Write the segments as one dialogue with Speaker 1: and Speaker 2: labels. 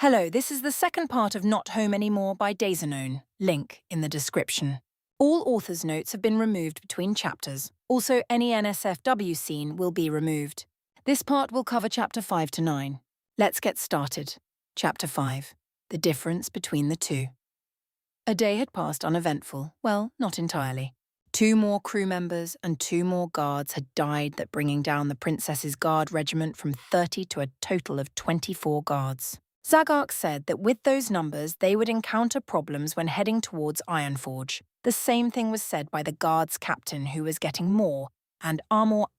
Speaker 1: Hello, this is the second part of Not Home Anymore by Daisynone. Link in the description. All author's notes have been removed between chapters. Also, any NSFW scene will be removed. This part will cover chapter 5 to 9. Let's get started. Chapter 5. The difference between the two. A day had passed uneventful. Well, not entirely. 2 more crew members and 2 more guards had died, that bringing down the princess's guard regiment from 30 to a total of 24 guards. Zagark said that with those numbers they would encounter problems when heading towards Ironforge. The same thing was said by the guard's captain, who was getting more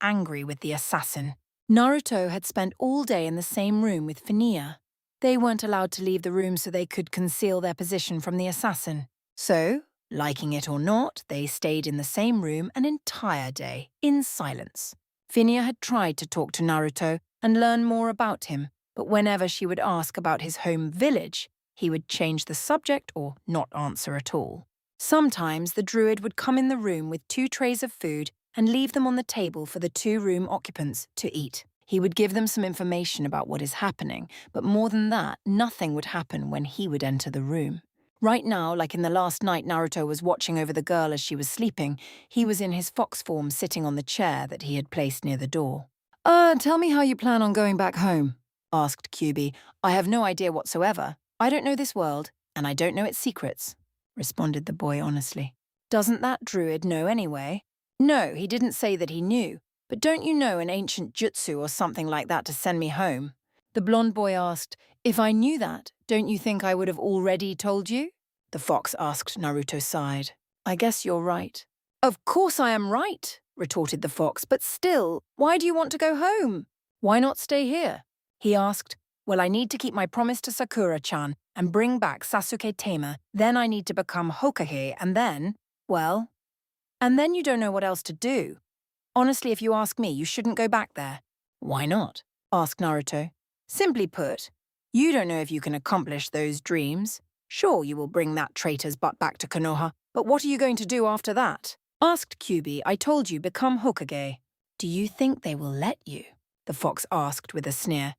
Speaker 1: angry with the assassin. Naruto had spent all day in the same room with Finia. They weren't allowed to leave the room so they could conceal their position from the assassin. So, liking it or not, they stayed in the same room an entire day, in silence. Finia had tried to talk to Naruto and learn more about him, but whenever she would ask about his home village, he would change the subject or not answer at all. Sometimes the druid would come in the room with 2 trays of food and leave them on the table for the 2 room occupants to eat. He would give them some information about what is happening, but more than that, nothing would happen when he would enter the room. Right now, like in the last night Naruto was watching over the girl as she was sleeping, he was in his fox form sitting on the chair that he had placed near the door. Tell me how you plan on going back home," asked QB. "I have no idea whatsoever. I don't know this world, and I don't know its secrets," responded the boy honestly. "Doesn't that druid know anyway?" "No, he didn't say that he knew. But don't you know an ancient jutsu or something like that to send me home?" The blonde boy asked. "If I knew that, don't you think I would have already told you?" The fox asked. Naruto sighed. "I guess you're right." "Of course I am right," retorted the fox, "but still, why do you want to go home?" "Why not stay here?" He asked. "Well, I need to keep my promise to Sakura-chan and bring back Sasuke Tama. Then I need to become Hokage, and then, well, and then you don't know what else to do. Honestly, if you ask me, you shouldn't go back there." "Why not?" asked Naruto. "Simply put, you don't know if you can accomplish those dreams. Sure, you will bring that traitor's butt back to Konoha, but what are you going to do after that?" Asked QB. "I told you, become Hokage." "Do you think they will let you?" the fox asked with a sneer.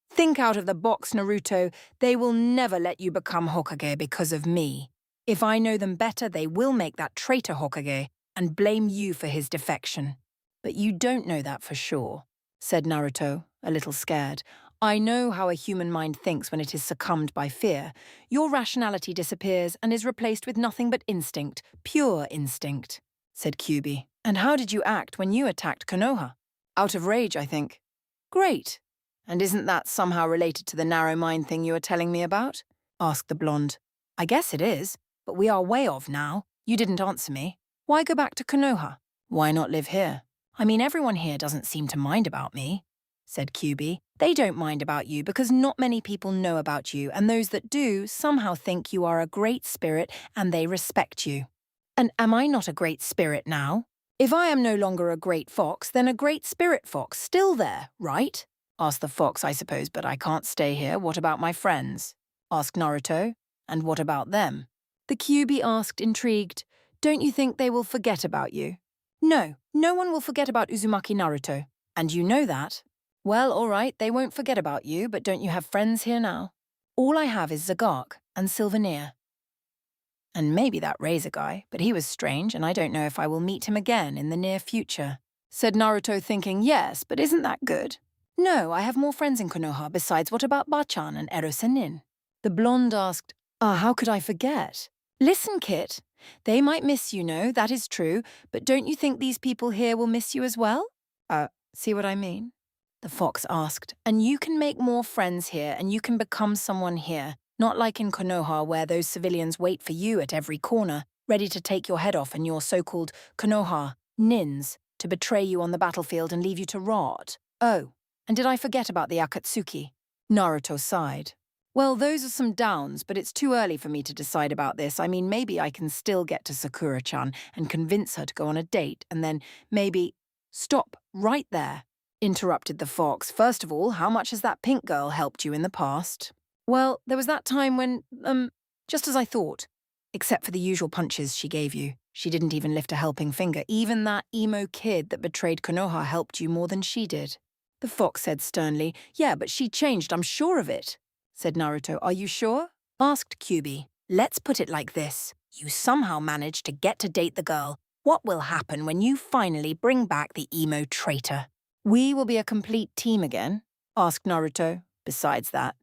Speaker 1: "Think out of the box, Naruto. They will never let you become Hokage because of me. If I know them better, they will make that traitor Hokage and blame you for his defection." "But you don't know that for sure," said Naruto, a little scared. "I know how a human mind thinks when it is succumbed by fear. Your rationality disappears and is replaced with nothing but instinct, pure instinct," said QB. "And how did you act when you attacked Konoha?" "Out of rage, I think." "Great. And isn't that somehow related to the narrow mind thing you were telling me about?" asked the blonde. "I guess it is, but we are way off now. You didn't answer me. Why go back to Konoha? Why not live here?" "I mean, everyone here doesn't seem to mind about me," said QB. "They don't mind about you because not many people know about you, and those that do somehow think you are a great spirit and they respect you." "And am I not a great spirit now? If I am no longer a great fox, then a great spirit fox still there, right?" asked the fox. "I suppose, but I can't stay here. What about my friends?" asked Naruto. "And what about them?" The QB asked, intrigued. "Don't you think they will forget about you?" "No, no one will forget about Uzumaki Naruto. And you know that." "Well, all right, they won't forget about you, but don't you have friends here now?" "All I have is Zagark and Sylvanir. And maybe that Razor guy, but he was strange, and I don't know if I will meet him again in the near future," said Naruto, thinking, yes, but isn't that good? "No, I have more friends in Konoha. Besides, what about Bachan and Erosenin?" The blonde asked. How could I forget? "Listen, Kit. They might miss you, no, that is true, but don't you think these people here will miss you as well?" See what I mean?" the fox asked. "And you can make more friends here, and you can become someone here, not like in Konoha where those civilians wait for you at every corner, ready to take your head off and your so-called Konoha nins to betray you on the battlefield and leave you to rot. Oh, and did I forget about the Akatsuki?" Naruto sighed. "Well, those are some downs, but it's too early for me to decide about this. I mean, maybe I can still get to Sakura-chan and convince her to go on a date, and then maybe—" "Stop, right there," interrupted the fox. "First of all, how much has that pink girl helped you in the past?" "Well, there was that time when, just as I thought. Except for the usual punches she gave you. She didn't even lift a helping finger. Even that emo kid that betrayed Konoha helped you more than she did." The fox said sternly. "Yeah, but she changed, I'm sure of it." said Naruto. Are you sure? Asked Kyuubi. Let's put it like this. You somehow managed to get to date the girl. What will happen when you finally bring back the emo traitor? We will be a complete team again, asked Naruto. Besides that,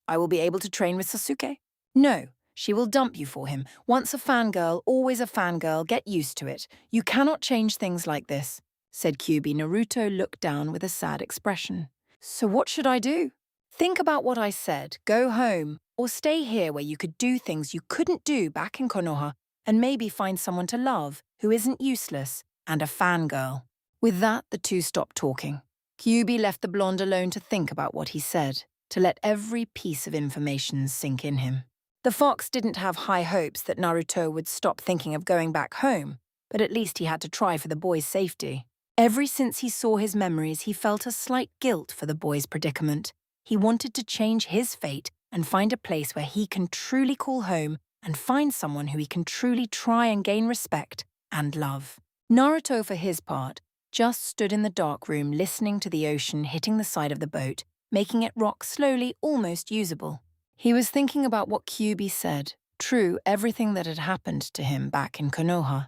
Speaker 1: I will be able to train with Sasuke. No, she will dump you for him. Once a fangirl, always a fangirl. Get used to it. You cannot change things like this, said Kyuubi. Naruto looked down with a sad expression. So what should I do? Think about what I said. Go home, or stay here where you could do things you couldn't do back in Konoha, and maybe find someone to love who isn't useless and a fangirl. With that, the two stopped talking. Kyuubi left the blonde alone to think about what he said, to let every piece of information sink in him. The fox didn't have high hopes that Naruto would stop thinking of going back home, but at least he had to try for the boy's safety. Ever since he saw his memories, he felt a slight guilt for the boy's predicament. He wanted to change his fate and find a place where he can truly call home and find someone who he can truly try and gain respect and love. Naruto, for his part, just stood in the dark room listening to the ocean hitting the side of the boat, making it rock slowly, almost usable. He was thinking about what Kyuubi said. True, everything that had happened to him back in Konoha.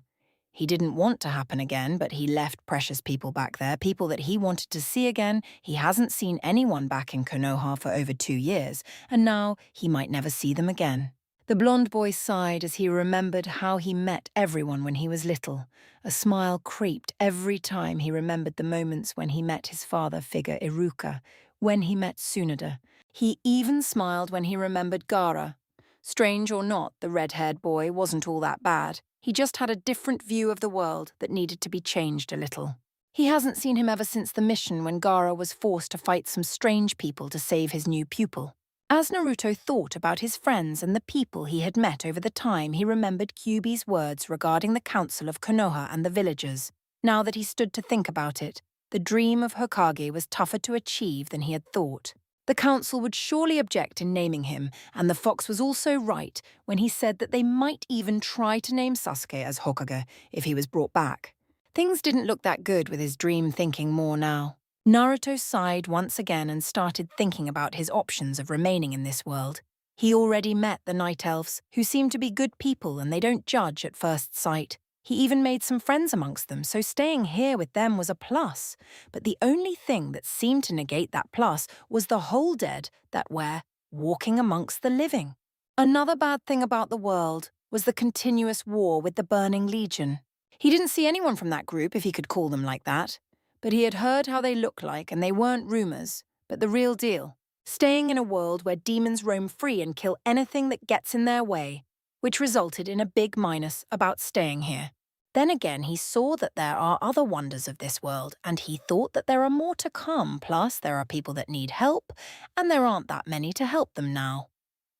Speaker 1: He didn't want to happen again, but he left precious people back there, people that he wanted to see again. He hasn't seen anyone back in Konoha for over 2 years, and now he might never see them again. The blonde boy sighed as he remembered how he met everyone when he was little. A smile creeped every time he remembered the moments when he met his father figure Iruka, when he met Tsunade. He even smiled when he remembered Gaara. Strange or not, the red-haired boy wasn't all that bad. He just had a different view of the world that needed to be changed a little. He hasn't seen him ever since the mission when Gaara was forced to fight some strange people to save his new pupil. As Naruto thought about his friends and the people he had met over the time, he remembered Kyuubi's words regarding the Council of Konoha and the villagers. Now that he stood to think about it, the dream of Hokage was tougher to achieve than he had thought. The council would surely object in naming him, and the fox was also right when he said that they might even try to name Sasuke as Hokage if he was brought back. Things didn't look that good with his dream thinking more now. Naruto sighed once again and started thinking about his options of remaining in this world. He already met the Night Elves, who seem to be good people and they don't judge at first sight. He even made some friends amongst them, so staying here with them was a plus. But the only thing that seemed to negate that plus was the whole dead that were walking amongst the living. Another bad thing about the world was the continuous war with the Burning Legion. He didn't see anyone from that group, if he could call them like that. But he had heard how they look like, and they weren't rumors, but the real deal. Staying in a world where demons roam free and kill anything that gets in their way, which resulted in a big minus about staying here. Then again, he saw that there are other wonders of this world, and he thought that there are more to come. Plus, there are people that need help, and there aren't that many to help them now.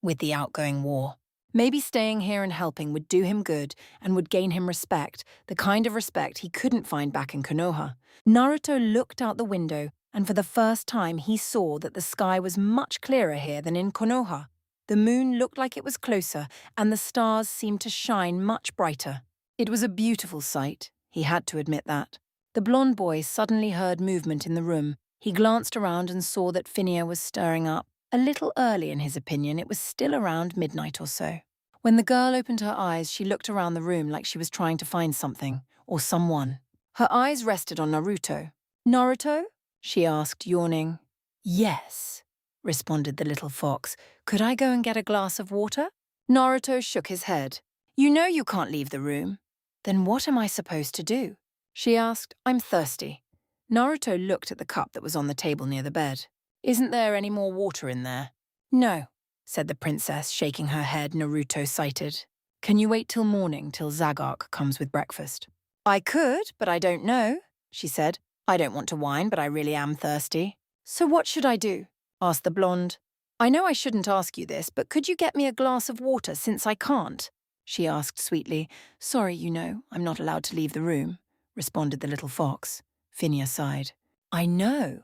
Speaker 1: With the outgoing war, maybe staying here and helping would do him good and would gain him respect, the kind of respect he couldn't find back in Konoha. Naruto looked out the window, and for the first time he saw that the sky was much clearer here than in Konoha. The moon looked like it was closer, and the stars seemed to shine much brighter. It was a beautiful sight, he had to admit that. The blonde boy suddenly heard movement in the room. He glanced around and saw that Phineas was stirring up. A little early in his opinion, it was still around midnight or so. When the girl opened her eyes, she looked around the room like she was trying to find something, or someone. Her eyes rested on Naruto. "Naruto?" she asked, yawning. "Yes," responded the little fox. "Could I go and get a glass of water?" Naruto shook his head. "You know you can't leave the room." "Then what am I supposed to do?" she asked. "I'm thirsty." Naruto looked at the cup that was on the table near the bed. "Isn't there any more water in there?" "No," said the princess, shaking her head. Naruto cited. "Can you wait till morning, till Zagark comes with breakfast?" "I could, but I don't know," she said. "I don't want to whine, but I really am thirsty." "So what should I do?" asked the blonde. "I know I shouldn't ask you this, but could you get me a glass of water since I can't?" she asked sweetly. "Sorry, I'm not allowed to leave the room," responded the little fox. Phineas sighed. "I know."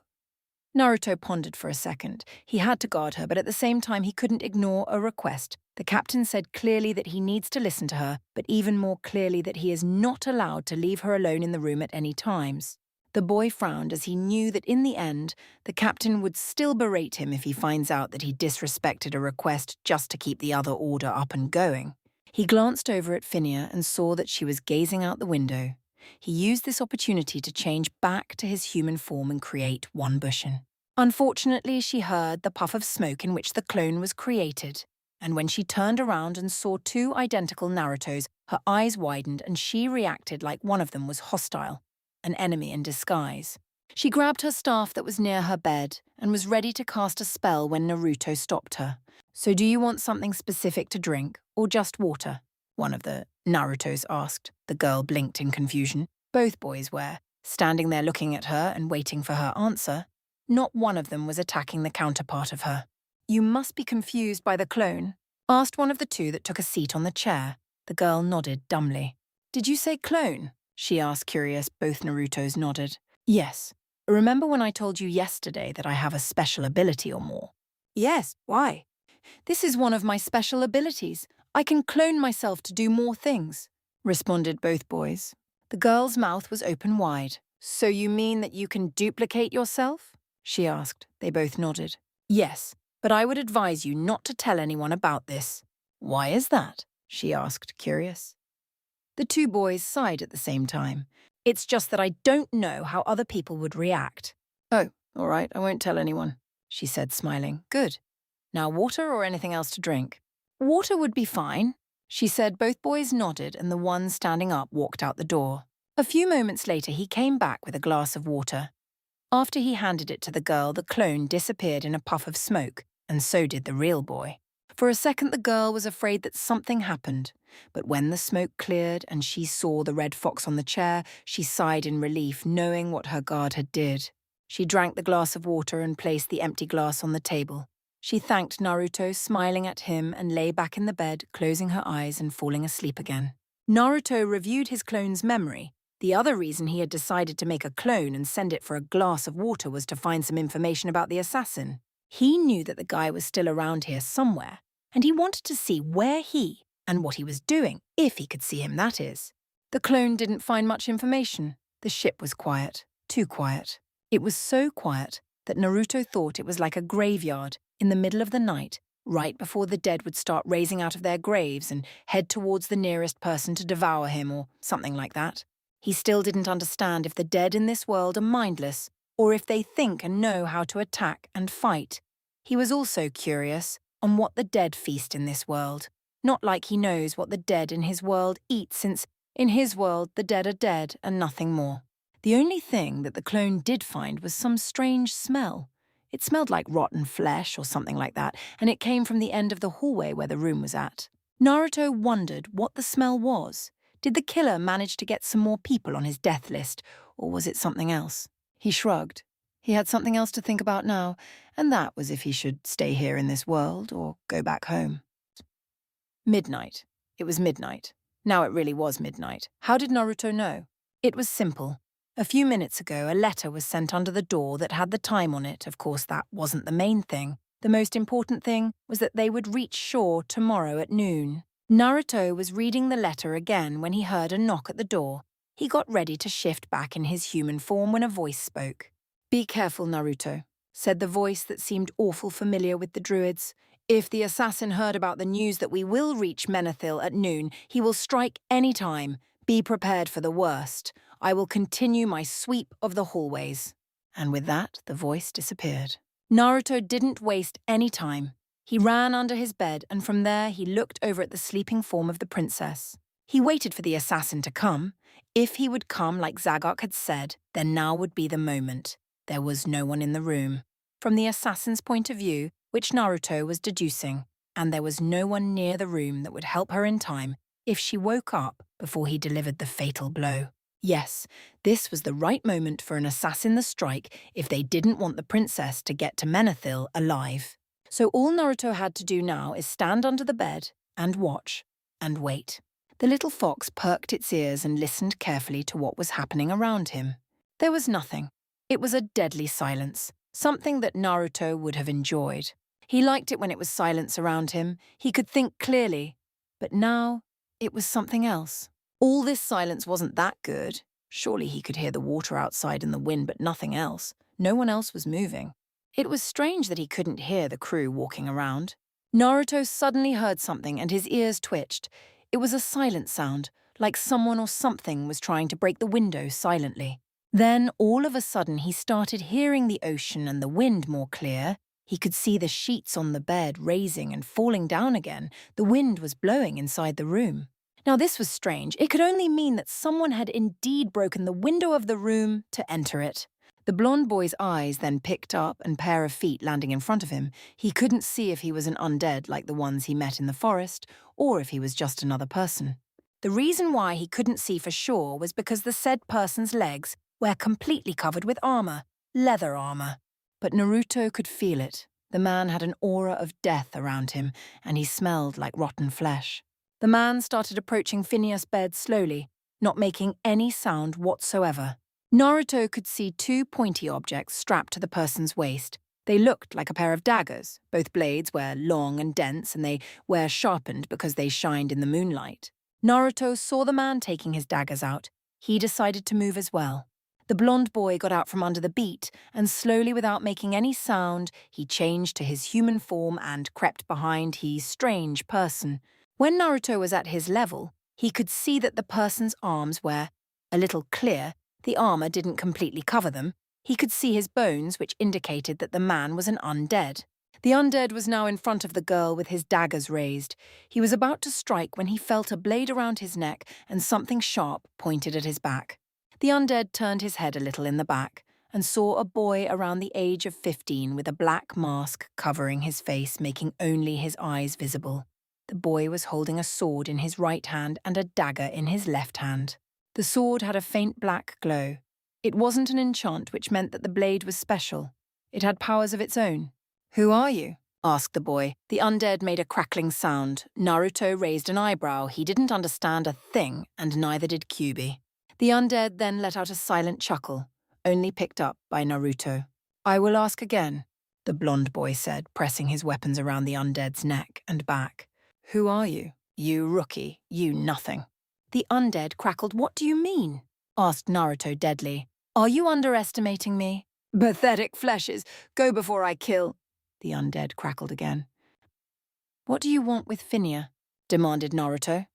Speaker 1: Naruto pondered for a second. He had to guard her, but at the same time he couldn't ignore a request. The captain said clearly that he needs to listen to her, but even more clearly that he is not allowed to leave her alone in the room at any times. The boy frowned as he knew that in the end, the captain would still berate him if he finds out that he disrespected a request just to keep the other order up and going. He glanced over at Phinia and saw that she was gazing out the window. He used this opportunity to change back to his human form and create one Bushin. Unfortunately, she heard the puff of smoke in which the clone was created, and when she turned around and saw two identical Narutos, her eyes widened and she reacted like one of them was hostile, an enemy in disguise. She grabbed her staff that was near her bed and was ready to cast a spell when Naruto stopped her. "So do you want something specific to drink, or just water?" one of the Narutos asked. The girl blinked in confusion. Both boys were, standing there looking at her and waiting for her answer. Not one of them was attacking the counterpart of her. "You must be confused by the clone," asked one of the two that took a seat on the chair. The girl nodded dumbly. "Did you say clone?" she asked, curious. Both Narutos nodded. "Yes. Remember when I told you yesterday that I have a special ability or more?" "Yes, why?" "This is one of my special abilities. I can clone myself to do more things," responded both boys. The girl's mouth was open wide. "So you mean that you can duplicate yourself?" she asked. They both nodded. "Yes, but I would advise you not to tell anyone about this." "Why is that?" she asked, curious. The two boys sighed at the same time. "It's just that I don't know how other people would react." "Oh, all right, I won't tell anyone," she said, smiling. "Good. Now water or anything else to drink?" "Water would be fine," she said. Both boys nodded and the one standing up walked out the door. A few moments later, he came back with a glass of water. After he handed it to the girl, the clone disappeared in a puff of smoke, and so did the real boy. For a second, the girl was afraid that something happened, but when the smoke cleared and she saw the red fox on the chair, she sighed in relief, knowing what her guard had did. She drank the glass of water and placed the empty glass on the table. She thanked Naruto, smiling at him, and lay back in the bed, closing her eyes and falling asleep again. Naruto reviewed his clone's memory. The other reason he had decided to make a clone and send it for a glass of water was to find some information about the assassin. He knew that the guy was still around here somewhere, and he wanted to see where he and what he was doing, if he could see him, that is. The clone didn't find much information. The ship was quiet, too quiet. It was so quiet that Naruto thought it was like a graveyard in the middle of the night, right before the dead would start raising out of their graves and head towards the nearest person to devour him or something like that. He still didn't understand if the dead in this world are mindless or if they think and know how to attack and fight. He was also curious on what the dead feast in this world. Not like he knows what the dead in his world eat, since in his world the dead are dead and nothing more. The only thing that the clone did find was some strange smell. It smelled like rotten flesh or something like that, and it came from the end of the hallway where the room was at. Naruto wondered what the smell was. Did the killer manage to get some more people on his death list, or was it something else? He shrugged. He had something else to think about now, and that was if he should stay here in this world or go back home. Midnight. It was midnight. Now it really was midnight. How did Naruto know? It was simple. A few minutes ago, a letter was sent under the door that had the time on it. Of course, that wasn't the main thing. The most important thing was that they would reach shore tomorrow at noon. Naruto was reading the letter again when he heard a knock at the door. He got ready to shift back in his human form when a voice spoke. "Be careful, Naruto," said the voice that seemed awful familiar with the druids. "If the assassin heard about the news that we will reach Menethil at noon, he will strike any time. Be prepared for the worst. I will continue my sweep of the hallways." And with that, the voice disappeared. Naruto didn't waste any time. He ran under his bed, and from there he looked over at the sleeping form of the princess. He waited for the assassin to come. If he would come like Zagok had said, then now would be the moment. There was no one in the room, from the assassin's point of view, which Naruto was deducing, and there was no one near the room that would help her in time if she woke up before he delivered the fatal blow. Yes, this was the right moment for an assassin to strike if they didn't want the princess to get to Menethil alive. So all Naruto had to do now is stand under the bed and watch and wait. The little fox perked its ears and listened carefully to what was happening around him. There was nothing. It was a deadly silence, something that Naruto would have enjoyed. He liked it when it was silence around him. He could think clearly. But now, it was something else. All this silence wasn't that good. Surely he could hear the water outside and the wind, but nothing else. No one else was moving. It was strange that he couldn't hear the crew walking around. Naruto suddenly heard something and his ears twitched. It was a silent sound, like someone or something was trying to break the window silently. Then, all of a sudden, he started hearing the ocean and the wind more clear. He could see the sheets on the bed raising and falling down again. The wind was blowing inside the room. Now this was strange. It could only mean that someone had indeed broken the window of the room to enter it. The blonde boy's eyes then picked up a pair of feet landing in front of him. He couldn't see if he was an undead like the ones he met in the forest, or if he was just another person. The reason why he couldn't see for sure was because the said person's legs were completely covered with armor, leather armor. But Naruto could feel it. The man had an aura of death around him, and he smelled like rotten flesh. The man started approaching Phineas' bed slowly, not making any sound whatsoever. Naruto could see two pointy objects strapped to the person's waist. They looked like a pair of daggers. Both blades were long and dense, and they were sharpened because they shined in the moonlight. Naruto saw the man taking his daggers out. He decided to move as well. The blonde boy got out from under the beat, and slowly, without making any sound, he changed to his human form and crept behind his strange person. When Naruto was at his level, he could see that the person's arms were a little clear. The armor didn't completely cover them. He could see his bones, which indicated that the man was an undead. The undead was now in front of the girl with his daggers raised. He was about to strike when he felt a blade around his neck and something sharp pointed at his back. The undead turned his head a little in the back and saw a boy around the age of 15 with a black mask covering his face, making only his eyes visible. The boy was holding a sword in his right hand and a dagger in his left hand. The sword had a faint black glow. It wasn't an enchant, which meant that the blade was special. It had powers of its own. "Who are you?" asked the boy. The undead made a crackling sound. Naruto raised an eyebrow. He didn't understand a thing, and neither did Kyuubi. The undead then let out a silent chuckle, only picked up by Naruto. "I will ask again," the blonde boy said, pressing his weapons around the undead's neck and back. "Who are you? You rookie, you nothing." The undead crackled. "What do you mean?" asked Naruto deadly. "Are you underestimating me?" "Pathetic fleshes, go before I kill," the undead crackled again. "What do you want with Phineas?" demanded Naruto.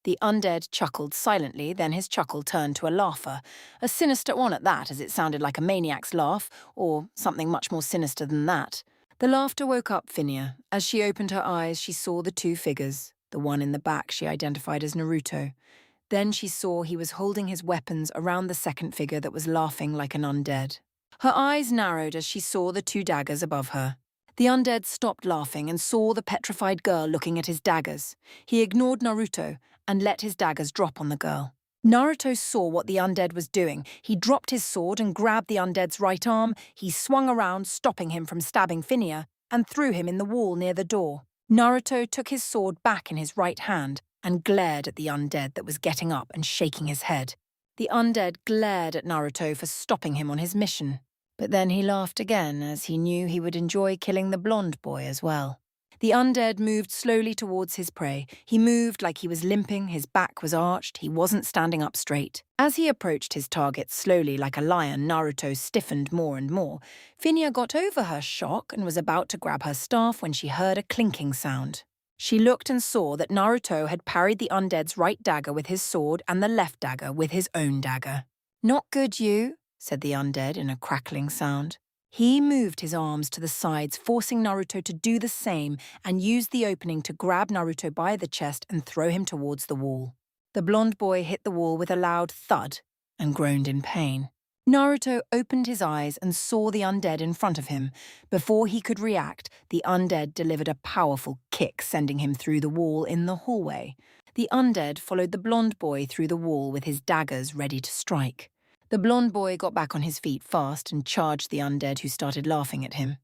Speaker 1: The undead chuckled silently, then his chuckle turned to a laugher, a sinister one at that, as it sounded like a maniac's laugh, or something much more sinister than that. The laughter woke up Phineas. As she opened her eyes, she saw the two figures. The one in the back she identified as Naruto. Then she saw he was holding his weapons around the second figure that was laughing like an undead. Her eyes narrowed as she saw the two daggers above her. The undead stopped laughing and saw the petrified girl looking at his daggers. He ignored Naruto and let his daggers drop on the girl. Naruto saw what the undead was doing. He dropped his sword and grabbed the undead's right arm. He swung around, stopping him from stabbing Phineas, and threw him in the wall near the door. Naruto took his sword back in his right hand and glared at the undead that was getting up and shaking his head. The undead glared at Naruto for stopping him on his mission. But then he laughed again, as he knew he would enjoy killing the blonde boy as well. The undead moved slowly towards his prey. He moved like he was limping, his back was arched, he wasn't standing up straight. As he approached his target slowly like a lion, Naruto stiffened more and more. Phineas got over her shock and was about to grab her staff when she heard a clinking sound. She looked and saw that Naruto had parried the undead's right dagger with his sword and the left dagger with his own dagger. "Not good, you," said the undead in a crackling sound. He moved his arms to the sides, forcing Naruto to do the same, and used the opening to grab Naruto by the chest and throw him towards the wall. The blonde boy hit the wall with a loud thud and groaned in pain. Naruto opened his eyes and saw the undead in front of him. Before he could react, the undead delivered a powerful kick, sending him through the wall in the hallway. The undead followed the blonde boy through the wall with his daggers ready to strike. The blonde boy got back on his feet fast and charged the undead, who started laughing at him.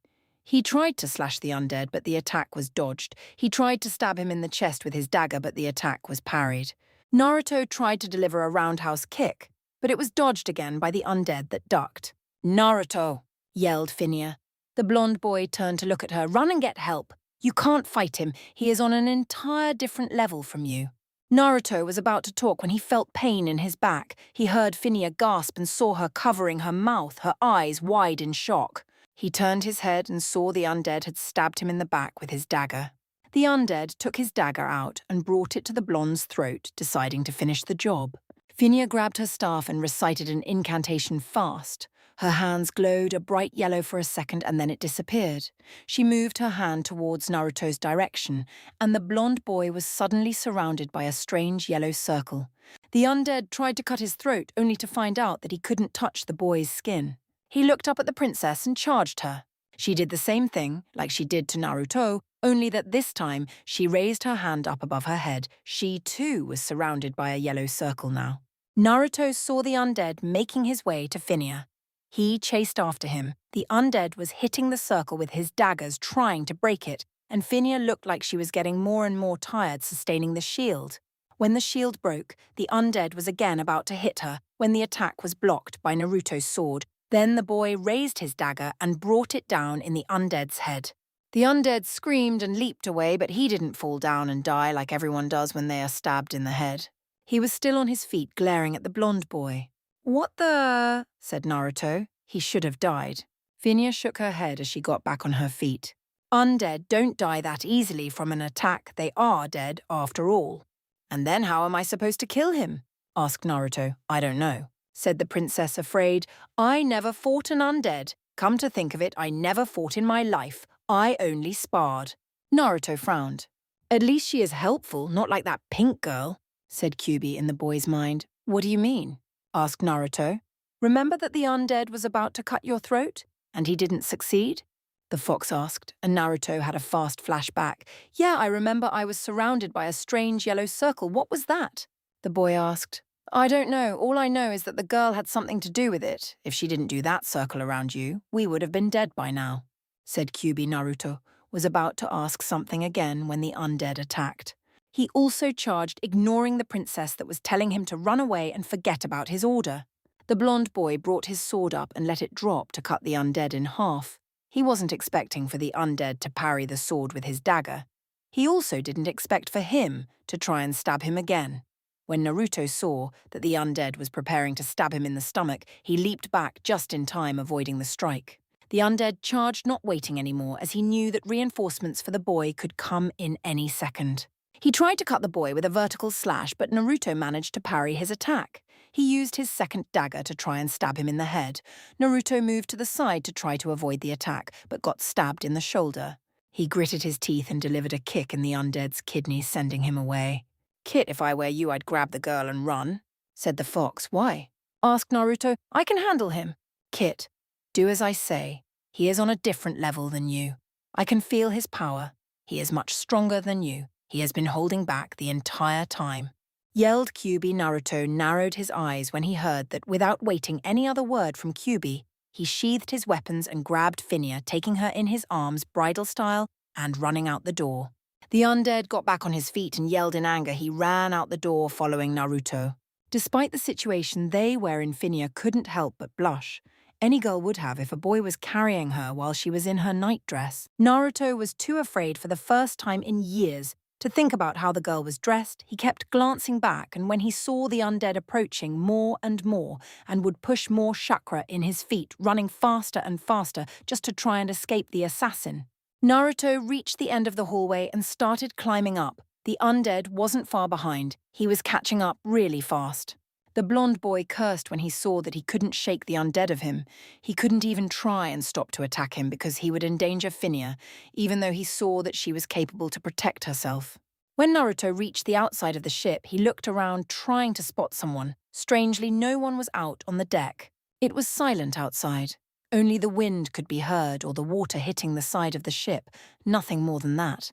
Speaker 1: He tried to slash the undead, but the attack was dodged. He tried to stab him in the chest with his dagger, but the attack was parried. Naruto tried to deliver a roundhouse kick, but it was dodged again by the undead that ducked. "Naruto!" yelled Phineas. The blonde boy turned to look at her. "Run and get help. You can't fight him. He is on an entire different level from you." Naruto was about to talk when he felt pain in his back. He heard Phinia gasp and saw her covering her mouth, her eyes wide in shock. He turned his head and saw the undead had stabbed him in the back with his dagger. The undead took his dagger out and brought it to the blonde's throat, deciding to finish the job. Phinia grabbed her staff and recited an incantation fast. Her hands glowed a bright yellow for a second and then it disappeared. She moved her hand towards Naruto's direction, and the blonde boy was suddenly surrounded by a strange yellow circle. The undead tried to cut his throat, only to find out that he couldn't touch the boy's skin. He looked up at the princess and charged her. She did the same thing, like she did to Naruto, only that this time she raised her hand up above her head. She too was surrounded by a yellow circle now. Naruto saw the undead making his way to Phinia. He chased after him. The undead was hitting the circle with his daggers, trying to break it, and Phinia looked like she was getting more and more tired sustaining the shield. When the shield broke, the undead was again about to hit her when the attack was blocked by Naruto's sword. Then the boy raised his dagger and brought it down in the undead's head. The undead screamed and leaped away, but he didn't fall down and die like everyone does when they are stabbed in the head. He was still on his feet, glaring at the blonde boy. "What the?" said Naruto. "He should have died." Phinia shook her head as she got back on her feet. "Undead don't die that easily from an attack. They are dead, after all." "And then how am I supposed to kill him?" asked Naruto. "I don't know," said the princess, afraid. "I never fought an undead. Come to think of it, I never fought in my life. I only sparred." Naruto frowned. "At least she is helpful, not like that pink girl," said Kyuubi in the boy's mind. "What do you mean?" asked Naruto. "Remember that the undead was about to cut your throat, and he didn't succeed?" the fox asked, and Naruto had a fast flashback. "Yeah, I remember I was surrounded by a strange yellow circle. What was that?" the boy asked. "I don't know. All I know is that the girl had something to do with it. If she didn't do that circle around you, we would have been dead by now," said Kyuubi. Naruto was about to ask something again when the undead attacked. He also charged, ignoring the princess that was telling him to run away and forget about his order. The blonde boy brought his sword up and let it drop to cut the undead in half. He wasn't expecting for the undead to parry the sword with his dagger. He also didn't expect for him to try and stab him again. When Naruto saw that the undead was preparing to stab him in the stomach, he leaped back just in time, avoiding the strike. The undead charged, not waiting anymore, as he knew that reinforcements for the boy could come in any second. He tried to cut the boy with a vertical slash, but Naruto managed to parry his attack. He used his second dagger to try and stab him in the head. Naruto moved to the side to try to avoid the attack, but got stabbed in the shoulder. He gritted his teeth and delivered a kick in the undead's kidney, sending him away. "Kit, if I were you, I'd grab the girl and run," said the fox. "Why?" asked Naruto. "I can handle him." "Kit, do as I say. He is on a different level than you. I can feel his power. He is much stronger than you. He has been holding back the entire time," yelled Kyuubi. Naruto narrowed his eyes when he heard that without waiting any other word from Kyuubi, he sheathed his weapons and grabbed Phinia, taking her in his arms, bridal style, and running out the door. The undead got back on his feet and yelled in anger. He ran out the door, following Naruto. Despite the situation they were in, Phinia couldn't help but blush. Any girl would have if a boy was carrying her while she was in her nightdress. Naruto was too afraid for the first time in years to think about how the girl was dressed. He kept glancing back, and when he saw the undead approaching more and more and would push more chakra in his feet, running faster and faster just to try and escape the assassin, Naruto reached the end of the hallway and started climbing up. The undead wasn't far behind. He was catching up really fast. The blonde boy cursed when he saw that he couldn't shake the undead of him. He couldn't even try and stop to attack him because he would endanger Phinia, even though he saw that she was capable to protect herself. When Naruto reached the outside of the ship, he looked around trying to spot someone. Strangely, no one was out on the deck. It was silent outside. Only the wind could be heard or the water hitting the side of the ship, nothing more than that.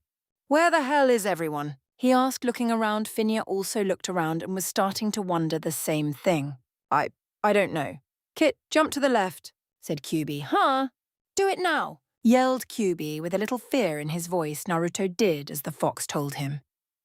Speaker 1: "Where the hell is everyone?" he asked, looking around. Phinia also looked around and was starting to wonder the same thing. I don't know." "Kit, jump to the left," said Kyuubi. "Huh? Do it now," yelled Kyuubi with a little fear in his voice. Naruto did as the fox told him.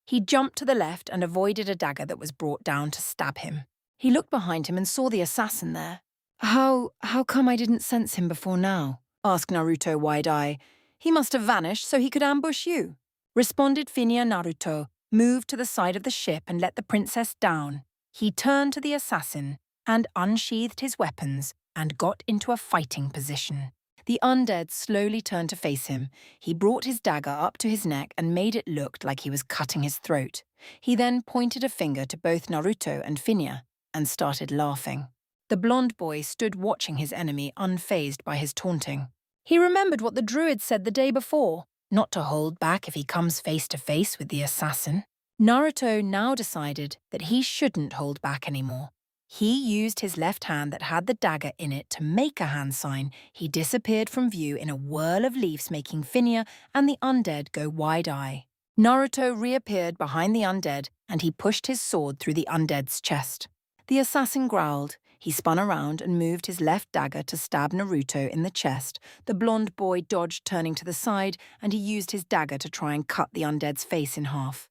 Speaker 1: He jumped to the left and avoided a dagger that was brought down to stab him. He looked behind him and saw the assassin there. How come I didn't sense him before now?" asked Naruto, wide-eyed. "He must have vanished so he could ambush you," responded Phinia. Naruto moved to the side of the ship and let the princess down. He turned to the assassin and unsheathed his weapons and got into a fighting position. The undead slowly turned to face him. He brought his dagger up to his neck and made it look like he was cutting his throat. He then pointed a finger to both Naruto and Finya and started laughing. The blonde boy stood watching his enemy unfazed by his taunting. He remembered what the druid said the day before, not to hold back if he comes face to face with the assassin. Naruto now decided that he shouldn't hold back anymore. He used his left hand that had the dagger in it to make a hand sign. He disappeared from view in a whirl of leaves, making Finya and the undead go wide-eye. Naruto reappeared behind the undead and he pushed his sword through the undead's chest. The assassin growled. He spun around and moved his left dagger to stab Naruto in the chest. The blonde boy dodged, turning to the side, and he used his dagger to try and cut the undead's face in half.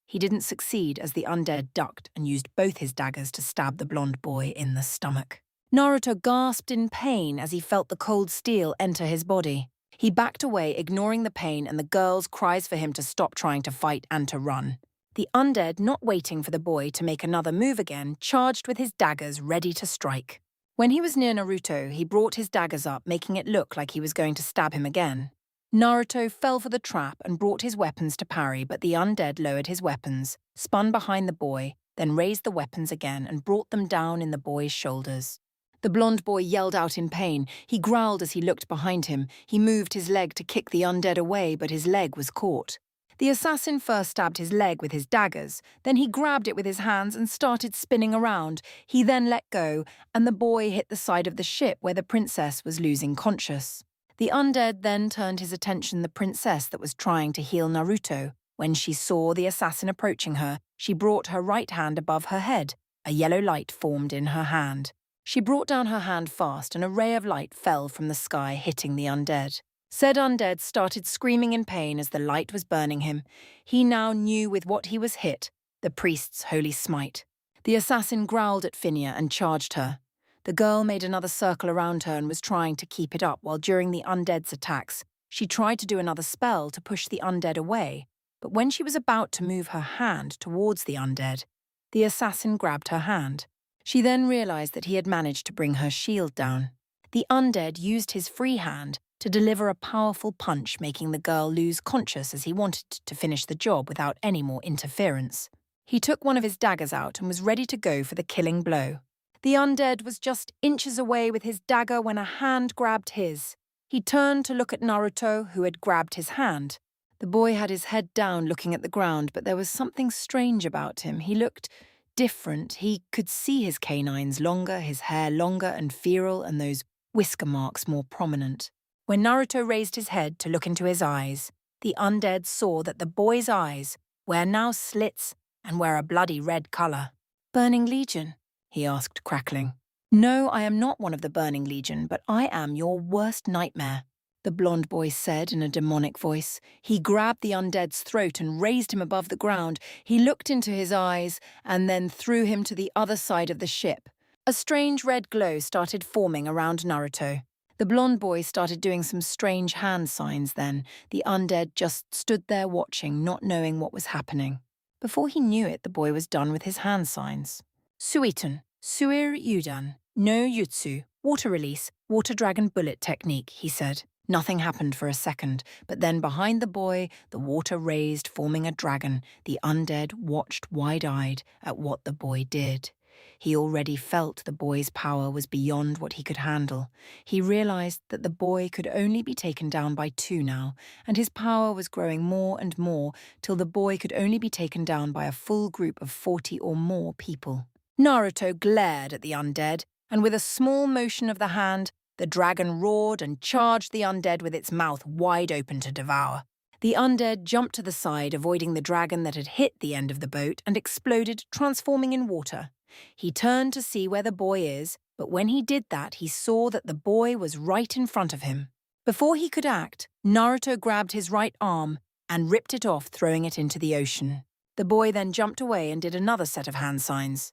Speaker 1: He didn't succeed as the undead ducked and used both his daggers to stab the blonde boy in the stomach. Naruto gasped in pain as he felt the cold steel enter his body. He backed away, ignoring the pain and the girls' cries for him to stop trying to fight and to run. The undead, not waiting for the boy to make another move again, charged with his daggers ready to strike. When he was near Naruto, he brought his daggers up, making it look like he was going to stab him again. Naruto fell for the trap and brought his weapons to parry, but the undead lowered his weapons, spun behind the boy, then raised the weapons again and brought them down in the boy's shoulders. The blonde boy yelled out in pain. He growled as he looked behind him. He moved his leg to kick the undead away, but his leg was caught. The assassin first stabbed his leg with his daggers, then he grabbed it with his hands and started spinning around. He then let go, and the boy hit the side of the ship where the princess was losing conscious. The undead then turned his attention to the princess that was trying to heal Naruto. When she saw the assassin approaching her, she brought her right hand above her head. A yellow light formed in her hand. She brought down her hand fast, and a ray of light fell from the sky, hitting the undead. Said undead started screaming in pain as the light was burning him. He now knew with what he was hit, the priest's holy smite. The assassin growled at Finya and charged her. The girl made another circle around her and was trying to keep it up while during the undead's attacks, she tried to do another spell to push the undead away, but when she was about to move her hand towards the undead, the assassin grabbed her hand. She then realized that he had managed to bring her shield down. The undead used his free hand to deliver a powerful punch, making the girl lose conscious as he wanted to finish the job without any more interference. He took one of his daggers out and was ready to go for the killing blow. The undead was just inches away with his dagger when a hand grabbed his. He turned to look at Naruto, who had grabbed his hand. The boy had his head down looking at the ground, but there was something strange about him. He looked different. He could see his canines longer, his hair longer and feral, and those whisker marks more prominent. When Naruto raised his head to look into his eyes, the undead saw that the boy's eyes were now slits and were a bloody red colour. "Burning Legion?" he asked, crackling. "No, I am not one of the Burning Legion, but I am your worst nightmare," the blonde boy said in a demonic voice. He grabbed the undead's throat and raised him above the ground. He looked into his eyes and then threw him to the other side of the ship. A strange red glow started forming around Naruto. The blonde boy started doing some strange hand signs then. The undead just stood there watching, not knowing what was happening. Before he knew it, the boy was done with his hand signs. "Suiton, Suir Yudan, no Jutsu, water release, water dragon bullet technique," he said. Nothing happened for a second, but then behind the boy, the water raised, forming a dragon. The undead watched wide-eyed at what the boy did. He already felt the boy's power was beyond what he could handle. He realized that the boy could only be taken down by 2 now, and his power was growing more and more till the boy could only be taken down by a full group of 40 or more people. Naruto glared at the undead, and with a small motion of the hand, the dragon roared and charged the undead with its mouth wide open to devour. The undead jumped to the side, avoiding the dragon that had hit the end of the boat and exploded, transforming in water. He turned to see where the boy is, but when he did that, he saw that the boy was right in front of him. Before he could act, Naruto grabbed his right arm and ripped it off, throwing it into the ocean. The boy then jumped away and did another set of hand signs.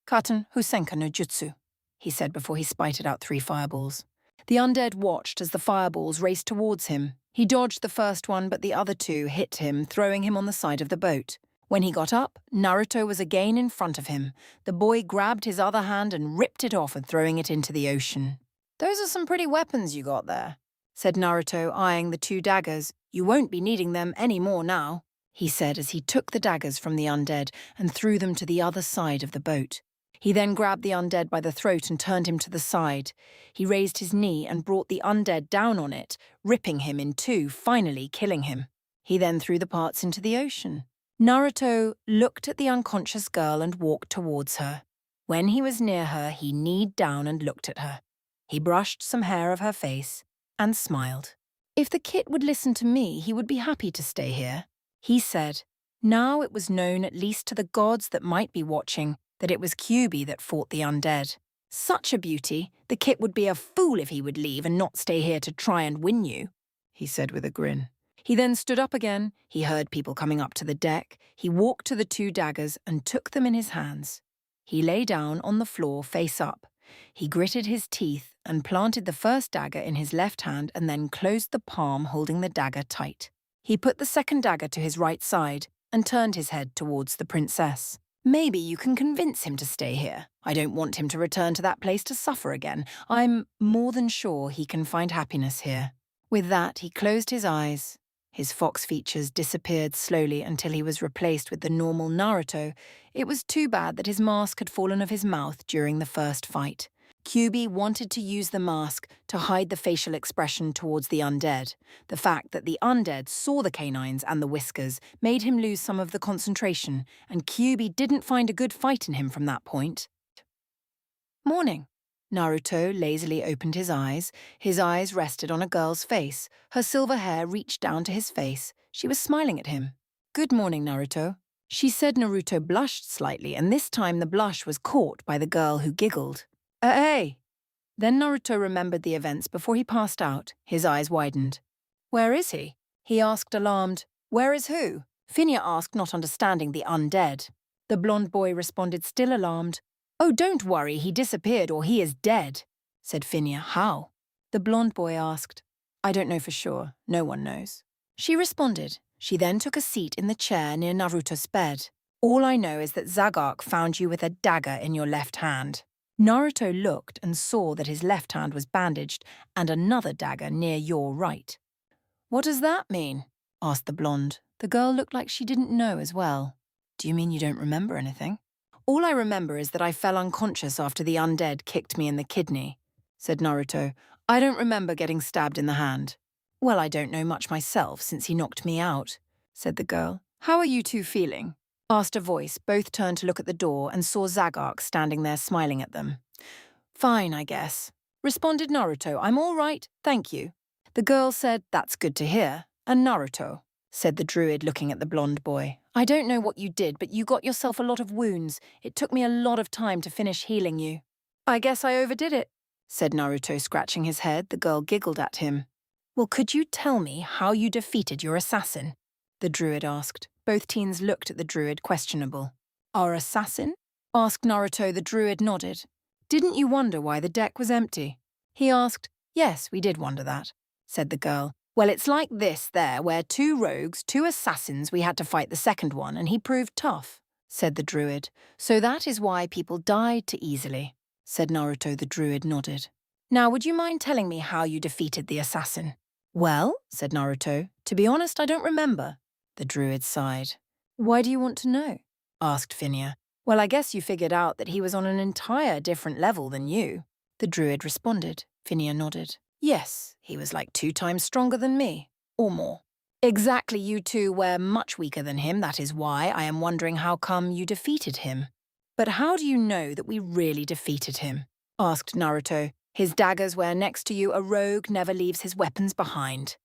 Speaker 1: "Katen Husenka no Jutsu," he said before he spited out 3 fireballs. The undead watched as the fireballs raced towards him. He dodged the first one, but the other two hit him, throwing him on the side of the boat. When he got up, Naruto was again in front of him. The boy grabbed his other hand and ripped it off and throwing it into the ocean. "Those are some pretty weapons you got there," said Naruto, eyeing the two daggers. "You won't be needing them any more now," he said as he took the daggers from the undead and threw them to the other side of the boat. He then grabbed the undead by the throat and turned him to the side. He raised his knee and brought the undead down on it, ripping him in two, finally killing him. He then threw the parts into the ocean. Naruto looked at the unconscious girl and walked towards her. When he was near her, he kneed down and looked at her. He brushed some hair of her face and smiled. "If the kid would listen to me, he would be happy to stay here," he said. Now it was known at least to the gods that might be watching that it was Kyuubi that fought the undead. "Such a beauty, the kid would be a fool if he would leave and not stay here to try and win you," he said with a grin. He then stood up again. He heard people coming up to the deck. He walked to the two daggers and took them in his hands. He lay down on the floor face up. He gritted his teeth and planted the first dagger in his left hand and then closed the palm holding the dagger tight. He put the second dagger to his right side and turned his head towards the princess. "Maybe you can convince him to stay here. I don't want him to return to that place to suffer again. I'm more than sure he can find happiness here." With that, he closed his eyes. His fox features disappeared slowly until he was replaced with the normal Naruto. It was too bad that his mask had fallen off his mouth during the first fight. Kyuubi wanted to use the mask to hide the facial expression towards the undead. The fact that the undead saw the canines and the whiskers made him lose some of the concentration, and Kyuubi didn't find a good fight in him from that point. "Morning." Naruto lazily opened his eyes. His eyes rested on a girl's face. Her silver hair reached down to his face. She was smiling at him. "Good morning, Naruto." She said. Naruto blushed slightly, and this time the blush was caught by the girl who giggled. Hey!" Then Naruto remembered the events before he passed out. His eyes widened. "Where is he?" he asked, alarmed. "Where is who?" Phinia asked, not understanding the undead. The blonde boy responded, still alarmed. "Oh, don't worry, he disappeared or he is dead," said Phinia. "How?" The blonde boy asked. "I don't know for sure. No one knows." She responded. She then took a seat in the chair near Naruto's bed. "All I know is that Zagak found you with a dagger in your left hand." Naruto looked and saw that his left hand was bandaged and another dagger near your right. "What does that mean?" asked the blonde. The girl looked like she didn't know as well. "Do you mean you don't remember anything?" "All I remember is that I fell unconscious after the undead kicked me in the kidney," said Naruto. "I don't remember getting stabbed in the hand." "Well, I don't know much myself since he knocked me out," said the girl. "How are you two feeling?" asked a voice. Both turned to look at the door and saw Zagak standing there smiling at them. "Fine, I guess," responded Naruto. "I'm all right, thank you." The girl said, "That's good to hear." "And Naruto," said the druid looking at the blonde boy, "I don't know what you did, but you got yourself a lot of wounds. It took me a lot of time to finish healing you." "I guess I overdid it," said Naruto, scratching his head. The girl giggled at him. "Well, could you tell me how you defeated your assassin?" the druid asked. Both teens looked at the druid, questionable. "Our assassin?" asked Naruto. The druid nodded. "Didn't you wonder why the deck was empty?" he asked. "Yes, we did wonder that," said the girl. "Well, it's like this there, where two rogues, two assassins, we had to fight the second one, and he proved tough," said the druid. "So that is why people died too easily," said Naruto. The druid nodded. "Now, would you mind telling me how you defeated the assassin?" "Well," said Naruto, "to be honest, I don't remember." The druid sighed. "Why do you want to know?" asked Phinia. "Well, I guess you figured out that he was on an entire different level than you." The druid responded. Phinia nodded. "Yes, he was like 2 times stronger than me, or more." "Exactly, you two were much weaker than him. That is why I am wondering how come you defeated him." "But how do you know that we really defeated him?" asked Naruto. "His daggers were next to you. A rogue never leaves his weapons behind,"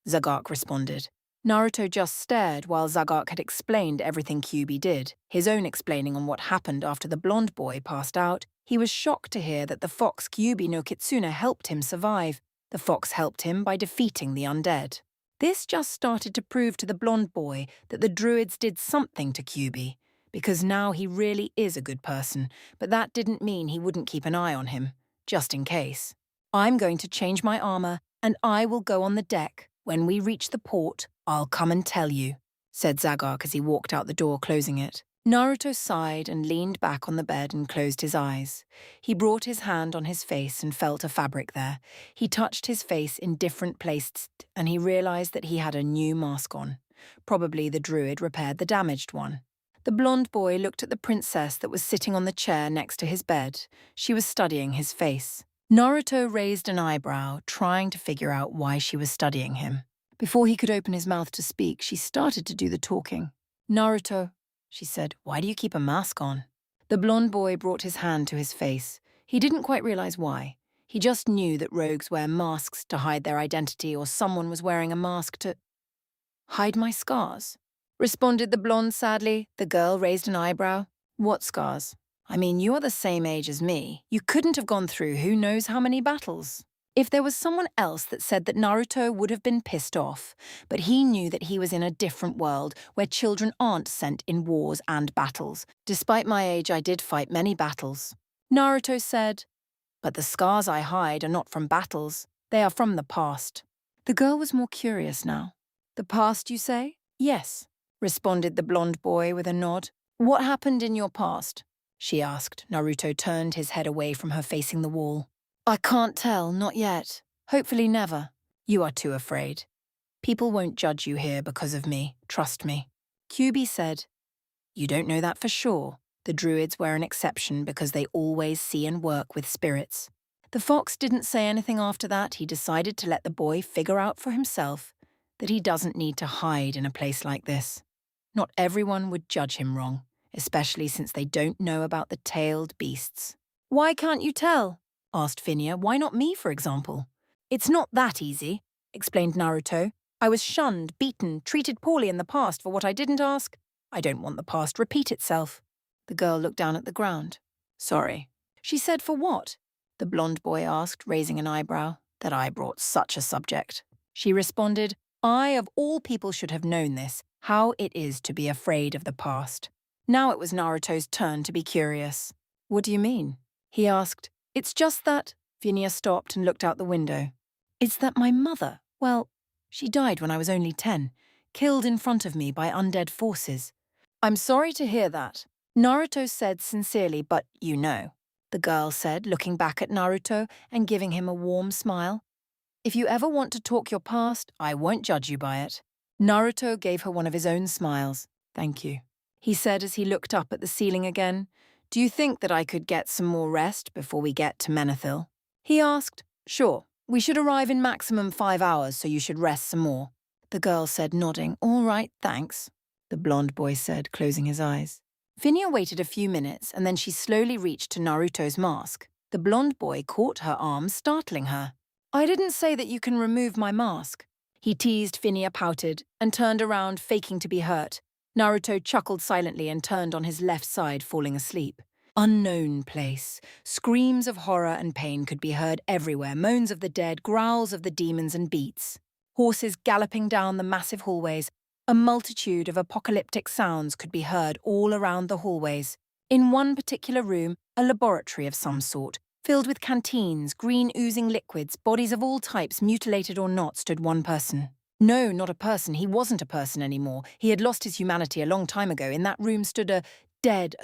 Speaker 1: Zagak responded. Naruto just stared while Zagak had explained everything Kyuubi did, his own explaining on what happened after the blonde boy passed out. He was shocked to hear that the fox Kyuubi no Kitsune helped him survive. The fox helped him by defeating the undead. This just started to prove to the blonde boy that the druids did something to Kyuubi, because now he really is a good person, but that didn't mean he wouldn't keep an eye on him, just in case. I'm going to change my armor, and I will go on the deck. When we reach the port, I'll come and tell you," said Zagok as he walked out the door, closing it. Naruto sighed and leaned back on the bed and closed his eyes. He brought his hand on his face and felt a fabric there. He touched his face in different places, and he realized that he had a new mask on. Probably the druid repaired the damaged one. The blonde boy looked at the princess that was sitting on the chair next to his bed. She was studying his face. Naruto raised an eyebrow, trying to figure out why she was studying him. Before he could open his mouth to speak, she started to do the talking. "Naruto," she said, "why do you keep a mask on?" The blonde boy brought his hand to his face. He didn't quite realize why. He just knew that rogues wear masks to hide their identity, or someone was wearing a mask to hide my scars, responded the blonde sadly. The girl raised an eyebrow. "What scars? I mean, you are the same age as me. You couldn't have gone through who knows how many battles." If there was someone else that said that, Naruto would have been pissed off, but he knew that he was in a different world where children aren't sent in wars and battles. "Despite my age, I did fight many battles," Naruto said. "But the scars I hide are not from battles. They are from the past." The girl was more curious now. "The past, you say?" "Yes," responded the blonde boy with a nod. "What happened in your past?" she asked. Naruto turned his head away from her, facing the wall. "I can't tell, not yet. Hopefully never." "You are too afraid. People won't judge you here because of me, trust me." Kyubi said, "You don't know that for sure. The druids were an exception because they always see and work with spirits." The fox didn't say anything after that. He decided to let the boy figure out for himself that he doesn't need to hide in a place like this. Not everyone would judge him wrong, especially since they don't know about the tailed beasts. "Why can't you tell?" asked Phinia. "Why not me, for example?" "It's not that easy," explained Naruto. "I was shunned, beaten, treated poorly in the past for what I didn't ask. I don't want the past repeat itself." The girl looked down at the ground. "Sorry." She said, "For what?" the blonde boy asked, raising an eyebrow. "That I brought such a subject." She responded, "I, of all people, should have known this, how it is to be afraid of the past." Now it was Naruto's turn to be curious. "What do you mean?" he asked. "It's just that—" Phinia stopped and looked out the window. "It's that my mother, well, she died when I was only 10, killed in front of me by undead forces." "I'm sorry to hear that," Naruto said sincerely, "but you know," the girl said, looking back at Naruto and giving him a warm smile. "If you ever want to talk your past, I won't judge you by it." Naruto gave her one of his own smiles. "Thank you," he said as he looked up at the ceiling again. "Do you think that I could get some more rest before we get to Menethil?" he asked. "Sure. We should arrive in maximum 5 hours, so you should rest some more," the girl said, nodding. "All right, thanks," the blonde boy said, closing his eyes. Phinia waited a few minutes, and then she slowly reached to Naruto's mask. The blonde boy caught her arm, startling her. "I didn't say that you can remove my mask." He teased. Phinia pouted and turned around, faking to be hurt. Naruto chuckled silently and turned on his left side, falling asleep. Unknown place. Screams of horror and pain could be heard everywhere, moans of the dead, growls of the demons and beats. Horses galloping down the massive hallways. A multitude of apocalyptic sounds could be heard all around the hallways. In one particular room, a laboratory of some sort, filled with canteens, green oozing liquids, bodies of all types, mutilated or not, stood one person. No, not a person. He wasn't a person anymore. He had lost his humanity a long time ago. In that room stood a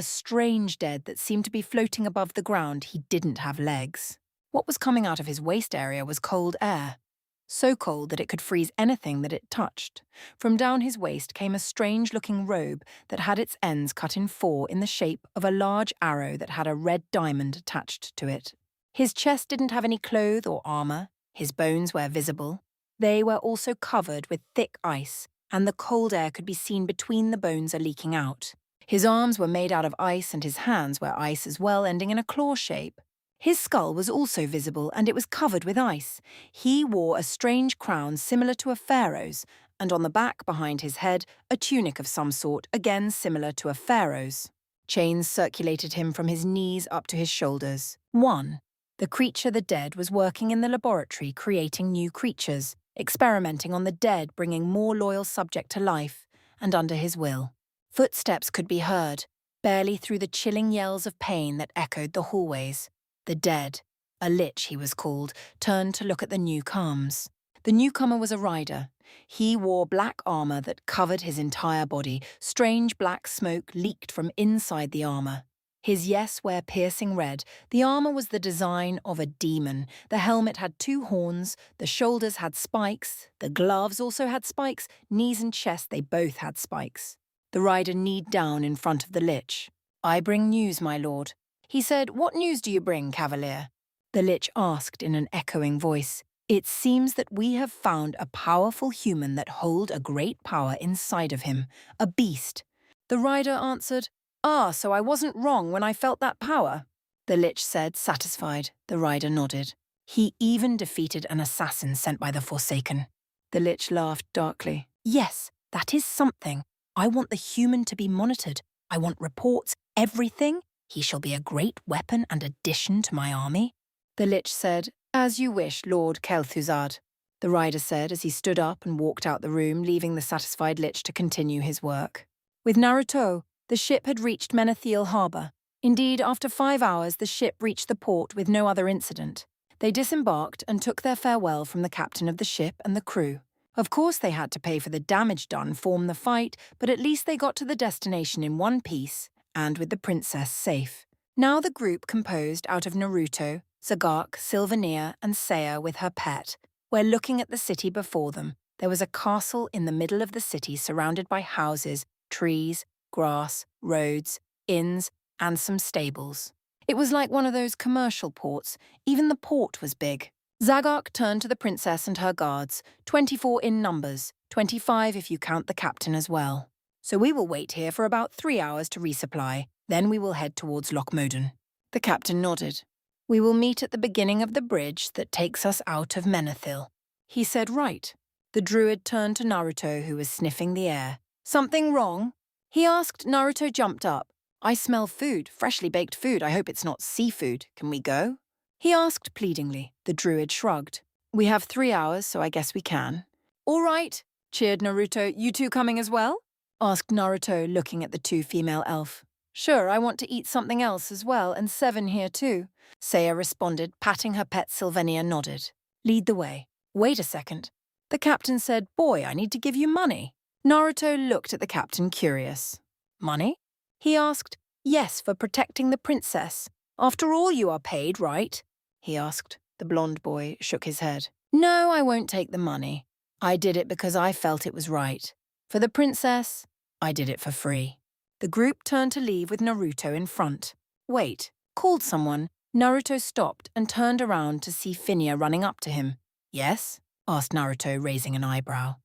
Speaker 1: strange dead that seemed to be floating above the ground. He didn't have legs. What was coming out of his waist area was cold air. So cold that it could freeze anything that it touched. From down his waist came a strange-looking robe that had its ends cut in 4 in the shape of a large arrow that had a red diamond attached to it. His chest didn't have any clothes or armor. His bones were visible. They were also covered with thick ice, and the cold air could be seen between the bones leaking out. His arms were made out of ice and his hands were ice as well, ending in a claw shape. His skull was also visible and it was covered with ice. He wore a strange crown similar to a pharaoh's, and on the back behind his head, a tunic of some sort, again similar to a pharaoh's. Chains circulated him from his knees up to his shoulders. 1. The creature the dead was working in the laboratory creating new creatures, experimenting on the dead, bringing more loyal subject to life, and under his will. Footsteps could be heard, barely through the chilling yells of pain that echoed the hallways. The dead. a lich he was called, turned to look at the newcomers. The newcomer was a rider. He wore black armor that covered his entire body. Strange black smoke leaked from inside the armor. His yes were piercing red. The armor was the design of a demon. The helmet had 2 horns, the shoulders had spikes, the gloves also had spikes, knees and chest they both had spikes. The rider kneed down in front of the lich. "I bring news, my lord." He said, "What news do you bring, cavalier?" The lich asked in an echoing voice, "It seems that we have found a powerful human that hold a great power inside of him, a beast." The rider answered, "Ah, so I wasn't wrong when I felt that power?" The lich said, satisfied. The rider nodded. "He even defeated an assassin sent by the Forsaken." The lich laughed darkly. "Yes, that is something. I want the human to be monitored. I want reports, everything. He shall be a great weapon and addition to my army." The lich said, "As you wish, Lord Kel'Thuzad." The rider said as he stood up and walked out the room, leaving the satisfied lich to continue his work. With Naruto, the ship had reached Menethil Harbour. Indeed, after 5 hours, the ship reached the port with no other incident. They disembarked and took their farewell from the captain of the ship and the crew. Of course they had to pay for the damage done from the fight, but at least they got to the destination in one piece, and with the princess safe. Now the group composed out of Naruto, Zagak, Sylvania, and Saya with her pet, were looking at the city before them. There was a castle in the middle of the city surrounded by houses, trees, grass, roads, inns, and some stables. It was like one of those commercial ports. Even the port was big. Zagak turned to the princess and her guards, 24 in numbers, 25 if you count the captain as well. "So we will wait here for about 3 hours to resupply, then we will head towards Lochmoden." The captain nodded. "We will meet at the beginning of the bridge that takes us out of Menethil." He said, "Right." The druid turned to Naruto, who was sniffing the air. "Something wrong?" He asked. Naruto jumped up. "I smell food, freshly baked food. I hope it's not seafood. Can we go?" He asked pleadingly. The druid shrugged. "We have 3 hours, so I guess we can." "All right," cheered Naruto. "You two coming as well?" asked Naruto, looking at the 2 female elf. "Sure, I want to eat something else as well, and 7 here too." Saya responded, patting her pet. Sylvania nodded. "Lead the way." "Wait a second." The captain said, "Boy, I need to give you money." Naruto looked at the captain, curious. "Money?" he asked. "Yes, for protecting the princess. After all, you are paid, right?" he asked. The blonde boy shook his head. "No, I won't take the money. I did it because I felt it was right. For the princess, I did it for free." The group turned to leave with Naruto in front. "Wait," called someone. Naruto stopped and turned around to see Finia running up to him. "Yes?" asked Naruto, raising an eyebrow.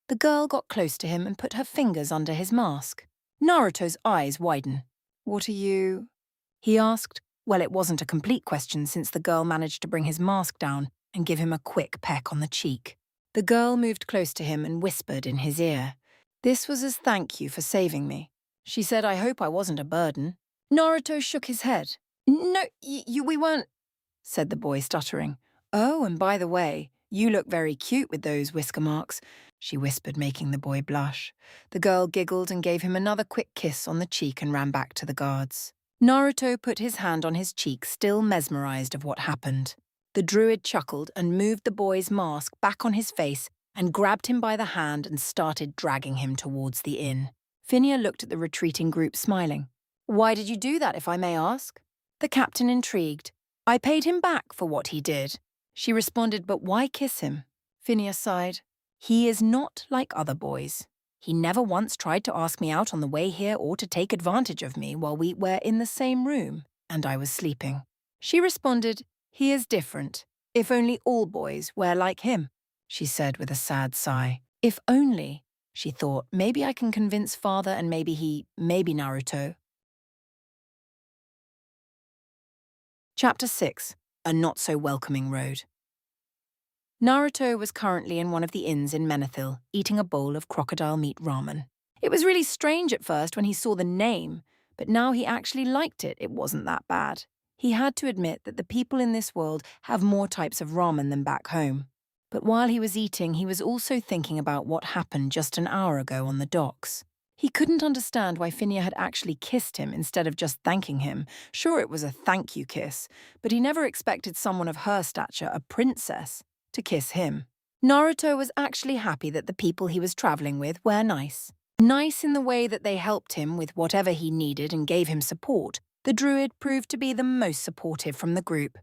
Speaker 1: The girl got close to him and put her fingers under his mask. Naruto's eyes widened. "What are you?" he asked. Well, it wasn't a complete question since the girl managed to bring his mask down and give him a quick peck on the cheek. The girl moved close to him and whispered in his ear. "This was as thank you for saving me." She said, "I hope I wasn't a burden." Naruto shook his head. "No, we weren't," said the boy, stuttering. "Oh, and by the way, you look very cute with those whisker marks," she whispered, making the boy blush. The girl giggled and gave him another quick kiss on the cheek and ran back to the guards. Naruto put his hand on his cheek, still mesmerized of what happened. The druid chuckled and moved the boy's mask back on his face and grabbed him by the hand and started dragging him towards the inn. Finia looked at the retreating group, smiling. "Why did you do that, if I may ask?" The captain intrigued. "I paid him back for what he did." She responded, "But why kiss him?" Phineas sighed. "He is not like other boys. He never once tried to ask me out on the way here or to take advantage of me while we were in the same room and I was sleeping." She responded, "He is different. If only all boys were like him," she said with a sad sigh. "If only," she thought, "maybe I can convince father and maybe Naruto." Chapter 6. A Not-So-Welcoming Road. Naruto was currently in one of the inns in Menethil, eating a bowl of crocodile meat ramen. It was really strange at first when he saw the name, but now he actually liked it. It wasn't that bad. He had to admit that the people in this world have more types of ramen than back home. But while he was eating, he was also thinking about what happened just an hour ago on the docks. He couldn't understand why Phinia had actually kissed him instead of just thanking him. Sure, it was a thank you kiss, but he never expected someone of her stature, a princess, to kiss him. Naruto was actually happy that the people he was traveling with were nice. Nice in the way that they helped him with whatever he needed and gave him support. The druid proved to be the most supportive from the group.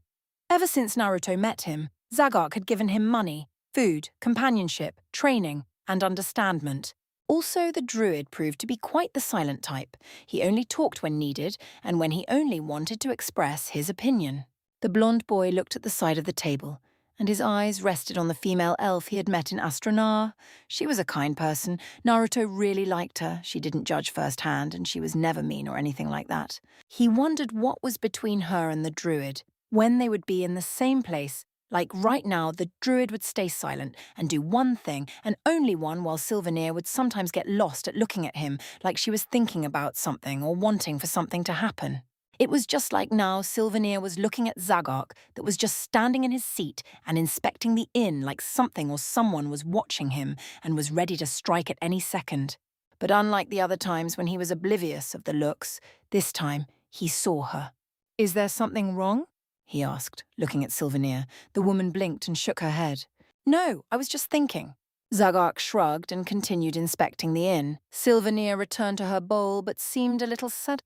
Speaker 1: Ever since Naruto met him, Zagok had given him money, food, companionship, training, and understandment. Also, the druid proved to be quite the silent type. He only talked when needed and when he only wanted to express his opinion. The blonde boy looked at the side of the table, and his eyes rested on the female elf he had met in Astronar. She was a kind person. Naruto really liked her. She didn't judge firsthand, and she was never mean or anything like that. He wondered what was between her and the druid, when they would be in the same place. Like right now, the druid would stay silent and do one thing, and only one, while Sylvanir would sometimes get lost at looking at him, like she was thinking about something or wanting for something to happen. It was just like now Sylvanir was looking at Zagok, that was just standing in his seat and inspecting the inn like something or someone was watching him and was ready to strike at any second. But unlike the other times when he was oblivious of the looks, this time he saw her. "Is there something wrong?" he asked, looking at Sylvanir. The woman blinked and shook her head. "No, I was just thinking." Zagok shrugged and continued inspecting the inn. Sylvanir returned to her bowl but seemed a little sad.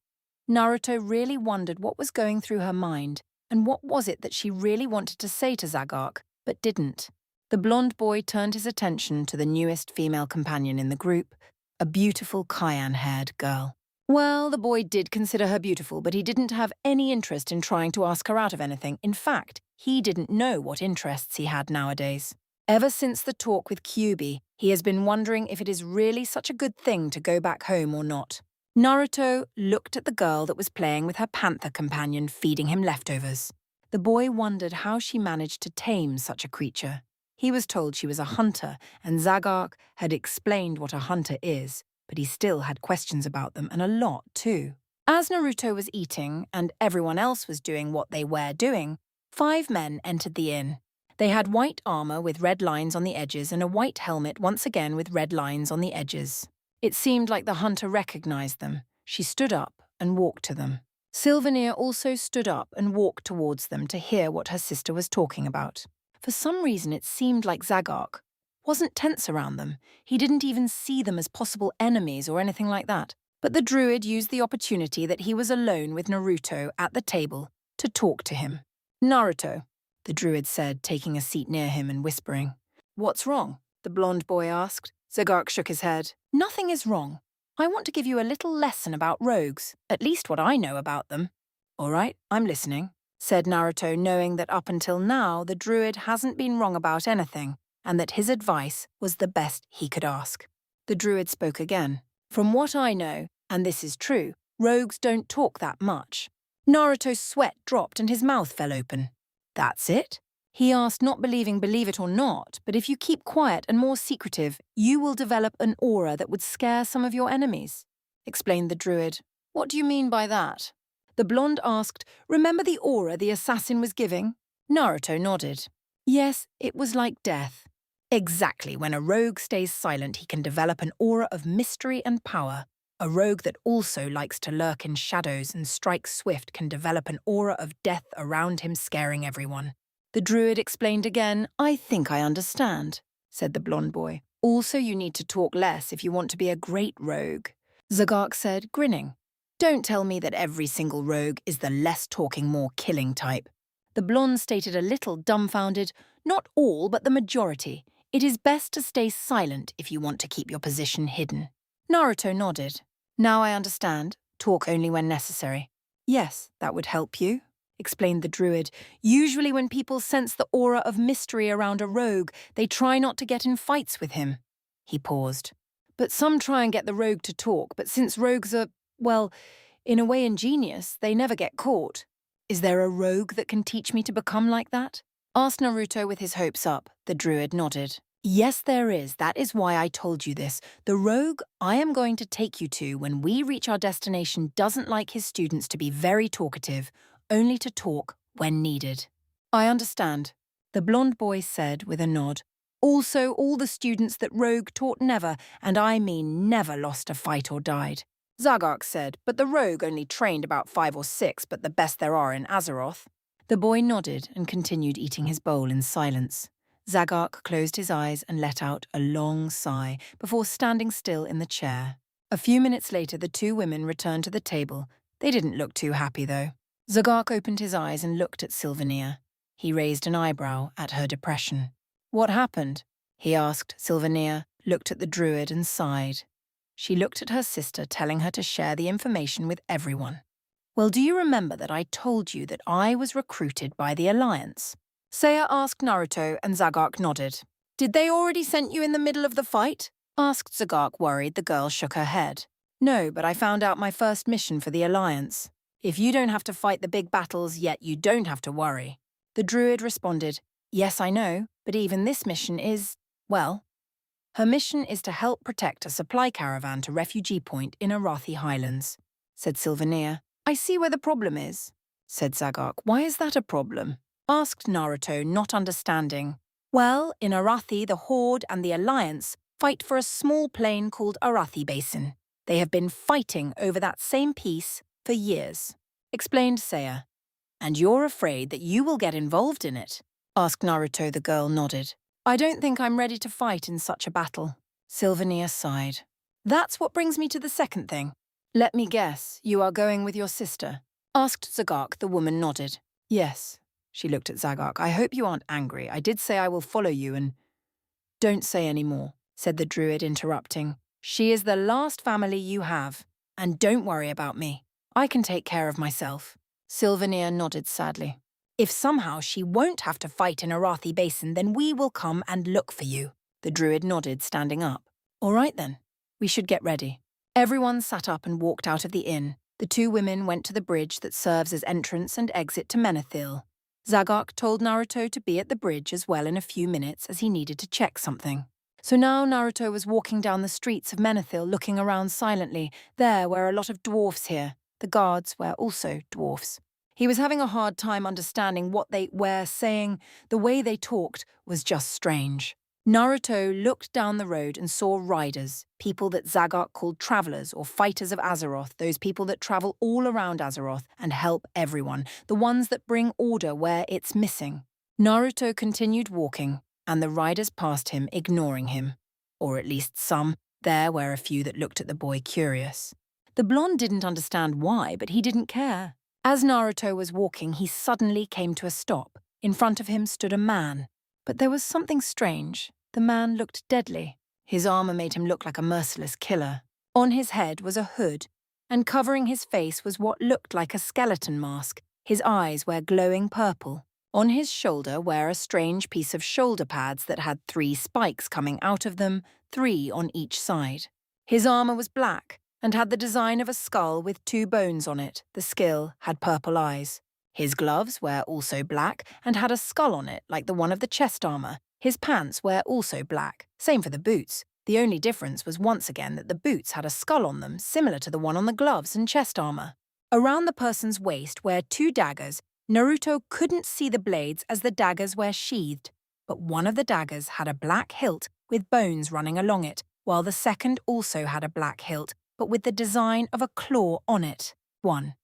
Speaker 1: Naruto really wondered what was going through her mind, and what was it that she really wanted to say to Zagok, but didn't. The blonde boy turned his attention to the newest female companion in the group, a beautiful cayenne-haired girl. Well, the boy did consider her beautiful, but he didn't have any interest in trying to ask her out of anything. In fact, he didn't know what interests he had nowadays. Ever since the talk with Kyuubi, he has been wondering if it is really such a good thing to go back home or not. Naruto looked at the girl that was playing with her panther companion, feeding him leftovers. The boy wondered how she managed to tame such a creature. He was told she was a hunter, and Zagok had explained what a hunter is, but he still had questions about them, and a lot too. As Naruto was eating, and everyone else was doing what they were doing, 5 men entered the inn. They had white armor with red lines on the edges and a white helmet once again with red lines on the edges. It seemed like the hunter recognized them. She stood up and walked to them. Sylvanir also stood up and walked towards them to hear what her sister was talking about. For some reason, it seemed like Zagok wasn't tense around them. He didn't even see them as possible enemies or anything like that. But the druid used the opportunity that he was alone with Naruto at the table to talk to him. "Naruto," the druid said, taking a seat near him and whispering. "What's wrong?" the blonde boy asked. Zagok shook his head. "Nothing is wrong. I want to give you a little lesson about rogues, at least what I know about them." "All right, I'm listening," said Naruto, knowing that up until now the druid hasn't been wrong about anything, and that his advice was the best he could ask. The druid spoke again. "From what I know, and this is true, rogues don't talk that much." Naruto's sweat dropped and his mouth fell open. "That's it?" he asked, not believing, believe it or not, but if you keep quiet and more secretive, you will develop an aura that would scare some of your enemies, explained the druid. "What do you mean by that?" The blonde asked, "Remember the aura the assassin was giving?" Naruto nodded. "Yes, it was like death." Exactly, when a rogue stays silent, he can develop an aura of mystery and power. A rogue that also likes to lurk in shadows and strike swift can develop an aura of death around him, scaring everyone. The druid explained again. "I think I understand," said the blonde boy. "Also, you need to talk less if you want to be a great rogue," Zagok said, grinning. "Don't tell me that every single rogue is the less talking, more killing type." The blonde stated a little dumbfounded. "Not all, but the majority. It is best to stay silent if you want to keep your position hidden." Naruto nodded. "Now I understand. Talk only when necessary." "Yes, that would help you," explained the druid. "Usually when people sense the aura of mystery around a rogue, they try not to get in fights with him." He paused. "But some try and get the rogue to talk, but since rogues are, well, in a way ingenious, they never get caught. Is there a rogue that can teach me to become like that?" asked Naruto with his hopes up. The druid nodded. "Yes, there is. That is why I told you this. The rogue I am going to take you to when we reach our destination doesn't like his students to be very talkative, only to talk when needed." "I understand," the blonde boy said with a nod. Also, all the students that Rogue taught never, and I mean never, lost a fight or died. Zagark said, but the Rogue only trained about 5 or 6, but the best there are in Azeroth. The boy nodded and continued eating his bowl in silence. Zagark closed his eyes and let out a long sigh before standing still in the chair. A few minutes later, the two women returned to the table. They didn't look too happy, though. Zagark opened his eyes and looked at Sylvania. He raised an eyebrow at her depression. What happened? He asked. Sylvania looked at the druid and sighed. She looked at her sister, telling her to share the information with everyone. Well, do you remember that I told you that I was recruited by the Alliance? Seiya asked Naruto, and Zagark nodded. Did they already send you in the middle of the fight? Asked Zagark, worried. The girl shook her head. No, but I found out my first mission for the Alliance. If you don't have to fight the big battles, yet you don't have to worry. The druid responded, Yes, I know, but even this mission is, well, her mission is to help protect a supply caravan to Refugee Point in Arathi Highlands, said Sylvania. I see where the problem is, said Zagark. Why is that a problem? Asked Naruto, not understanding. Well, in Arathi, the Horde and the Alliance fight for a small plain called Arathi Basin. They have been fighting over that same piece for years, explained Seiya. And you're afraid that you will get involved in it? Asked Naruto. The girl nodded. I don't think I'm ready to fight in such a battle. Sylvania sighed. That's what brings me to the second thing. Let me guess, you are going with your sister? Asked Zagark. The woman nodded. Yes. She looked at Zagark. I hope you aren't angry. I did say I will follow you and... Don't say any more, said the druid, interrupting. She is the last family you have. And don't worry about me. I can take care of myself. Sylvania nodded sadly. If somehow she won't have to fight in Arathi Basin, then we will come and look for you. The druid nodded, standing up. All right then, we should get ready. Everyone sat up and walked out of the inn. The two women went to the bridge that serves as entrance and exit to Menethil. Zagark told Naruto to be at the bridge as well in a few minutes as he needed to check something. So now Naruto was walking down the streets of Menethil, looking around silently. There were a lot of dwarfs here. The guards were also dwarfs. He was having a hard time understanding what they were saying. The way they talked was just strange. Naruto looked down the road and saw riders, people that Zagark called travelers or fighters of Azeroth, those people that travel all around Azeroth and help everyone, the ones that bring order where it's missing. Naruto continued walking, and the riders passed him, ignoring him. Or at least some. There were a few that looked at the boy curious. The blonde didn't understand why, but he didn't care. As Naruto was walking, he suddenly came to a stop. In front of him stood a man. But there was something strange. The man looked deadly. His armor made him look like a merciless killer. On his head was a hood, and covering his face was what looked like a skeleton mask. His eyes were glowing purple. On his shoulder were a strange piece of shoulder pads that had 3 spikes coming out of them, 3 on each side. His armor was black and had the design of a skull with 2 bones on it. The skill had purple eyes. His gloves were also black and had a skull on it, like the one of the chest armor. His pants were also black, same for the boots. The only difference was once again that the boots had a skull on them, similar to the one on the gloves and chest armor. Around the person's waist were 2 daggers. Naruto couldn't see the blades as the daggers were sheathed, but one of the daggers had a black hilt with bones running along it, while the second also had a black hilt, but with the design of a claw on it. 1.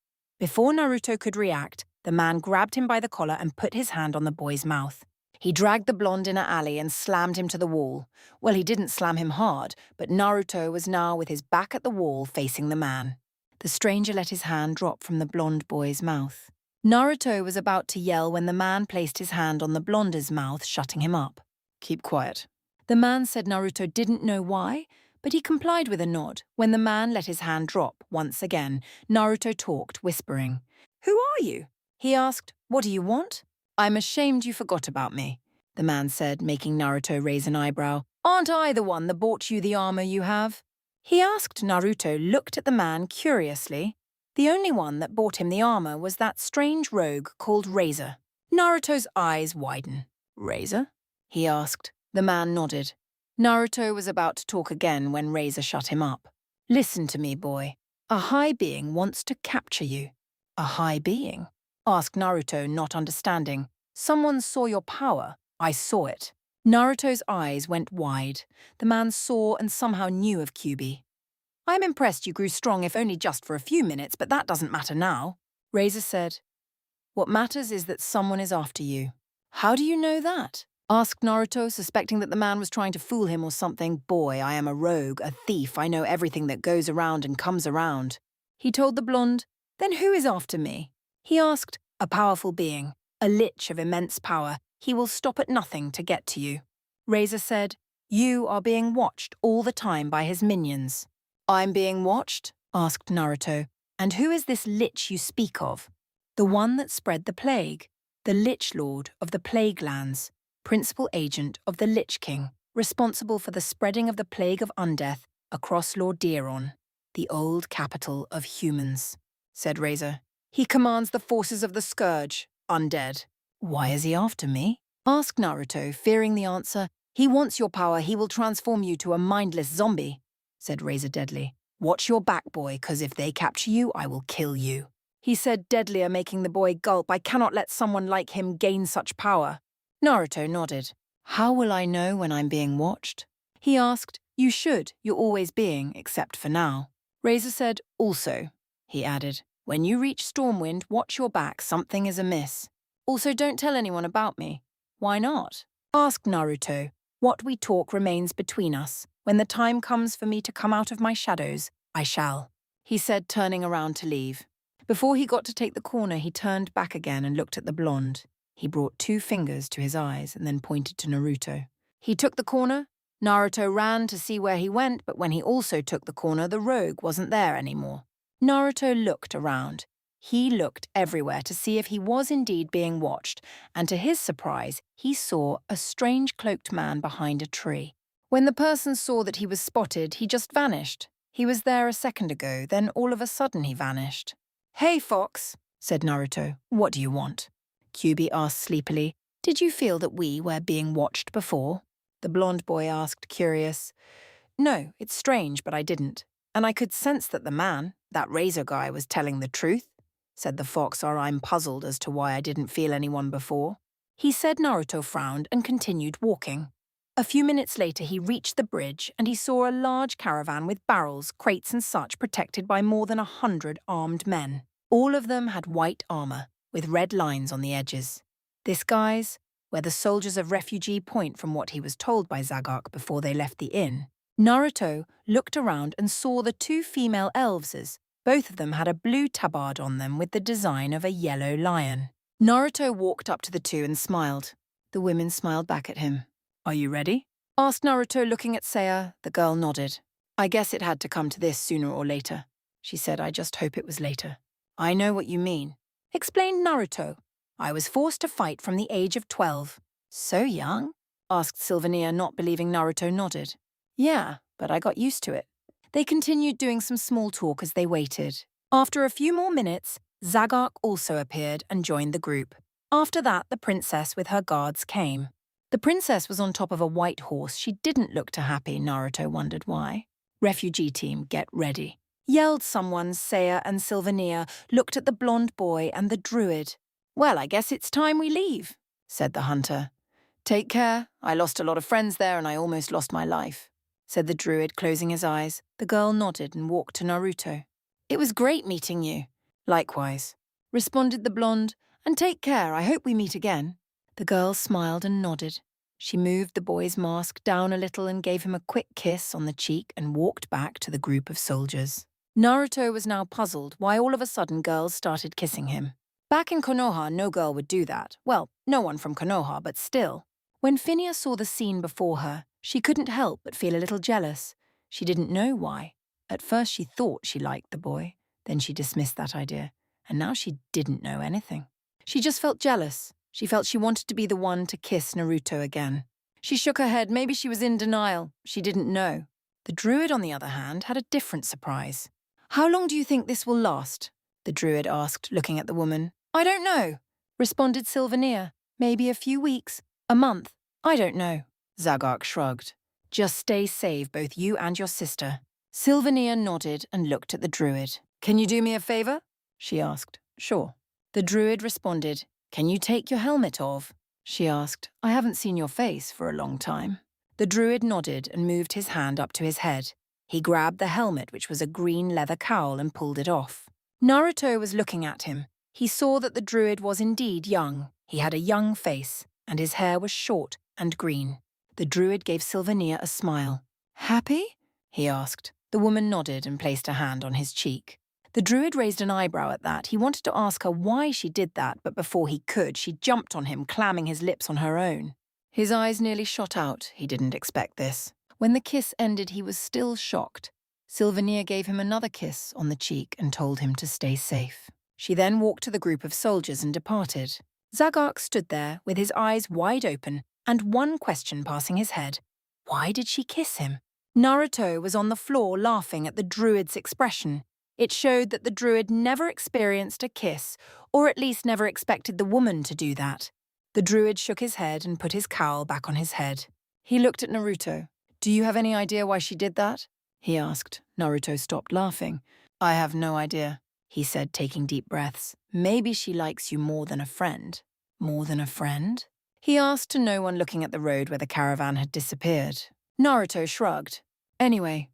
Speaker 1: Before Naruto could react, the man grabbed him by the collar and put his hand on the boy's mouth. He dragged the blonde in an alley and slammed him to the wall. Well, he didn't slam him hard, but Naruto was now with his back at the wall facing the man. The stranger let his hand drop from the blonde boy's mouth. Naruto was about to yell when the man placed his hand on the blonde's mouth, shutting him up. Keep quiet. The man said Naruto didn't know why, but he complied with a nod. When the man let his hand drop once again, Naruto talked, whispering. Who are you? He asked. What do you want? I'm ashamed you forgot about me, the man said, making Naruto raise an eyebrow. Aren't I the one that bought you the armor you have? He asked. Naruto looked at the man curiously. The only one that bought him the armor was that strange rogue called Razor. Naruto's eyes widened. Razor? He asked. The man nodded. Naruto was about to talk again when Razor shut him up. Listen to me, boy. A high being wants to capture you. A high being? Asked Naruto, not understanding. Someone saw your power. I saw it. Naruto's eyes went wide. The man saw and somehow knew of Kyuubi. "I'm impressed you grew strong if only just for a few minutes, but that doesn't matter now," Razor said. "What matters is that someone is after you." "How do you know that?" asked Naruto, suspecting that the man was trying to fool him or something. "Boy, I am a rogue, a thief. I know everything that goes around and comes around," he told the blonde. "Then who is after me?" he asked. "A powerful being, a lich of immense power. He will stop at nothing to get to you." Razor said, "You are being watched all the time by his minions." "I'm being watched?" asked Naruto. "And who is this lich you speak of?" "The one that spread the plague, the Lich Lord of the Plague Lands, principal agent of the Lich King, responsible for the spreading of the plague of undeath across Lordaeron, the old capital of humans," said Razor. "He commands the forces of the Scourge, undead." "Why is he after me?" asked Naruto, fearing the answer. "He wants your power. He will transform you to a mindless zombie," said Razor deadly. "Watch your back, boy, 'cause if they capture you, I will kill you," he said deadlier, making the boy gulp. "I cannot let someone like him gain such power." Naruto nodded. "How will I know when I'm being watched?" he asked. "You should. You're always being, except for now." Razor said, "Also," he added, "when you reach Stormwind, watch your back. Something is amiss. Also, don't tell anyone about me." "Why not?" asked Naruto. "What we talk remains between us. When the time comes for me to come out of my shadows, I shall," he said, turning around to leave. Before he got to take the corner, he turned back again and looked at the blonde. He brought 2 fingers to his eyes and then pointed to Naruto. He took the corner. Naruto ran to see where he went, but when he also took the corner, the rogue wasn't there anymore. Naruto looked around. He looked everywhere to see if he was indeed being watched, and to his surprise, he saw a strange cloaked man behind a tree. When the person saw that he was spotted, he just vanished. He was there a second ago, then all of a sudden he vanished. "Hey, Fox," said Naruto. "What do you want?" Kyuubi asked sleepily. "Did you feel that we were being watched before?" The blonde boy asked, curious. "No, it's strange, but I didn't. And I could sense that the man, that Razor guy, was telling the truth," said the fox, or I'm puzzled as to why I didn't feel anyone before. He said. Naruto frowned and continued walking. A few minutes later, he reached the bridge and he saw a large caravan with barrels, crates and such protected by more than 100 armed men. All of them had white armor, with red lines on the edges. This guy's where the soldiers of Refugee Point from what he was told by Zagok before they left the inn. Naruto looked around and saw the 2 female elves. Both of them had a blue tabard on them with the design of a yellow lion. Naruto walked up to the 2 and smiled. The women smiled back at him. "Are you ready?" asked Naruto, looking at Seiya. The girl nodded. "I guess it had to come to this sooner or later," she said. "I just hope it was later." "I know what you mean," explained Naruto. "I was forced to fight from the age of 12. "So young?" asked Sylvania, not believing Naruto nodded. "Yeah, but I got used to it." They continued doing some small talk as they waited. After a few more minutes, Zagok also appeared and joined the group. After that, the princess with her guards came. The princess was on top of a white horse. She didn't look too happy. Naruto wondered why. "Refugee team, get ready," yelled someone. Seiya and Sylvania looked at the blonde boy and the druid. "Well, I guess it's time we leave," said the hunter. "Take care. I lost a lot of friends there and I almost lost my life," said the druid, closing his eyes. The girl nodded and walked to Naruto. "It was great meeting you." "Likewise," responded the blonde. "And take care. I hope we meet again." The girl smiled and nodded. She moved the boy's mask down a little and gave him a quick kiss on the cheek and walked back to the group of soldiers. Naruto was now puzzled why all of a sudden girls started kissing him. Back in Konoha, no girl would do that. Well, no one from Konoha, but still. When Phineas saw the scene before her, she couldn't help but feel a little jealous. She didn't know why. At first she thought she liked the boy, then she dismissed that idea, and now she didn't know anything. She just felt jealous. She felt she wanted to be the one to kiss Naruto again. She shook her head. Maybe she was in denial. She didn't know. The druid, on the other hand, had a different surprise. "How long do you think this will last?" the druid asked, looking at the woman. "I don't know," responded Sylvania. "Maybe a few weeks, a month. I don't know." Zagok shrugged. "Just stay safe, both you and your sister." Sylvania nodded and looked at the druid. "Can you do me a favor?" she asked. "Sure." The druid responded. "Can you take your helmet off?" she asked. "I haven't seen your face for a long time." The druid nodded and moved his hand up to his head. He grabbed the helmet, which was a green leather cowl, and pulled it off. Naruto was looking at him. He saw that the druid was indeed young. He had a young face, and his hair was short and green. The druid gave Sylvania a smile. "Happy?" he asked. The woman nodded and placed a hand on his cheek. The druid raised an eyebrow at that. He wanted to ask her why she did that, but before he could, she jumped on him, clamming his lips on her own. His eyes nearly shot out. He didn't expect this. When the kiss ended, he was still shocked. Sylvania gave him another kiss on the cheek and told him to stay safe. She then walked to the group of soldiers and departed. Zagark stood there with his eyes wide open and one question passing his head. Why did she kiss him? Naruto was on the floor laughing at the druid's expression. It showed that the druid never experienced a kiss, or at least never expected the woman to do that. The druid shook his head and put his cowl back on his head. He looked at Naruto. "Do you have any idea why she did that?" he asked. Naruto stopped laughing. "I have no idea," he said, taking deep breaths. "Maybe she likes you more than a friend." "More than a friend?" he asked to no one looking at the road where the caravan had disappeared. Naruto shrugged. "Anyway,"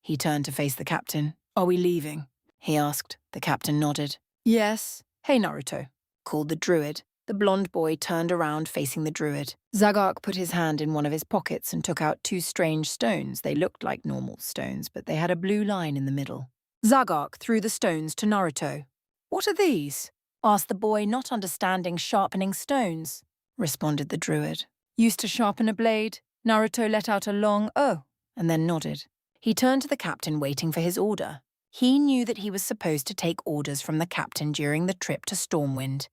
Speaker 1: he turned to face the captain. "Are we leaving?" he asked. The captain nodded. "Yes." "Hey, Naruto," called the druid. The blonde boy turned around facing the druid. Zagark put his hand in one of his pockets and took out two strange stones. They looked like normal stones, but they had a blue line in the middle. Zagark threw the stones to Naruto. "What are these?" asked the boy, not understanding sharpening stones. Responded the druid. "Used to sharpen a blade." Naruto let out a long "oh," and then nodded. He turned to the captain, waiting for his order. He knew that he was supposed to take orders from the captain during the trip to Stormwind.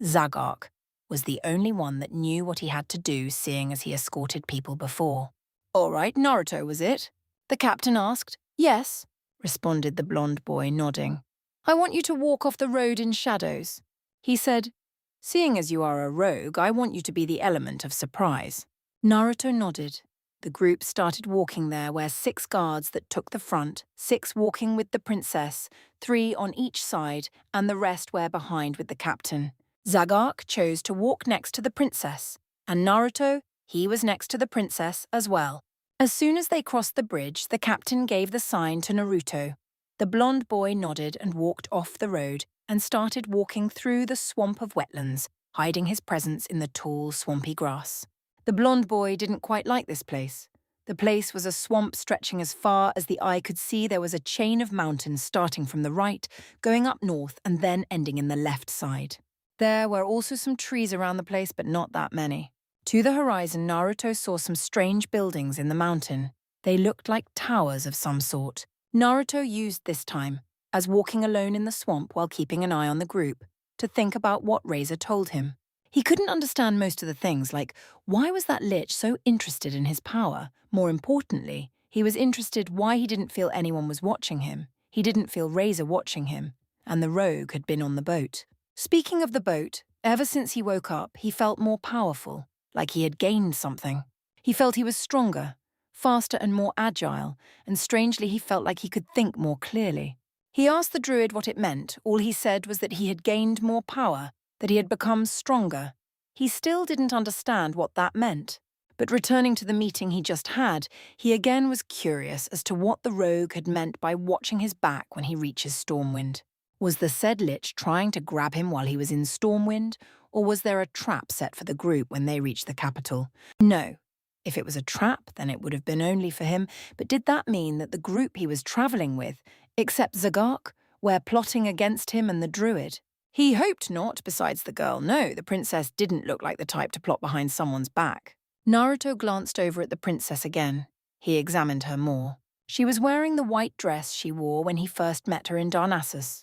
Speaker 1: Zagark was the only one that knew what he had to do, seeing as he escorted people before. "All right, Naruto, was it?" the captain asked. "Yes," responded the blonde boy, nodding. "I want you to walk off the road in shadows." He said, "Seeing as you are a rogue, I want you to be the element of surprise." Naruto nodded. The group started walking there, where 6 guards that took the front, 6 walking with the princess, 3 on each side, and the rest were behind with the captain. Zagark chose to walk next to the princess, and Naruto, he was next to the princess as well. As soon as they crossed the bridge, the captain gave the sign to Naruto. The blonde boy nodded and walked off the road and started walking through the swamp of wetlands, hiding his presence in the tall, swampy grass. The blonde boy didn't quite like this place. The place was a swamp stretching as far as the eye could see. There was a chain of mountains starting from the right, going up north and then ending in the left side. There were also some trees around the place, but not that many. To the horizon, Naruto saw some strange buildings in the mountain. They looked like towers of some sort. Naruto used this time, as walking alone in the swamp while keeping an eye on the group, to think about what Razor told him. He couldn't understand most of the things, like why was that lich so interested in his power? More importantly, he was interested why he didn't feel anyone was watching him. He didn't feel Razor watching him, and the rogue had been on the boat. Speaking of the boat, ever since he woke up, he felt more powerful, like he had gained something. He felt he was stronger, faster and more agile, and strangely he felt like he could think more clearly. He asked the druid what it meant. All he said was that he had gained more power, that he had become stronger. He still didn't understand what that meant. But returning to the meeting he just had, he again was curious as to what the rogue had meant by watching his back when he reaches Stormwind. Was the said lich trying to grab him while he was in Stormwind, or was there a trap set for the group when they reached the capital? No. If it was a trap, then it would have been only for him, but did that mean that the group he was travelling with, except Zagark, were plotting against him and the druid? He hoped not, besides the girl. No, the princess didn't look like the type to plot behind someone's back. Naruto glanced over at the princess again. He examined her more. She was wearing the white dress she wore when he first met her in Darnassus.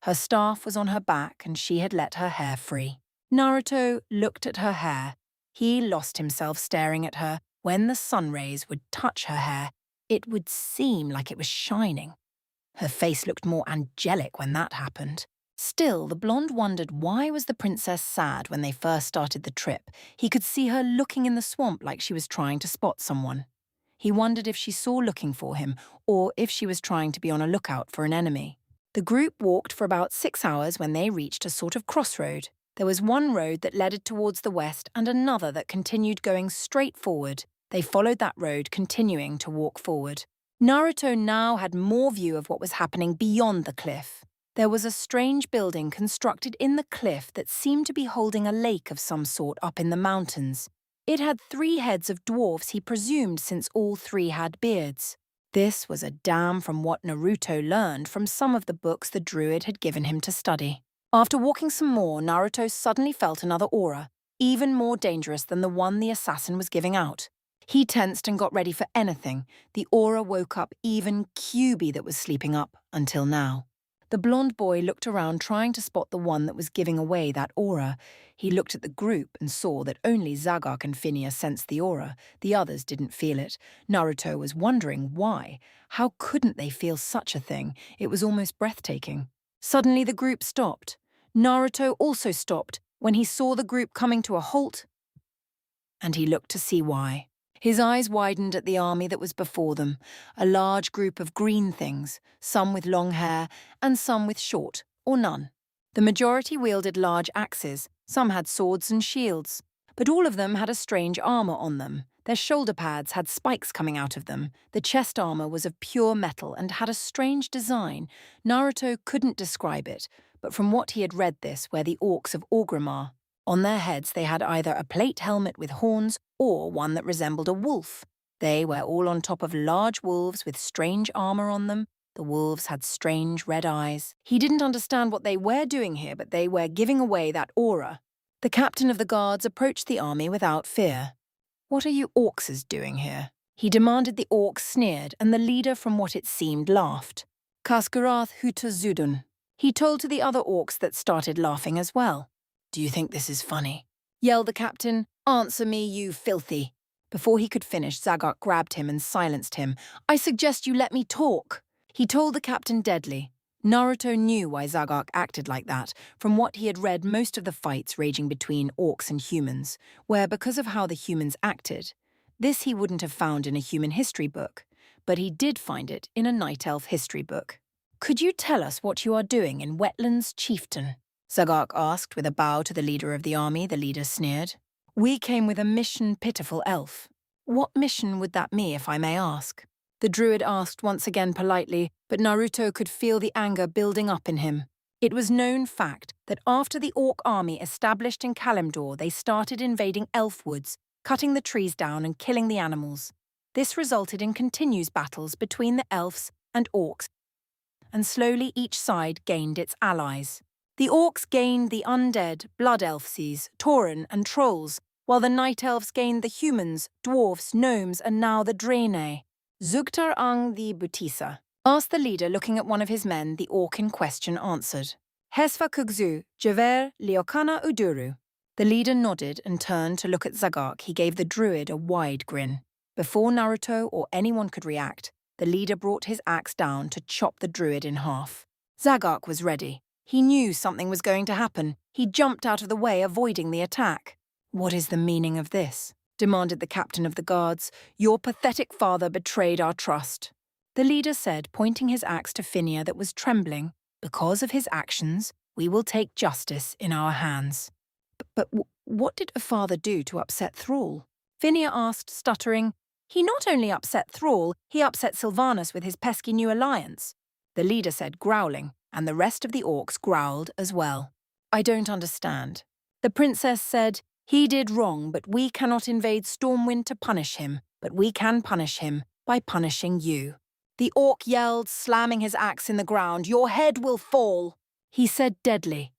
Speaker 1: Her staff was on her back and she had let her hair free. Naruto looked at her hair. He lost himself staring at her. When the sun rays would touch her hair, it would seem like it was shining. Her face looked more angelic when that happened. Still, the blonde wondered why was the princess sad when they first started the trip. He could see her looking in the swamp like she was trying to spot someone. He wondered if she saw looking for him, or if she was trying to be on a lookout for an enemy. The group walked for about 6 hours when they reached a sort of crossroad. There was one road that led towards the west and another that continued going straight forward. They followed that road, continuing to walk forward. Naruto now had more view of what was happening beyond the cliff. There was a strange building constructed in the cliff that seemed to be holding a lake of some sort up in the mountains. It had 3 heads of dwarfs, he presumed, since all 3 had beards. This was a dam from what Naruto learned from some of the books the druid had given him to study. After walking some more, Naruto suddenly felt another aura, even more dangerous than the one the assassin was giving out. He tensed and got ready for anything. The aura woke up even Kyuubi that was sleeping up until now. The blonde boy looked around trying to spot the one that was giving away that aura. He looked at the group and saw that only Zagok and Phineas sensed the aura. The others didn't feel it. Naruto was wondering why. How couldn't they feel such a thing? It was almost breathtaking. Suddenly the group stopped. Naruto also stopped when he saw the group coming to a halt, and he looked to see why. His eyes widened at the army that was before them, a large group of green things, some with long hair and some with short or none. The majority wielded large axes, some had swords and shields, but all of them had a strange armor on them. Their shoulder pads had spikes coming out of them. The chest armor was of pure metal and had a strange design. Naruto couldn't describe it, but from what he had read this were the orcs of Orgrimmar. On their heads they had either a plate helmet with horns or one that resembled a wolf. They were all on top of large wolves with strange armor on them. The wolves had strange red eyes. He didn't understand what they were doing here, but they were giving away that aura. The captain of the guards approached the army without fear. "What are you orcs doing here?" he demanded. The orcs sneered, and the leader, from what it seemed, laughed. "Kaskarath Hutazudun," he told to the other orcs that started laughing as well. "Do you think this is funny?" yelled the captain. "Answer me, you filthy." Before he could finish, Zagok grabbed him and silenced him. "I suggest you let me talk," he told the captain deadly. Naruto knew why Zagok acted like that, from what he had read most of the fights raging between orcs and humans, where because of how the humans acted. This he wouldn't have found in a human history book, but he did find it in a night elf history book. "Could you tell us what you are doing in Wetlands, Chieftain?" Zagok asked with a bow to the leader of the army. The leader sneered. "We came with a mission, pitiful elf." "What mission would that be, if I may ask?" the druid asked once again politely, but Naruto could feel the anger building up in him. It was known fact that after the orc army established in Kalimdor, they started invading elf woods, cutting the trees down and killing the animals. This resulted in continuous battles between the elves and orcs, and slowly each side gained its allies. The orcs gained the undead, blood elfsies, tauren and trolls, while the night elves gained the humans, dwarfs, gnomes, and now the Draenei. "Zugtar ang the Butisa?" asked the leader, looking at one of his men. The orc in question answered. "Hesva Kugzu, Javer Liokana Uduru." The leader nodded and turned to look at Zagok. He gave the druid a wide grin. Before Naruto or anyone could react, the leader brought his axe down to chop the druid in half. Zagok was ready. He knew something was going to happen. He jumped out of the way, avoiding the attack. "What is the meaning of this?" demanded the captain of the guards. "Your pathetic father betrayed our trust." The leader said, pointing his axe to Phineas that was trembling. "Because of his actions, we will take justice in our hands." But what did a father do to upset Thrall?" Phineas asked, stuttering. "He not only upset Thrall, he upset Sylvanus with his pesky new alliance," the leader said, growling, and the rest of the orcs growled as well. "I don't understand." The princess said, "He did wrong, but we cannot invade Stormwind to punish him, but we can punish him by punishing you." The orc yelled, slamming his axe in the ground. "Your head will fall," he said deadly.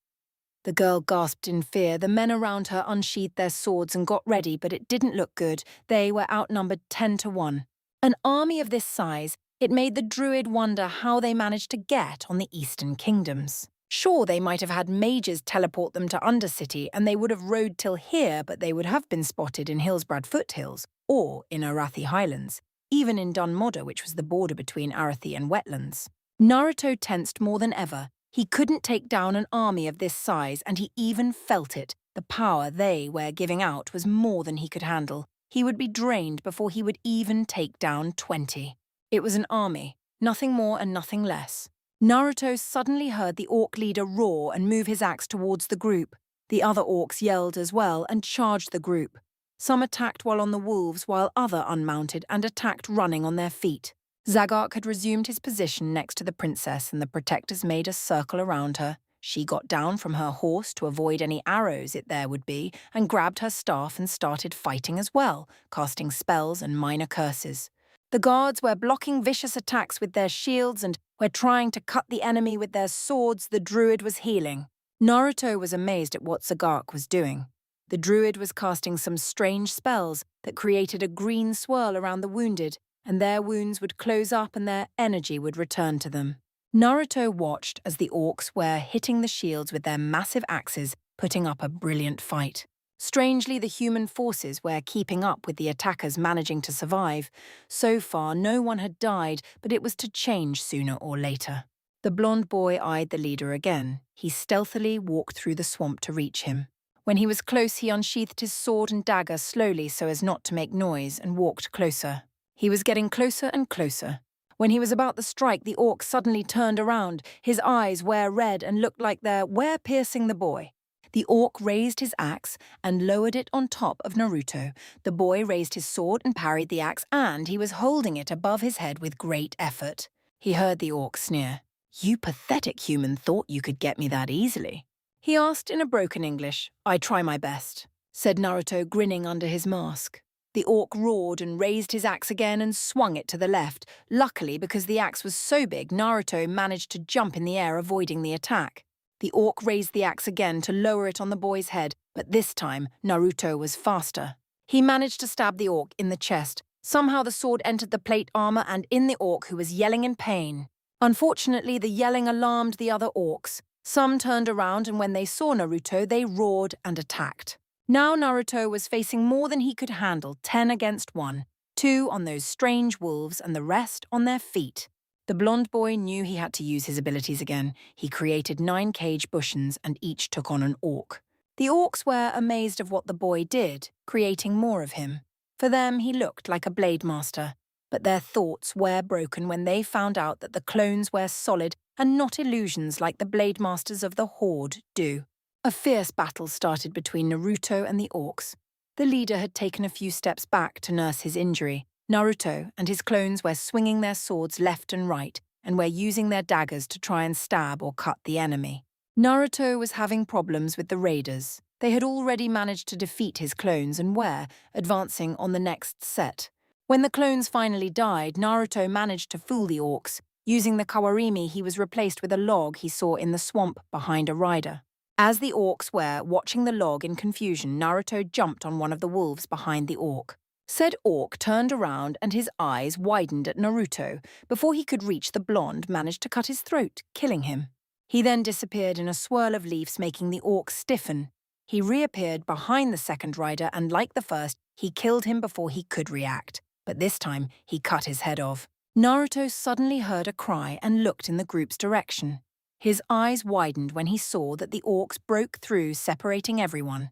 Speaker 1: The girl gasped in fear. The men around her unsheathed their swords and got ready, but it didn't look good. They were outnumbered 10-1. An army of this size, it made the druid wonder how they managed to get on the Eastern Kingdoms. Sure, they might have had mages teleport them to Undercity, and they would have rode till here, but they would have been spotted in Hillsbrad foothills, or in Arathi Highlands, even in Dun Modder, which was the border between Arathi and Wetlands. Naruto tensed more than ever. He couldn't take down an army of this size, and he even felt it. The power they were giving out was more than he could handle. He would be drained before he would even take down 20. It was an army, nothing more and nothing less. Naruto suddenly heard the orc leader roar and move his axe towards the group. The other orcs yelled as well and charged the group. Some attacked while on the wolves, while others unmounted and attacked running on their feet. Zagark had resumed his position next to the princess, and the protectors made a circle around her. She got down from her horse to avoid any arrows there would be, and grabbed her staff and started fighting as well, casting spells and minor curses. The guards were blocking vicious attacks with their shields and were trying to cut the enemy with their swords. The druid was healing. Naruto was amazed at what Zagark was doing. The druid was casting some strange spells that created a green swirl around the wounded, and their wounds would close up and their energy would return to them. Naruto watched as the orcs were hitting the shields with their massive axes, putting up a brilliant fight. Strangely, the human forces were keeping up with the attackers, managing to survive. So far, no one had died, but it was to change sooner or later. The blonde boy eyed the leader again. He stealthily walked through the swamp to reach him. When he was close, he unsheathed his sword and dagger slowly so as not to make noise and walked closer. He was getting closer and closer. When he was about to strike, the orc suddenly turned around. His eyes were red and looked like they were piercing the boy. The orc raised his axe and lowered it on top of Naruto. The boy raised his sword and parried the axe, and he was holding it above his head with great effort. He heard the orc sneer. "You pathetic human thought you could get me that easily?" He asked in a broken English. "I try my best," said Naruto, grinning under his mask. The orc roared and raised his axe again and swung it to the left. Luckily, because the axe was so big, Naruto managed to jump in the air, avoiding the attack. The orc raised the axe again to lower it on the boy's head, but this time Naruto was faster. He managed to stab the orc in the chest. Somehow the sword entered the plate armor and in the orc, who was yelling in pain. Unfortunately, the yelling alarmed the other orcs. Some turned around, and when they saw Naruto, they roared and attacked. Now Naruto was facing more than he could handle, 10 against 1. 2 on those strange wolves and the rest on their feet. The blonde boy knew he had to use his abilities again. He created 9 cage bushens and each took on an orc. The orcs were amazed of what the boy did, creating more of him. For them, he looked like a blade master. But their thoughts were broken when they found out that the clones were solid and not illusions like the blade masters of the Horde do. A fierce battle started between Naruto and the orcs. The leader had taken a few steps back to nurse his injury. Naruto and his clones were swinging their swords left and right and were using their daggers to try and stab or cut the enemy. Naruto was having problems with the raiders. They had already managed to defeat his clones and were advancing on the next set. When the clones finally died, Naruto managed to fool the orcs. Using the kawarimi, he was replaced with a log he saw in the swamp behind a rider. As the orcs were watching the log in confusion, Naruto jumped on one of the wolves behind the orc. Said orc turned around and his eyes widened at Naruto. Before he could reach, the blonde managed to cut his throat, killing him. He then disappeared in a swirl of leaves, making the orc stiffen. He reappeared behind the second rider and, like the first, he killed him before he could react. But this time, he cut his head off. Naruto suddenly heard a cry and looked in the group's direction. His eyes widened when he saw that the orcs broke through, separating everyone.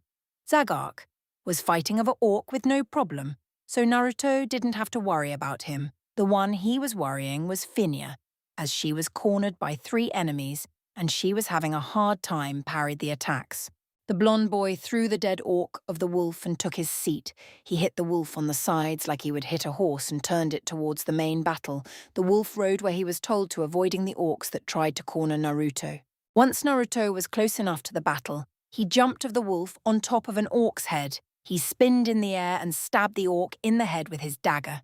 Speaker 1: Zagark was fighting of an orc with no problem, so Naruto didn't have to worry about him. The one he was worrying was Phinia, as she was cornered by 3 enemies and she was having a hard time parried the attacks. The blonde boy threw the dead orc of the wolf and took his seat. He hit the wolf on the sides like he would hit a horse and turned it towards the main battle. The wolf rode where he was told to, avoiding the orcs that tried to corner Naruto. Once Naruto was close enough to the battle, he jumped of the wolf on top of an orc's head. He spinned in the air and stabbed the orc in the head with his dagger.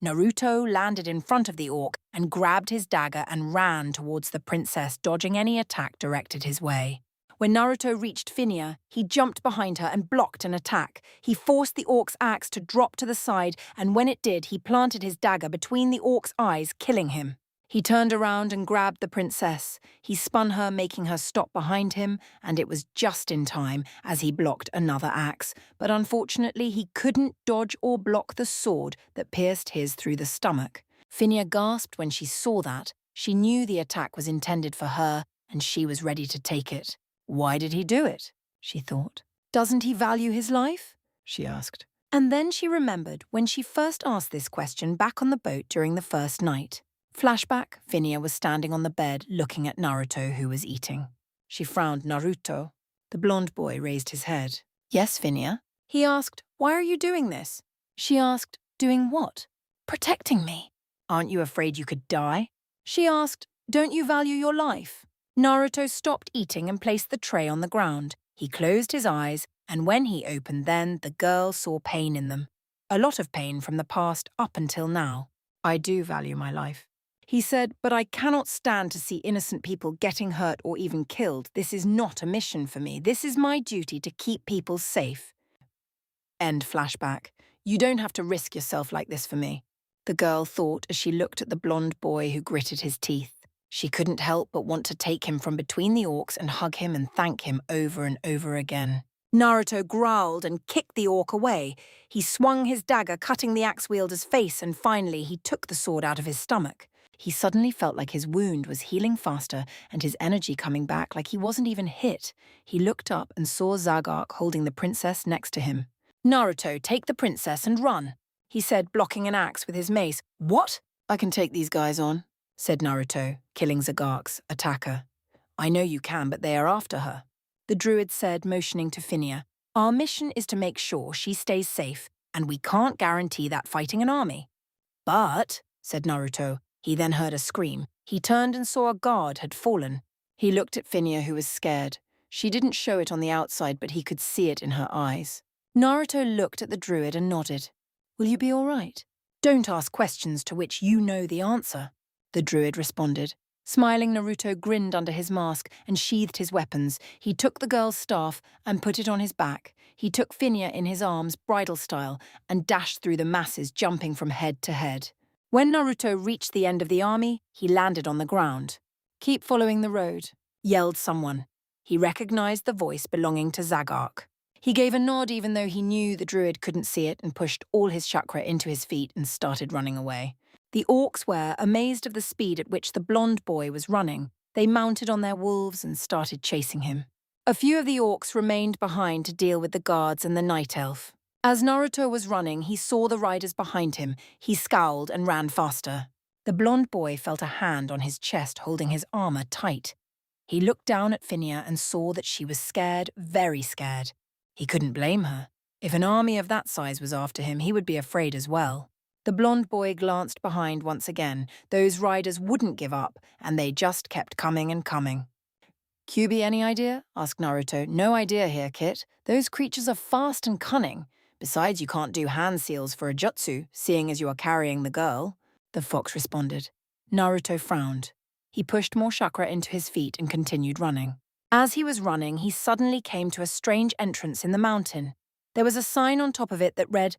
Speaker 1: Naruto landed in front of the orc and grabbed his dagger and ran towards the princess, dodging any attack directed his way. When Naruto reached Phinia, he jumped behind her and blocked an attack. He forced the orc's axe to drop to the side, and when it did, he planted his dagger between the orc's eyes, killing him. He turned around and grabbed the princess. He spun her, making her stop behind him, and it was just in time as he blocked another axe. But unfortunately, he couldn't dodge or block the sword that pierced his through the stomach. Phinia gasped when she saw that. She knew the attack was intended for her, and she was ready to take it. Why did he do it? She thought. Doesn't he value his life? She asked. And then she remembered when she first asked this question back on the boat during the first night. Flashback, Phinia was standing on the bed looking at Naruto, who was eating. She frowned. Naruto, The blonde boy raised his head. Yes, Phinia? He asked, why are you doing this? She asked, doing what? Protecting me. Aren't you afraid you could die? She asked, don't you value your life? Naruto stopped eating and placed the tray on the ground. He closed his eyes, and when he opened them, the girl saw pain in them. A lot of pain from the past up until now. I do value my life. He said, but I cannot stand to see innocent people getting hurt or even killed. This is not a mission for me. This is my duty to keep people safe. End flashback. You don't have to risk yourself like this for me. The girl thought as she looked at the blonde boy who gritted his teeth. She couldn't help but want to take him from between the orcs and hug him and thank him over and over again. Naruto growled and kicked the orc away. He swung his dagger, cutting the axe wielder's face, and finally he took the sword out of his stomach. He suddenly felt like his wound was healing faster and his energy coming back like he wasn't even hit. He looked up and saw Zagark holding the princess next to him. Naruto, take the princess and run, he said, blocking an axe with his mace. What? I can take these guys on, said Naruto, killing Zagark's attacker. I know you can, but they are after her. The druid said, motioning to Phinia. Our mission is to make sure she stays safe, and we can't guarantee that fighting an army. But, said Naruto, he then heard a scream. He turned and saw a guard had fallen. He looked at Phinia, who was scared. She didn't show it on the outside, but he could see it in her eyes. Naruto looked at the druid and nodded. Will you be all right? Don't ask questions to which you know the answer, the druid responded. Smiling, Naruto grinned under his mask and sheathed his weapons. He took the girl's staff and put it on his back. He took Phinia in his arms, bridal style, and dashed through the masses, jumping from head to head. When Naruto reached the end of the army, he landed on the ground. Keep following the road, yelled someone. He recognized the voice belonging to Zagark. He gave a nod even though he knew the druid couldn't see it and pushed all his chakra into his feet and started running away. The orcs were amazed of the speed at which the blonde boy was running. They mounted on their wolves and started chasing him. A few of the orcs remained behind to deal with the guards and the night elf. As Naruto was running, he saw the riders behind him. He scowled and ran faster. The blonde boy felt a hand on his chest holding his armor tight. He looked down at Phinia and saw that she was scared, very scared. He couldn't blame her. If an army of that size was after him, he would be afraid as well. The blonde boy glanced behind once again. Those riders wouldn't give up, and they just kept coming and coming. Kyuubi, any idea? Asked Naruto. No idea here, Kit. Those creatures are fast and cunning. Besides, you can't do hand seals for a jutsu, seeing as you are carrying the girl, the fox responded. Naruto frowned. He pushed more chakra into his feet and continued running. As he was running, he suddenly came to a strange entrance in the mountain. There was a sign on top of it that read,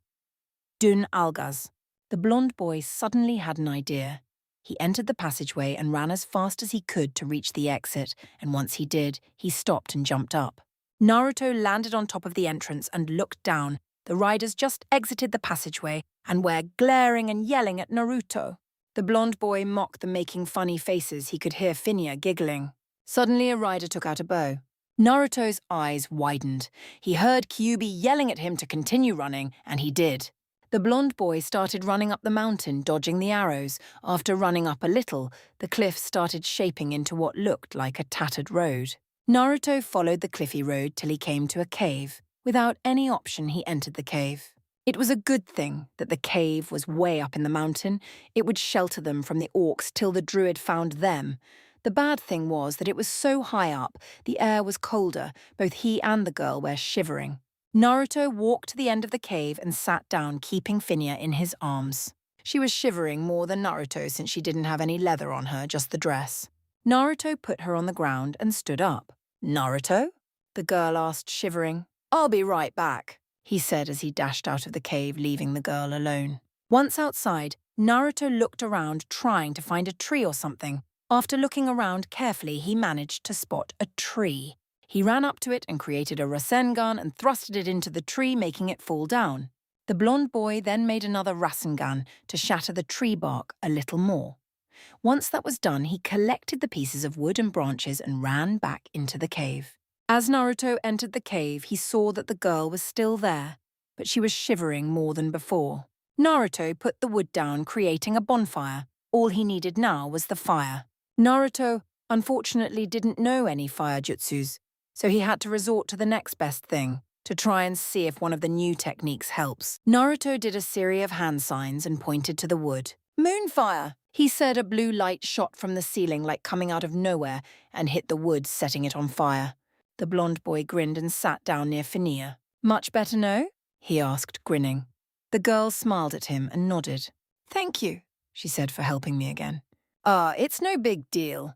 Speaker 1: Dun Algaz. The blonde boy suddenly had an idea. He entered the passageway and ran as fast as he could to reach the exit, and once he did, he stopped and jumped up. Naruto landed on top of the entrance and looked down. The riders just exited the passageway and were glaring and yelling at Naruto. The blonde boy mocked them, making funny faces. He could hear Phinia giggling. Suddenly, a rider took out a bow. Naruto's eyes widened. He heard Kyuubi yelling at him to continue running, and he did. The blonde boy started running up the mountain, dodging the arrows. After running up a little, the cliff started shaping into what looked like a tattered road. Naruto followed the cliffy road till he came to a cave. Without any option, he entered the cave. It was a good thing that the cave was way up in the mountain. It would shelter them from the orcs till the druid found them. The bad thing was that it was so high up, the air was colder. Both he and the girl were shivering. Naruto walked to the end of the cave and sat down, keeping Phinia in his arms. She was shivering more than Naruto since she didn't have any leather on her, just the dress. Naruto put her on the ground and stood up. Naruto? The girl asked, shivering. I'll be right back, he said as he dashed out of the cave, leaving the girl alone. Once outside, Naruto looked around, trying to find a tree or something. After looking around carefully, he managed to spot a tree. He ran up to it and created a Rasengan and thrusted it into the tree, making it fall down. The blonde boy then made another Rasengan to shatter the tree bark a little more. Once that was done, he collected the pieces of wood and branches and ran back into the cave. As Naruto entered the cave, he saw that the girl was still there, but she was shivering more than before. Naruto put the wood down, creating a bonfire. All he needed now was the fire. Naruto, unfortunately, didn't know any fire jutsus. so he had to resort to the next best thing, to try and see if one of the new techniques helps. Naruto did a series of hand signs and pointed to the wood. "Moonfire!" He said. A blue light shot from the ceiling like coming out of nowhere and hit the wood, setting it on fire. The blonde boy grinned and sat down near Phineas. "Much better now?" he asked, grinning. The girl smiled at him and nodded. "Thank you," she said, "for helping me again." It's no big deal,"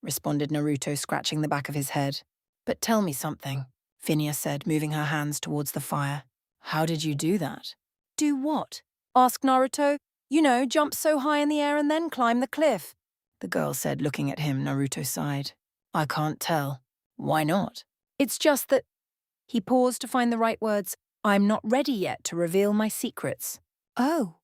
Speaker 1: responded Naruto, scratching the back of his head. "But tell me something," Phineas said, moving her hands towards the fire. "How did you do that?" "Do what?" asked Naruto. "You know, jump so high in the air and then climb the cliff." The girl said, looking at him. Naruto sighed. "I can't tell." "Why not?" "It's just that—" He paused to find the right words. "I'm not ready yet to reveal my secrets." "Oh,"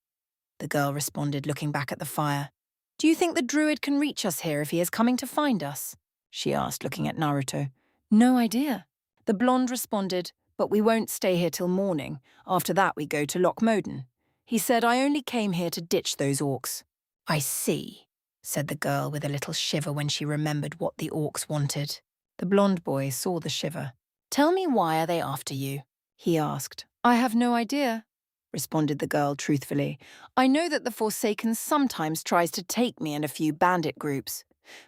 Speaker 1: the girl responded, looking back at the fire. "Do you think the druid can reach us here if he is coming to find us?" she asked, looking at Naruto. "No idea." The blonde responded, "But we won't stay here till morning. After that we go to Lochmoden. He said I only came here to ditch those orcs." "I see," said the girl with a little shiver when she remembered what the orcs wanted. The blonde boy saw the shiver. "Tell me, why are they after you?" he asked. "I have no idea," responded the girl truthfully. "I know that the Forsaken sometimes tries to take me and a few bandit groups.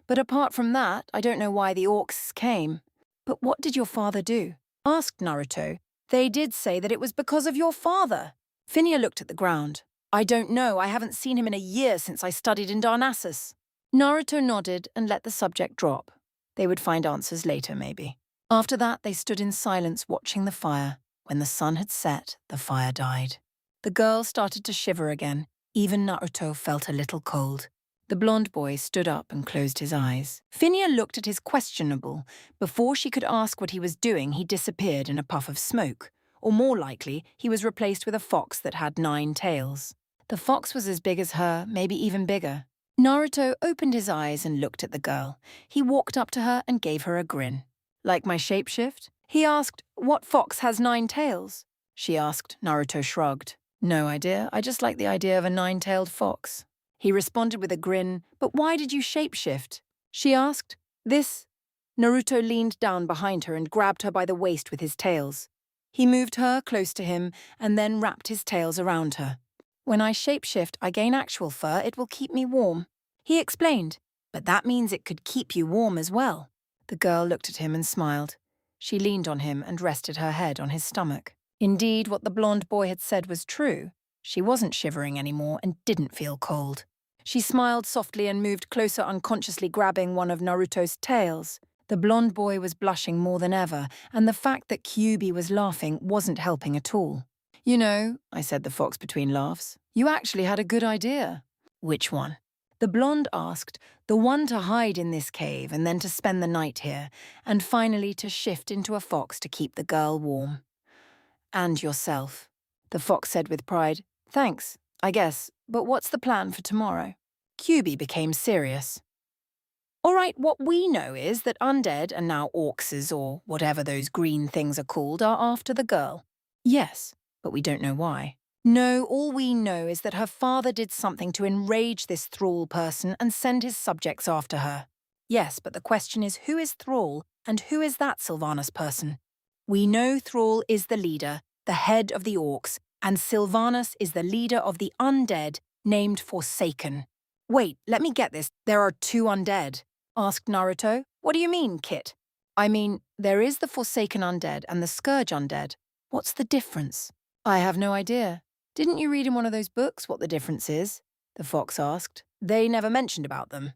Speaker 1: But apart from that, I don't know why the orcs came." "But what did your father do?" asked Naruto. "They did say that it was because of your father." Phineas looked at the ground. "I don't know. I haven't seen him in a year since I studied in Darnassus." Naruto nodded and let the subject drop. They would find answers later, maybe. After that, they stood in silence watching the fire. When the sun had set, the fire died. The girl started to shiver again. Even Naruto felt a little cold. The blonde boy stood up and closed his eyes. Phineas looked at his questionable. Before she could ask what he was doing, he disappeared in a puff of smoke. Or more likely, he was replaced with a fox that had 9 tails. The fox was as big as her, maybe even bigger. Naruto opened his eyes and looked at the girl. He walked up to her and gave her a grin. "Like my shapeshift?" He asked. "What fox has 9 tails?" she asked. Naruto shrugged. "No idea. I just like the idea of a 9-tailed fox." He responded with a grin. "But why did you shapeshift?" she asked. "This—" Naruto leaned down behind her and grabbed her by the waist with his tails. He moved her close to him and then wrapped his tails around her. "When I shapeshift, I gain actual fur. It will keep me warm," he explained. "But that means it could keep you warm as well." The girl looked at him and smiled. She leaned on him and rested her head on his stomach. Indeed, what the blonde boy had said was true. She wasn't shivering anymore and didn't feel cold. She smiled softly and moved closer, unconsciously grabbing one of Naruto's tails. The blonde boy was blushing more than ever, and the fact that Kyuubi was laughing wasn't helping at all. "You know," I said, the fox between laughs, "you actually had a good idea." "Which one?" the blonde asked. "The one to hide in this cave and then to spend the night here, and finally to shift into a fox to keep the girl warm." "And yourself," the fox said with pride. "Thanks, I guess, but what's the plan for tomorrow?" Kyuubi became serious. "All right, what we know is that undead, and now orcses or whatever those green things are called, are after the girl." "Yes, but we don't know why." "No, all we know is that her father did something to enrage this Thrall person and send his subjects after her." "Yes, but the question is, who is Thrall and who is that Sylvanas person?" "We know Thrall is the leader, the head of the orcs, and Sylvanas is the leader of the undead, named Forsaken." "Wait, let me get this. There are 2 undead?" asked Naruto. "What do you mean, Kit?" "I mean, there is the Forsaken undead and the Scourge undead. What's the difference?" "I have no idea." "Didn't you read in one of those books what the difference is?" the fox asked. "They never mentioned about them."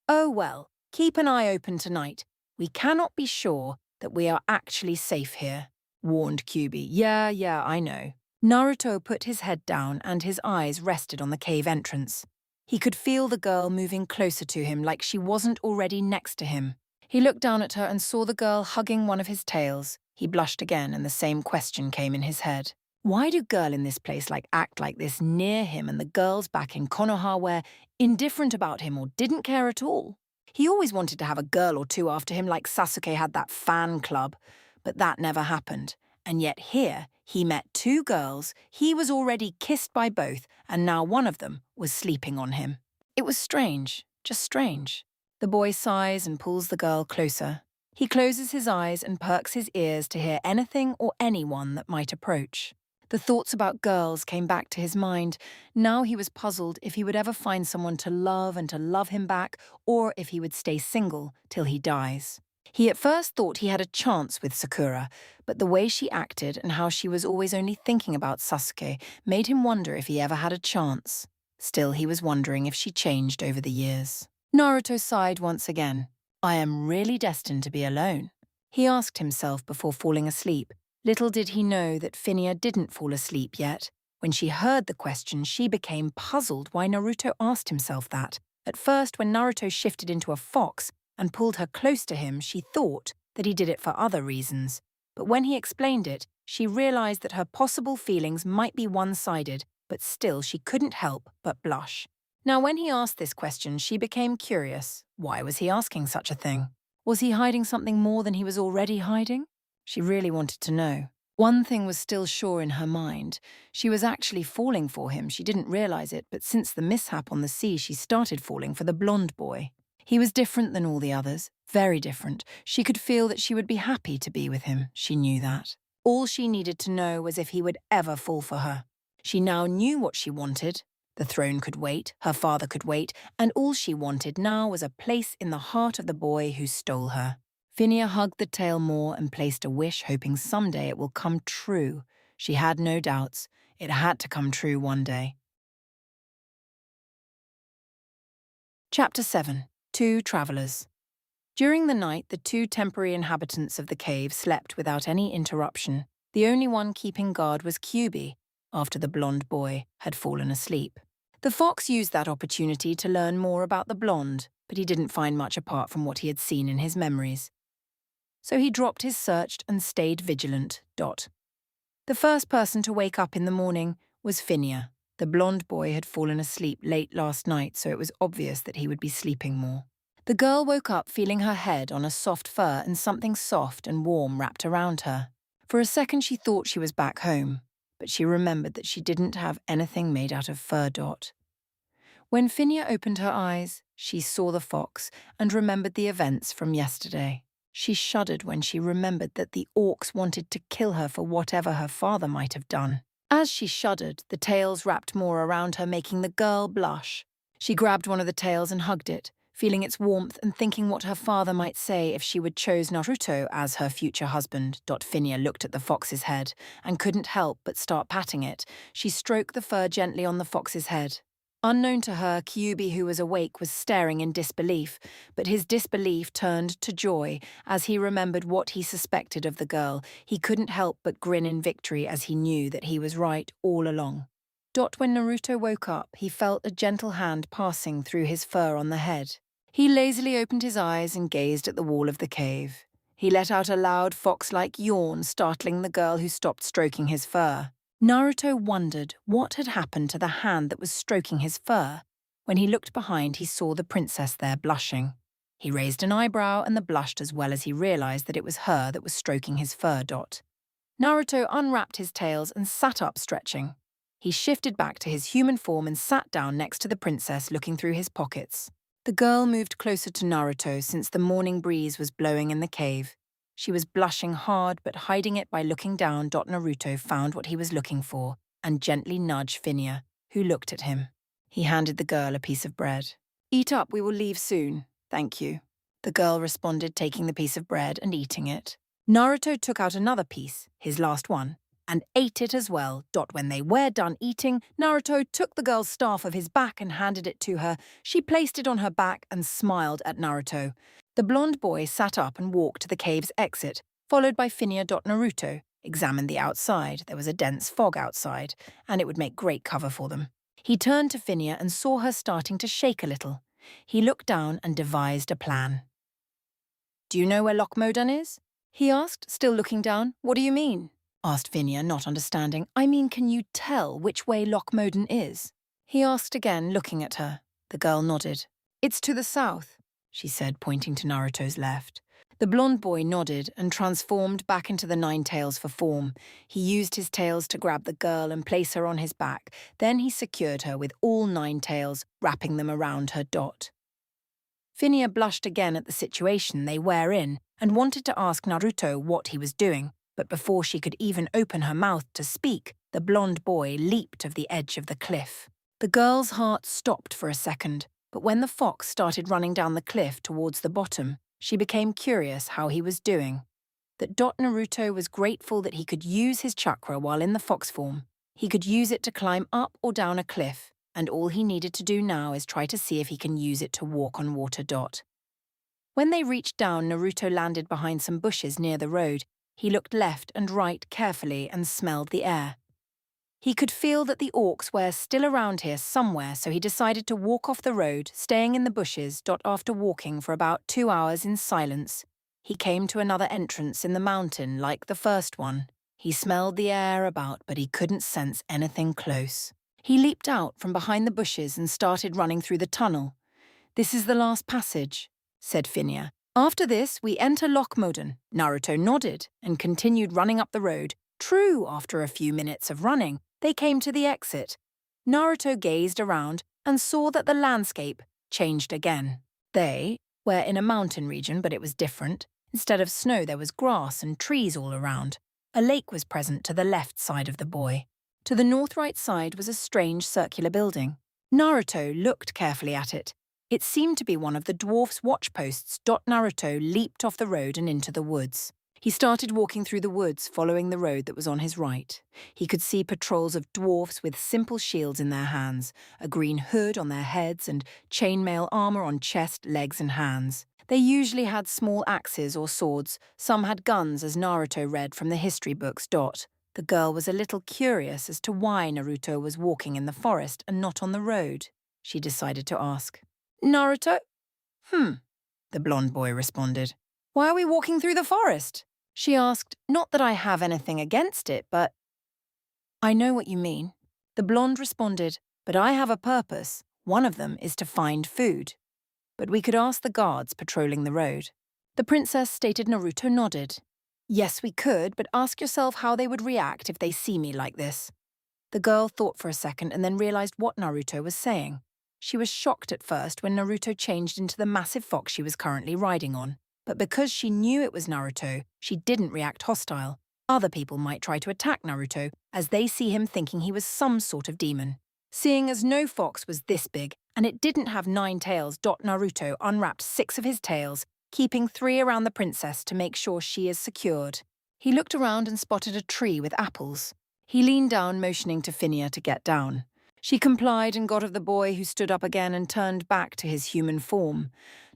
Speaker 1: "Oh well, keep an eye open tonight. We cannot be sure that we are actually safe here," warned Kyuubi. Yeah, I know." Naruto put his head down and his eyes rested on the cave entrance. He could feel the girl moving closer to him like she wasn't already next to him. He looked down at her and saw the girl hugging one of his tails. He blushed again and the same question came in his head. Why do girls in this place act like this near him and the girls back in Konoha were indifferent about him or didn't care at all? He always wanted to have a girl or 2 after him like Sasuke had that fan club, but that never happened. And yet here, he met 2 girls, he was already kissed by both, and now one of them was sleeping on him. It was strange, just strange. The boy sighs and pulls the girl closer. He closes his eyes and perks his ears to hear anything or anyone that might approach. The thoughts about girls came back to his mind. Now he was puzzled if he would ever find someone to love and to love him back, or if he would stay single till he dies. He at first thought he had a chance with Sakura, but the way she acted and how she was always only thinking about Sasuke made him wonder if he ever had a chance. Still, he was wondering if she changed over the years. Naruto sighed once again. I am really destined to be alone, he asked himself before falling asleep. Little did he know that Phinia didn't fall asleep yet. When she heard the question, she became puzzled why Naruto asked himself that. At first, when Naruto shifted into a fox and pulled her close to him, she thought that he did it for other reasons. But when he explained it, she realized that her possible feelings might be one-sided, but still she couldn't help but blush. Now, when he asked this question, she became curious. Why was he asking such a thing? Was he hiding something more than he was already hiding? She really wanted to know. One thing was still sure in her mind. She was actually falling for him. She didn't realize it, but since the mishap on the sea, she started falling for the blonde boy. He was different than all the others, very different. She could feel that she would be happy to be with him. She knew that. All she needed to know was if he would ever fall for her. She now knew what she wanted. The throne could wait, her father could wait, and all she wanted now was a place in the heart of the boy who stole her. Phinia hugged the tail more and placed a wish, hoping someday it will come true. She had no doubts. It had to come true one day. Chapter 7. 2 Travelers. During the night, the 2 temporary inhabitants of the cave slept without any interruption. The only one keeping guard was Kyubi, after the blonde boy had fallen asleep. The fox used that opportunity to learn more about the blonde, but he didn't find much apart from what he had seen in his memories. So he dropped his search and stayed vigilant. The first person to wake up in the morning was Phinia. The blonde boy had fallen asleep late last night, so it was obvious that he would be sleeping more. The girl woke up feeling her head on a soft fur and something soft and warm wrapped around her. For a second she thought she was back home, but she remembered that she didn't have anything made out of fur. When Phinia opened her eyes, she saw the fox and remembered the events from yesterday. She shuddered when she remembered that the orcs wanted to kill her for whatever her father might have done. As she shuddered, the tails wrapped more around her, making the girl blush. She grabbed one of the tails and hugged it, feeling its warmth and thinking what her father might say if she would choose Naruto as her future husband. Phinia looked at the fox's head and couldn't help but start patting it. She stroked the fur gently on the fox's head. Unknown to her, Kyubi, who was awake, was staring in disbelief, but his disbelief turned to joy as he remembered what he suspected of the girl. He couldn't help but grin in victory as he knew that he was right all along. When Naruto woke up, he felt a gentle hand passing through his fur on the head. He lazily opened his eyes and gazed at the wall of the cave. He let out a loud fox-like yawn, startling the girl who stopped stroking his fur. Naruto wondered what had happened to the hand that was stroking his fur. When he looked behind, he saw the princess there blushing. He raised an eyebrow and blushed as well as he realized that it was her that was stroking his fur. Naruto unwrapped his tails and sat up, stretching. He shifted back to his human form and sat down next to the princess, looking through his pockets. The girl moved closer to Naruto since the morning breeze was blowing in the cave. She was blushing hard but hiding it by looking down. Naruto found what he was looking for and gently nudged Phinia, who looked at him. He handed the girl a piece of bread. "Eat up, we will leave soon. Thank you." The girl responded, taking the piece of bread and eating it. Naruto took out another piece, his last one, and ate it as well. When they were done eating, Naruto took the girl's staff of his back and handed it to her. She placed it on her back and smiled at Naruto. The blonde boy sat up and walked to the cave's exit, followed by Phinia. Naruto examined the outside. There was a dense fog outside, and it would make great cover for them. He turned to Phinia and saw her starting to shake a little. He looked down and devised a plan. "Do you know where Lochmodan is?" he asked, still looking down. "What do you mean?" asked Phinia, not understanding. "I mean, can you tell which way Lochmodan is?" he asked again, looking at her. The girl nodded. "It's to the south," she said, pointing to Naruto's left. The blonde boy nodded and transformed back into the 9 tails for form. He used his tails to grab the girl and place her on his back. Then he secured her with all 9 tails, wrapping them around her. Finia blushed again at the situation they were in and wanted to ask Naruto what he was doing, but before she could even open her mouth to speak, the blonde boy leaped off the edge of the cliff. The girl's heart stopped for a second, but when the fox started running down the cliff towards the bottom, she became curious how he was doing. That Naruto was grateful that he could use his chakra while in the fox form. He could use it to climb up or down a cliff, and all he needed to do now is try to see if he can use it to walk on water. When they reached down, Naruto landed behind some bushes near the road. He looked left and right carefully and smelled the air. He could feel that the orcs were still around here somewhere, so he decided to walk off the road, staying in the bushes. After walking for about 2 hours in silence, he came to another entrance in the mountain like the first one. He smelled the air about, but he couldn't sense anything close. He leaped out from behind the bushes and started running through the tunnel. "This is the last passage," said Finia. "After this, we enter Lochmoden." Naruto nodded and continued running up the road. True, after a few minutes of running, they came to the exit. Naruto gazed around and saw that the landscape changed again. They were in a mountain region, but it was different. Instead of snow, there was grass and trees all around. A lake was present to the left side of the boy. To the north-right side was a strange circular building. Naruto looked carefully at it. It seemed to be one of the dwarf's watchposts. Naruto leaped off the road and into the woods. He started walking through the woods, following the road that was on his right. He could see patrols of dwarfs with simple shields in their hands, a green hood on their heads, and chainmail armor on chest, legs, and hands. They usually had small axes or swords. Some had guns, as Naruto read from the history books. The girl was a little curious as to why Naruto was walking in the forest and not on the road. She decided to ask. "Naruto?" The blonde boy responded. "Why are we walking through the forest?" She asked. "Not that I have anything against it, but—" "I know what you mean." The blonde responded, "But I have a purpose. One of them is to find food. But we could ask the guards patrolling the road." The princess stated. Naruto nodded. "Yes, we could, but ask yourself how they would react if they see me like this." The girl thought for a second and then realized what Naruto was saying. She was shocked at first when Naruto changed into the massive fox she was currently riding on. But because she knew it was Naruto, she didn't react hostile. Other people might try to attack Naruto, as they see him thinking he was some sort of demon. Seeing as no fox was this big, and it didn't have 9 tails, Naruto unwrapped 6 of his tails, keeping 3 around the princess to make sure she is secured. He looked around and spotted a tree with apples. He leaned down, motioning to Finia to get down. She complied and got of the boy, who stood up again and turned back to his human form.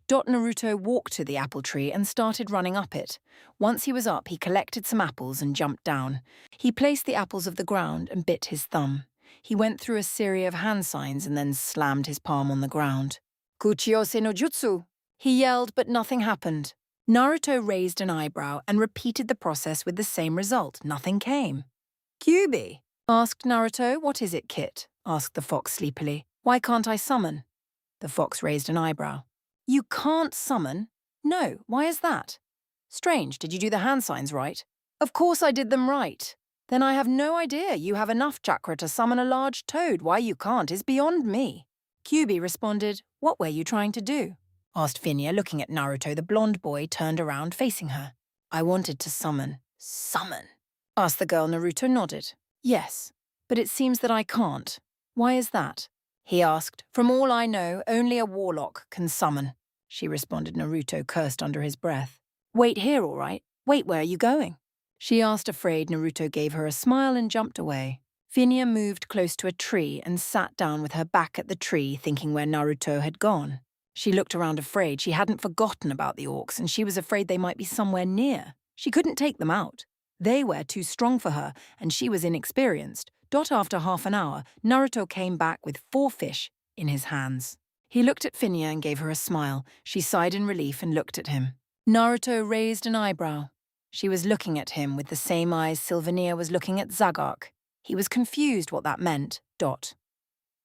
Speaker 1: Naruto walked to the apple tree and started running up it. Once he was up, he collected some apples and jumped down. He placed the apples of the ground and bit his thumb. He went through a series of hand signs and then slammed his palm on the ground. "Kuchiyose no jutsu!" He yelled, but nothing happened. Naruto raised an eyebrow and repeated the process with the same result. Nothing came. "Kyuubi?" asked Naruto. "What is it, Kit?" asked the fox sleepily. "Why can't I summon?" The fox raised an eyebrow. "You can't summon?" "No, why is that?" "Strange, did you do the hand signs right?" "Of course I did them right." "Then I have no idea. You have enough chakra to summon a large toad. Why you can't is beyond me." Kyuubi responded. "What were you trying to do?" asked Finia, looking at Naruto. The blonde boy turned around, facing her. "I wanted to summon." "Summon?" asked the girl. Naruto nodded. "Yes, but it seems that I can't. Why is that?" he asked. "From all I know, only a warlock can summon," she responded. Naruto cursed under his breath. "Wait here, all right? Wait, where are you going?" she asked, afraid. Naruto gave her a smile and jumped away. Finia moved close to a tree and sat down with her back at the tree, thinking where Naruto had gone. She looked around afraid. She hadn't forgotten about the orcs, and she was afraid they might be somewhere near. She couldn't take them out. They were too strong for her, and she was inexperienced. After half an hour, Naruto came back with 4 fish in his hands. He looked at Finia and gave her a smile. She sighed in relief and looked at him. Naruto raised an eyebrow. She was looking at him with the same eyes Sylvania was looking at Zagark. He was confused what that meant.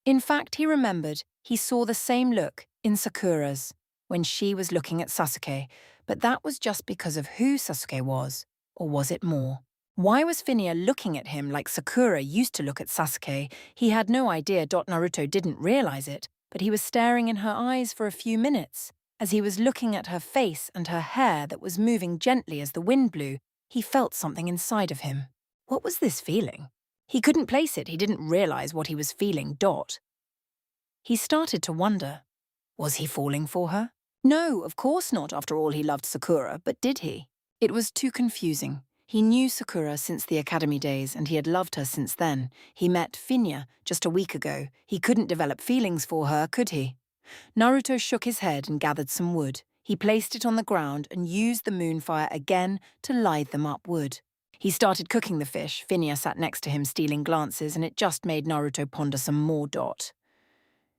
Speaker 1: In fact, he remembered he saw the same look in Sakura's when she was looking at Sasuke, but that was just because of who Sasuke was, or was it more? Why was Finia looking at him like Sakura used to look at Sasuke? He had no idea. Naruto didn't realize it, but he was staring in her eyes for a few minutes. As he was looking at her face and her hair that was moving gently as the wind blew, he felt something inside of him. What was this feeling? He couldn't place it. He didn't realize what he was feeling. He started to wonder. Was he falling for her? No, of course not. After all, he loved Sakura, but did he? It was too confusing. He knew Sakura since the academy days, and he had loved her since then. He met Finya just a week ago. He couldn't develop feelings for her, could he? Naruto shook his head and gathered some wood. He placed it on the ground and used the moonfire again to light them up wood. He started cooking the fish. Finya sat next to him, stealing glances, and it just made Naruto ponder some more.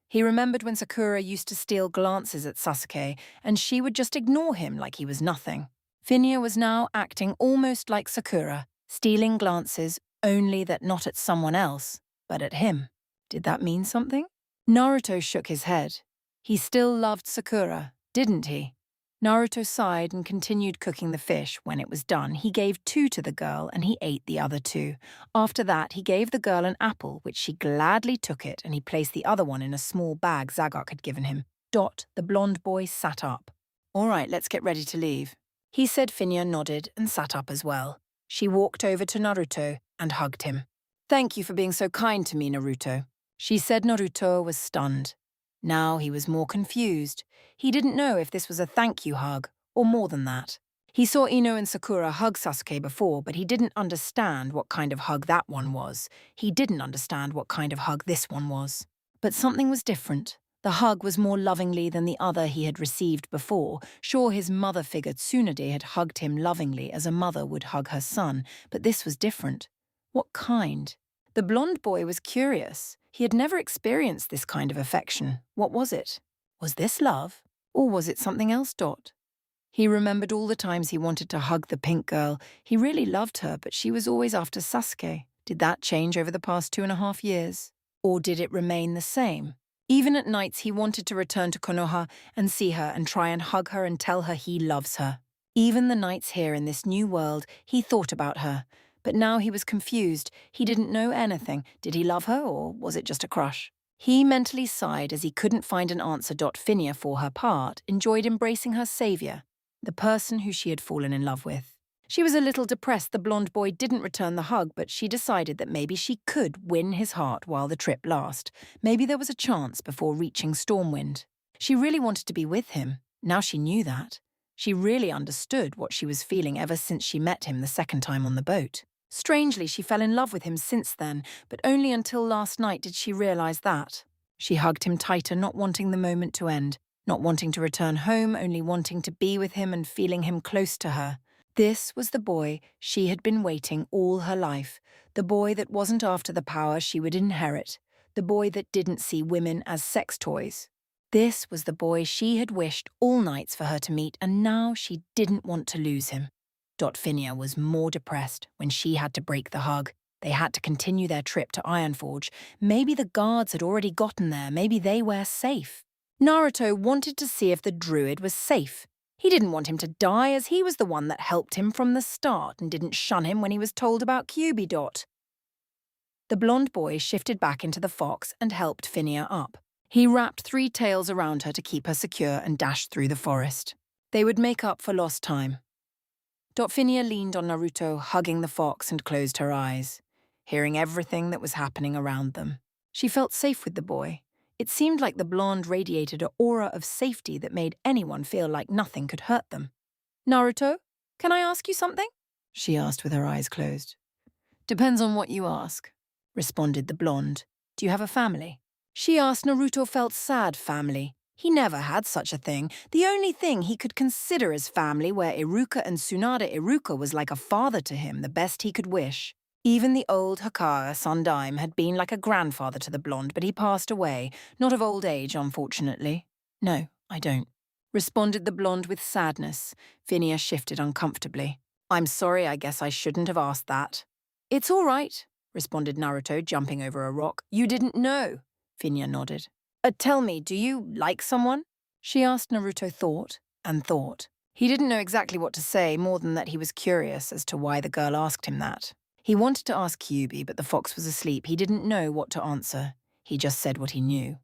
Speaker 1: He remembered when Sakura used to steal glances at Sasuke, and she would just ignore him like he was nothing. Finya was now acting almost like Sakura, stealing glances, only that not at someone else, but at him. Did that mean something? Naruto shook his head. He still loved Sakura, didn't he? Naruto sighed and continued cooking the fish. When it was done, he gave 2 to the girl and he ate the other 2. After that, he gave the girl an apple, which she gladly took it, and he placed the other one in a small bag Zagok had given him. The blonde boy, sat up. All right, let's get ready to leave. He said. Finya nodded and sat up as well. She walked over to Naruto and hugged him. Thank you for being so kind to me, Naruto. She said. Naruto was stunned. Now he was more confused. He didn't know if this was a thank you hug, or more than that. He saw Ino and Sakura hug Sasuke before, but he didn't understand what kind of hug that one was. He didn't understand what kind of hug this one was. But something was different. The hug was more lovingly than the other he had received before. Sure, his mother figure Tsunade had hugged him lovingly as a mother would hug her son, but this was different. What kind? The blonde boy was curious. He had never experienced this kind of affection. What was it? Was this love? Or was it something else? He remembered all the times he wanted to hug the pink girl. He really loved her, but she was always after Sasuke. Did that change over the past 2.5 years? Or did it remain the same? Even at nights, he wanted to return to Konoha and see her and try and hug her and tell her he loves her. Even the nights here in this new world, he thought about her. But now he was confused. He didn't know anything. Did he love her, or was it just a crush? He mentally sighed as he couldn't find an answer. Finya, for her part, enjoyed embracing her savior, the person who she had fallen in love with. She was a little depressed the blonde boy didn't return the hug, but she decided that maybe she could win his heart while the trip lasted. Maybe there was a chance before reaching Stormwind. She really wanted to be with him. Now she knew that. She really understood what she was feeling ever since she met him the second time on the boat. Strangely, she fell in love with him since then, but only until last night did she realize that. She hugged him tighter, not wanting the moment to end, not wanting to return home, only wanting to be with him and feeling him close to her. This was the boy she had been waiting all her life, the boy that wasn't after the power she would inherit, the boy that didn't see women as sex toys. This was the boy she had wished all nights for her to meet, and now she didn't want to lose him. Finya was more depressed when she had to break the hug. They had to continue their trip to Ironforge. Maybe the guards had already gotten there. Maybe they were safe. Naruto wanted to see if the druid was safe. He didn't want him to die, as he was the one that helped him from the start and didn't shun him when he was told about Kyuubi. The blonde boy shifted back into the fox and helped Finya up. He wrapped 3 tails around her to keep her secure and dashed through the forest. They would make up for lost time. Finya leaned on Naruto, hugging the fox, and closed her eyes, hearing everything that was happening around them. She felt safe with the boy. It seemed like the blonde radiated an aura of safety that made anyone feel like nothing could hurt them. Naruto, can I ask you something? She asked with her eyes closed. Depends on what you ask, responded the blonde. Do you have a family? She asked. Naruto felt sad. Family. He never had such a thing. The only thing he could consider as family, where Iruka and Tsunade Iruka was like a father to him, the best he could wish. Even the old Hokage, Sundaime, had been like a grandfather to the blonde, but he passed away, not of old age, unfortunately. No, I don't, responded the blonde with sadness. Finya shifted uncomfortably. I'm sorry, I guess I shouldn't have asked that. It's all right, responded Naruto, jumping over a rock. You didn't know. Finya nodded. Tell me, do you like someone? She asked. Naruto thought and thought. He didn't know exactly what to say, more than that he was curious as to why the girl asked him that. He wanted to ask Kyuubi, but the fox was asleep. He didn't know what to answer. He just said what he knew.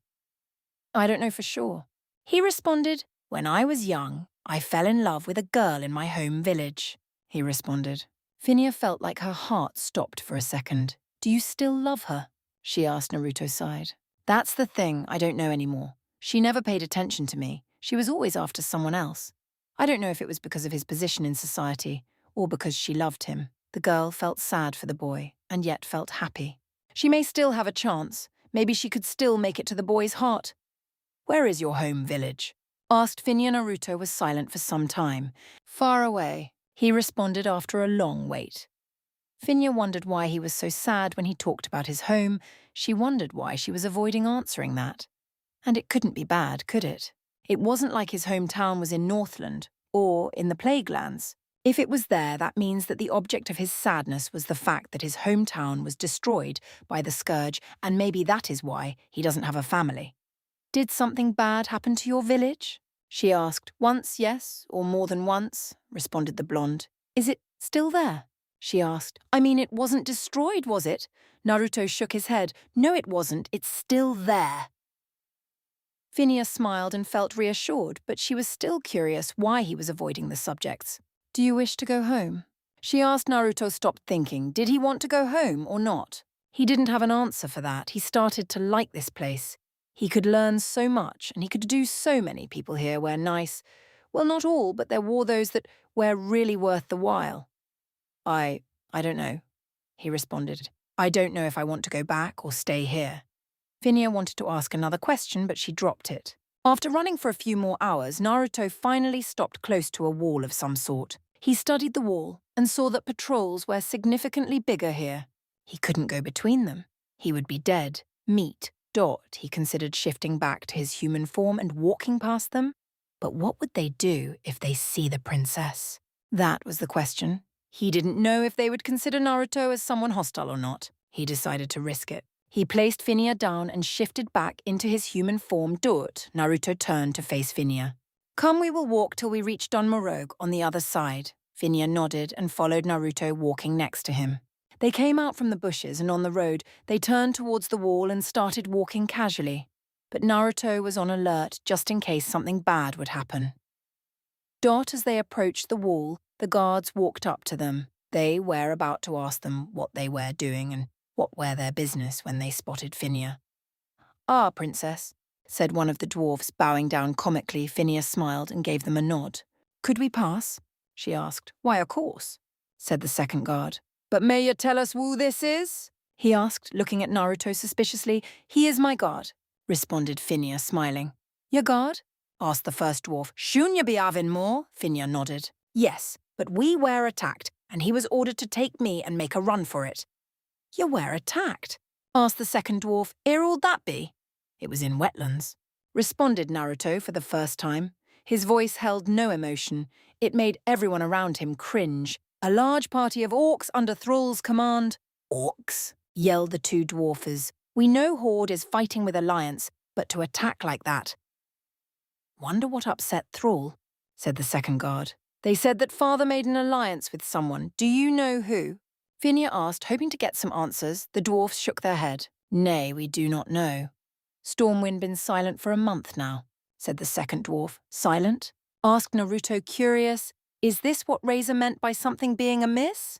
Speaker 1: I don't know for sure. He responded, When I was young, I fell in love with a girl in my home village, he responded. Phinia felt like her heart stopped for a second. Do you still love her? She asked. Naruto sighed. That's the thing, I don't know anymore. She never paid attention to me. She was always after someone else. I don't know if it was because of his position in society or because she loved him. The girl felt sad for the boy and yet felt happy. She may still have a chance. Maybe she could still make it to the boy's heart. Where is your home village? Asked Phinia. Naruto was silent for some time. Far away, he responded after a long wait. Phinia wondered why he was so sad when he talked about his home. She wondered why she was avoiding answering that. And it couldn't be bad, could it? It wasn't like his hometown was in Northland or in the Plague Lands. If it was there, that means that the object of his sadness was the fact that his hometown was destroyed by the Scourge, and maybe that is why he doesn't have a family. Did something bad happen to your village? She asked. Once, yes, or more than once, responded the blonde. Is it still there? She asked. I mean, it wasn't destroyed, was it? Naruto shook his head. No, it wasn't. It's still there. Phinia smiled and felt reassured, but she was still curious why he was avoiding the subjects. Do you wish to go home? She asked. Naruto stopped thinking. Did he want to go home or not? He didn't have an answer for that. He started to like this place. He could learn so much, and he could do so many people here were nice. Well, not all, but there were those that were really worth the while. I don't know, he responded. I don't know if I want to go back or stay here. Phinia wanted to ask another question, but she dropped it. After running for a few more hours, Naruto finally stopped close to a wall of some sort. He studied the wall and saw that patrols were significantly bigger here. He couldn't go between them. He would be dead. Meat. He considered shifting back to his human form and walking past them. But what would they do if they see the princess? That was the question. He didn't know if they would consider Naruto as someone hostile or not. He decided to risk it. He placed Phinia down and shifted back into his human form. Naruto turned to face Phinia. Come, we will walk till we reach Don Morogue on the other side. Phinia nodded and followed Naruto, walking next to him. They came out from the bushes, and on the road, they turned towards the wall and started walking casually. But Naruto was on alert just in case something bad would happen. As they approached the wall, the guards walked up to them. They were about to ask them what they were doing and what were their business when they spotted Phinia. Ah, princess, said one of the dwarfs, bowing down comically. Phinia smiled and gave them a nod. Could we pass? She asked. Why, of course, said the second guard. But may you tell us who this is? He asked, looking at Naruto suspiciously. He is my guard, responded Phinia, smiling. Your guard? Asked the first dwarf. Shouldn't you be having more? Phinia nodded. Yes, but we were attacked, and he was ordered to take me and make a run for it. You were attacked? Asked the second dwarf. Ere all that be? It was in wetlands, responded Naruto for the first time. His voice held no emotion. It made everyone around him cringe. A large party of orcs under Thrall's command. Orcs? Yelled the two dwarfers. We know Horde is fighting with Alliance, but to attack like that. Wonder what upset Thrall, said the second guard. They said that father made an alliance with someone. Do you know who? Phinia asked, hoping to get some answers. The dwarfs shook their head. Nay, we do not know. Stormwind been silent for a month now, said the second dwarf. Silent? Asked Naruto, curious. Is this what Razor meant by something being amiss?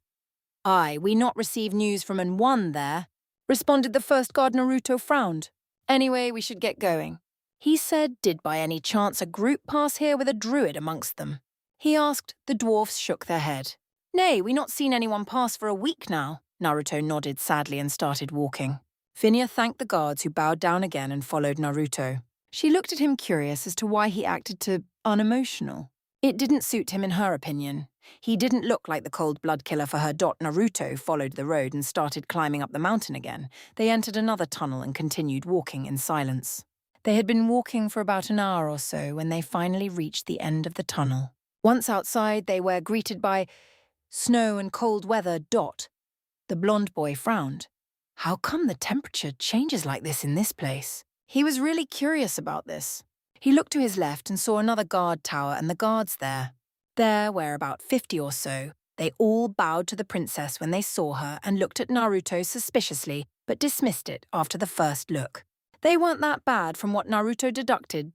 Speaker 1: Aye, we not receive news from an one there, responded the first guard. Naruto frowned. Anyway, we should get going. He said, did by any chance a group pass here with a druid amongst them? He asked. The dwarfs shook their head. Nay, we not seen anyone pass for a week now. Naruto nodded sadly and started walking. Phinia thanked the guards, who bowed down again and followed Naruto. She looked at him curious as to why he acted unemotional. It didn't suit him in her opinion. He didn't look like the cold blood killer for her. Naruto followed the road and started climbing up the mountain again. They entered another tunnel and continued walking in silence. They had been walking for about an hour or so when they finally reached the end of the tunnel. Once outside, they were greeted by snow and cold weather. The blonde boy frowned. How come the temperature changes like this in this place? He was really curious about this. He looked to his left and saw another guard tower and the guards there. There were about 50 or so. They all bowed to the princess when they saw her and looked at Naruto suspiciously, but dismissed it after the first look. They weren't that bad from what Naruto deducted.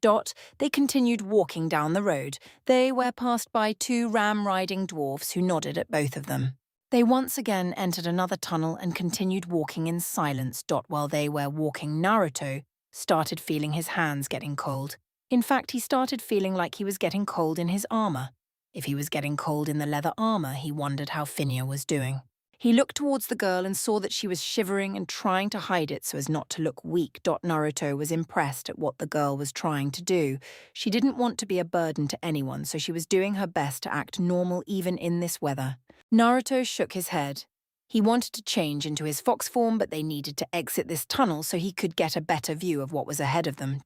Speaker 1: They continued walking down the road. They were passed by two ram-riding dwarfs who nodded at both of them. They once again entered another tunnel and continued walking in silence. While they were walking, Naruto started feeling his hands getting cold. In fact, he started feeling like he was getting cold in his armor. If he was getting cold in the leather armor, he wondered how Phinia was doing. He looked towards the girl and saw that she was shivering and trying to hide it so as not to look weak. Naruto was impressed at what the girl was trying to do. She didn't want to be a burden to anyone, so she was doing her best to act normal even in this weather. Naruto shook his head. He wanted to change into his fox form, but they needed to exit this tunnel so he could get a better view of what was ahead of them.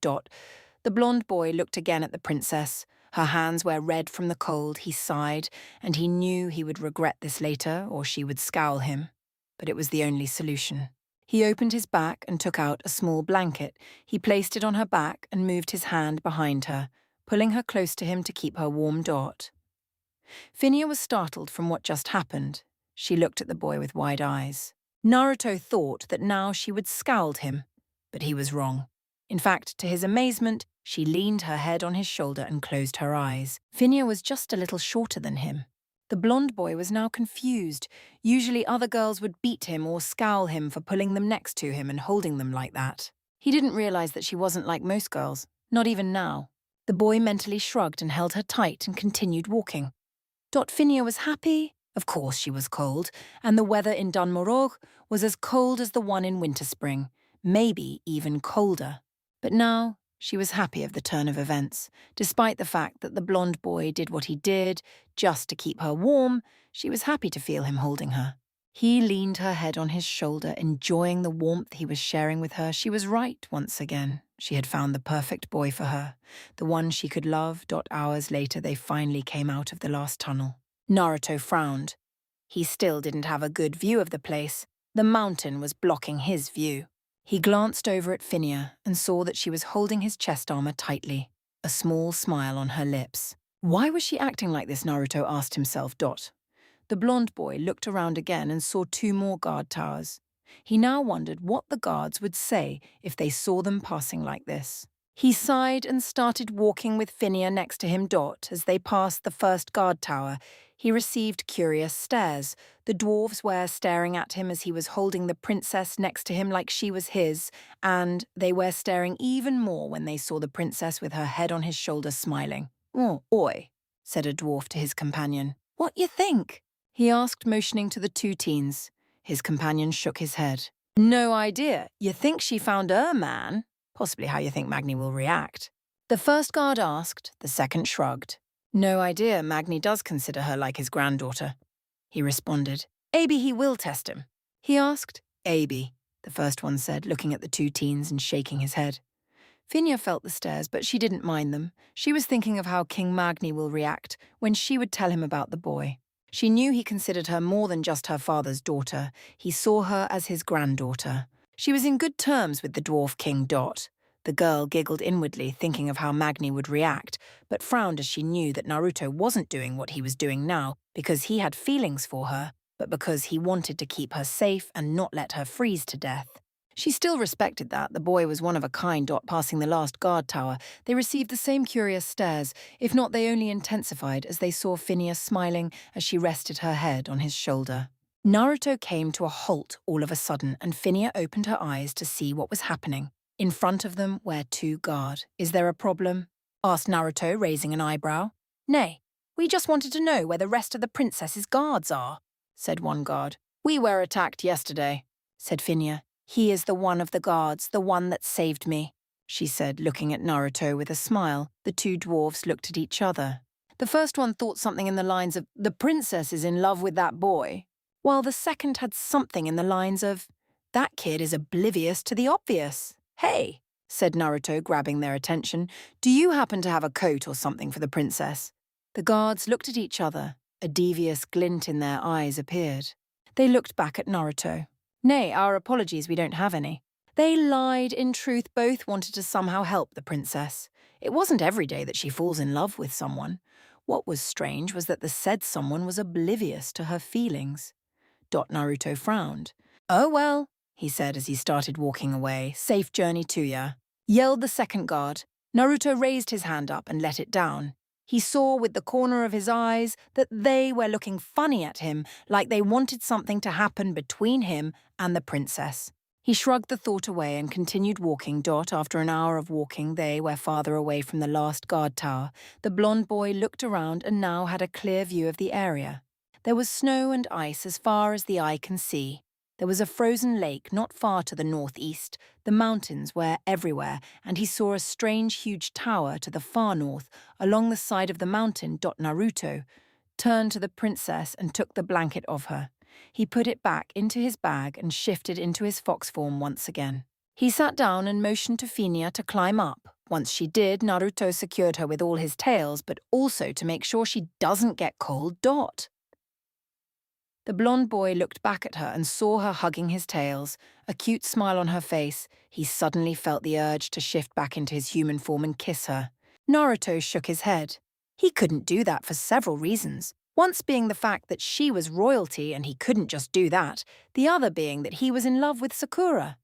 Speaker 1: The blonde boy looked again at the princess. Her hands were red from the cold. He sighed, and he knew he would regret this later, or she would scowl him. But it was the only solution. He opened his back and took out a small blanket. He placed it on her back and moved his hand behind her, pulling her close to him to keep her warm. Phinia was startled from what just happened. She looked at the boy with wide eyes. Naruto thought that now she would scold him, but he was wrong. In fact, to his amazement, she leaned her head on his shoulder and closed her eyes. Phinia was just a little shorter than him. The blonde boy was now confused. Usually other girls would beat him or scowl him for pulling them next to him and holding them like that. He didn't realize that she wasn't like most girls, not even now. The boy mentally shrugged and held her tight and continued walking. Phinia was happy. Of course she was cold, and the weather in Dunmorog was as cold as the one in Winter Spring, maybe even colder. But now, she was happy of the turn of events. Despite the fact that the blonde boy did what he did just to keep her warm, she was happy to feel him holding her. He leaned her head on his shoulder, enjoying the warmth he was sharing with her. She was right once again. She had found the perfect boy for her, the one she could love. Hours later, they finally came out of the last tunnel. Naruto frowned. He still didn't have a good view of the place. The mountain was blocking his view. He glanced over at Phinia and saw that she was holding his chest armor tightly, a small smile on her lips. Why was she acting like this, Naruto asked himself. The blonde boy looked around again and saw two more guard towers. He now wondered what the guards would say if they saw them passing like this. He sighed and started walking with Phinia next to him. As they passed the first guard tower, he received curious stares. The dwarves were staring at him as he was holding the princess next to him like she was his, and they were staring even more when they saw the princess with her head on his shoulder smiling. "Oh, oi," said a dwarf to his companion. "What you think?" he asked, motioning to the two teens. His companion shook his head. "No idea. You think she found her man? Possibly how you think Magni will react." The first guard asked, the second shrugged. "No idea. Magni does consider her like his granddaughter," he responded. "Maybe he will test him." He asked. "Maybe," the first one said, looking at the two teens and shaking his head. Phinia felt the stares, but she didn't mind them. She was thinking of how King Magni will react when she would tell him about the boy. She knew he considered her more than just her father's daughter. He saw her as his granddaughter. She was in good terms with the dwarf king. The girl giggled inwardly, thinking of how Magni would react, but frowned as she knew that Naruto wasn't doing what he was doing now because he had feelings for her, but because he wanted to keep her safe and not let her freeze to death. She still respected that. The boy was one of a kind. Passing the last guard tower, they received the same curious stares. If not, they only intensified as they saw Phinia smiling as she rested her head on his shoulder. Naruto came to a halt all of a sudden, and Phinia opened her eyes to see what was happening. In front of them were two guards. "Is there a problem?" asked Naruto, raising an eyebrow. "Nay, we just wanted to know where the rest of the princess's guards are," said one guard. "We were attacked yesterday," said Phinia. "He is the one of the guards, the one that saved me," she said, looking at Naruto with a smile. The two dwarves looked at each other. The first one thought something in the lines of, "The princess is in love with that boy," while the second had something in the lines of, "That kid is oblivious to the obvious." "Hey," said Naruto, grabbing their attention, "do you happen to have a coat or something for the princess?" The guards looked at each other. A devious glint in their eyes appeared. They looked back at Naruto. "Nay, our apologies, we don't have any." They lied. In truth, both wanted to somehow help the princess. It wasn't every day that she falls in love with someone. What was strange was that the said someone was oblivious to her feelings. Naruto frowned. "Oh well," he said as he started walking away. Safe journey to ya, yelled the second guard. Naruto raised his hand up and let it down. He saw with the corner of his eyes that they were looking funny at him, like they wanted something to happen between him and the princess. He shrugged the thought away and continued walking. After an hour of walking, they were farther away from the last guard tower. The blonde boy looked around and now had a clear view of the area. There was snow and ice as far as the eye can see. There was a frozen lake not far to the northeast. The mountains were everywhere, and he saw a strange, huge tower to the far north. Along the side of the mountain, Naruto turned to the princess and took the blanket off her. He put it back into his bag and shifted into his fox form once again. He sat down and motioned to Phinia to climb up. Once she did, Naruto secured her with all his tails, but also to make sure she doesn't get cold. The blonde boy looked back at her and saw her hugging his tails, a cute smile on her face. He suddenly felt the urge to shift back into his human form and kiss her. Naruto shook his head. He couldn't do that for several reasons. Once being the fact that she was royalty and he couldn't just do that, the other being that he was in love with Sakura.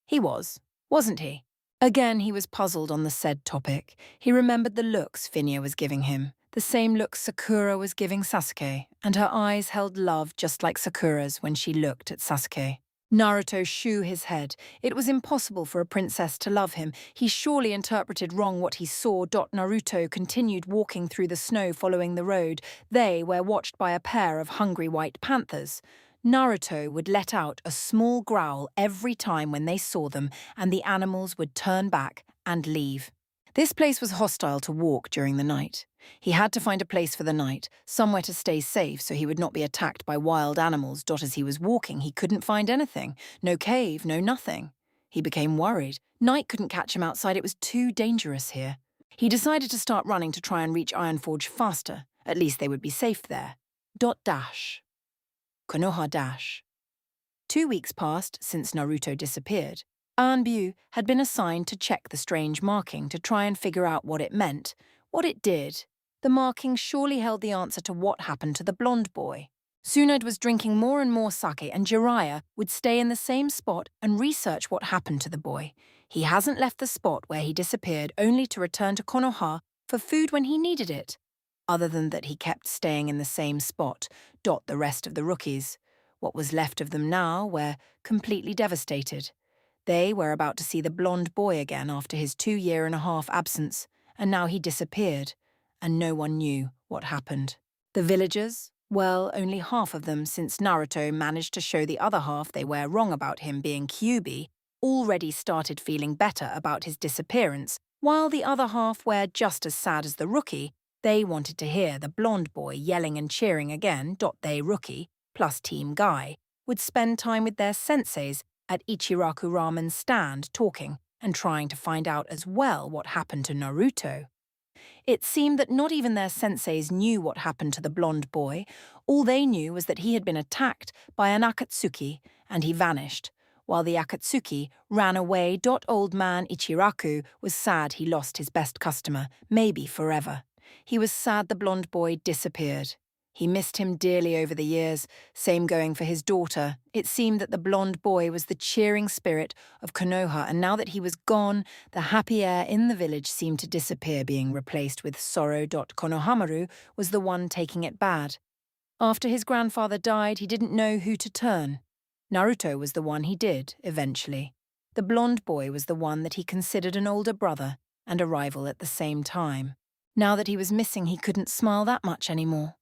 Speaker 1: He was, wasn't he? Again, he was puzzled on the said topic. He remembered the looks Phinia was giving him, the same looks Sakura was giving Sasuke, and her eyes held love just like Sakura's when she looked at Sasuke. Naruto shook his head. It was impossible for a princess to love him. He surely interpreted wrong what he saw. Naruto continued walking through the snow following the road. They were watched by a pair of hungry white panthers. Naruto would let out a small growl every time when they saw them, and the animals would turn back and leave. This place was hostile to walk during the night. He had to find a place for the night, somewhere to stay safe so he would not be attacked by wild animals. As he was walking, he couldn't find anything. No cave, no nothing. He became worried. Night couldn't catch him outside. It was too dangerous here. He decided to start running to try and reach Ironforge faster. At least they would be safe there. Konoha dash. 2 weeks passed since Naruto disappeared. Anbu had been assigned to check the strange marking to try and figure out what it meant, what it did. The marking surely held the answer to what happened to the blonde boy. Tsunade was drinking more and more sake, and Jiraiya would stay in the same spot and research what happened to the boy. He hasn't left the spot where he disappeared only to return to Konoha for food when he needed it. Other than that, he kept staying in the same spot. The rest of the rookies, what was left of them now, were completely devastated. They were about to see the blonde boy again after his 2.5-year absence, and now he disappeared, and no one knew what happened. The villagers, well, only half of them, since Naruto managed to show the other half they were wrong about him being Kyuubi, already started feeling better about his disappearance, while the other half were just as sad as the rookie. They wanted to hear the blonde boy yelling and cheering again. They rookie, plus Team Guy, would spend time with their senseis at Ichiraku Ramen's stand talking and trying to find out as well what happened to Naruto. It seemed that not even their senseis knew what happened to the blonde boy. All they knew was that he had been attacked by an Akatsuki and he vanished, while the Akatsuki ran away. Old man Ichiraku was sad he lost his best customer, maybe forever. He was sad the blonde boy disappeared. He missed him dearly over the years, same going for his daughter. It seemed that the blonde boy was the cheering spirit of Konoha, and now that he was gone, the happy air in the village seemed to disappear, being replaced with sorrow. Konohamaru was the one taking it bad. After his grandfather died, he didn't know who to turn. Naruto was the one he did, eventually. The blonde boy was the one that he considered an older brother and a rival at the same time. Now that he was missing, he couldn't smile that much anymore.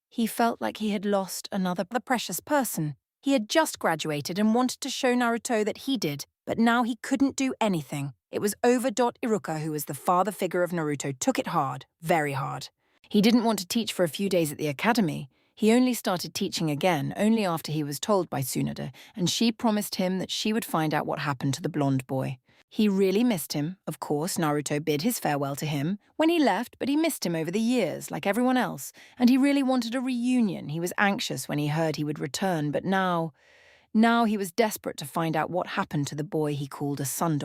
Speaker 1: He felt like he had lost another precious person. He had just graduated and wanted to show Naruto that he did, but now he couldn't do anything. It was over. Iruka, who was the father figure of Naruto, took it hard, very hard. He didn't want to teach for a few days at the academy. He only started teaching again only after he was told by Tsunade, and she promised him that she would find out what happened to the blonde boy. He really missed him. Of course, Naruto bid his farewell to him when he left, but he missed him over the years, like everyone else, and he really wanted a reunion. He was anxious when he heard he would return, but now he was desperate to find out what happened to the boy he called a son.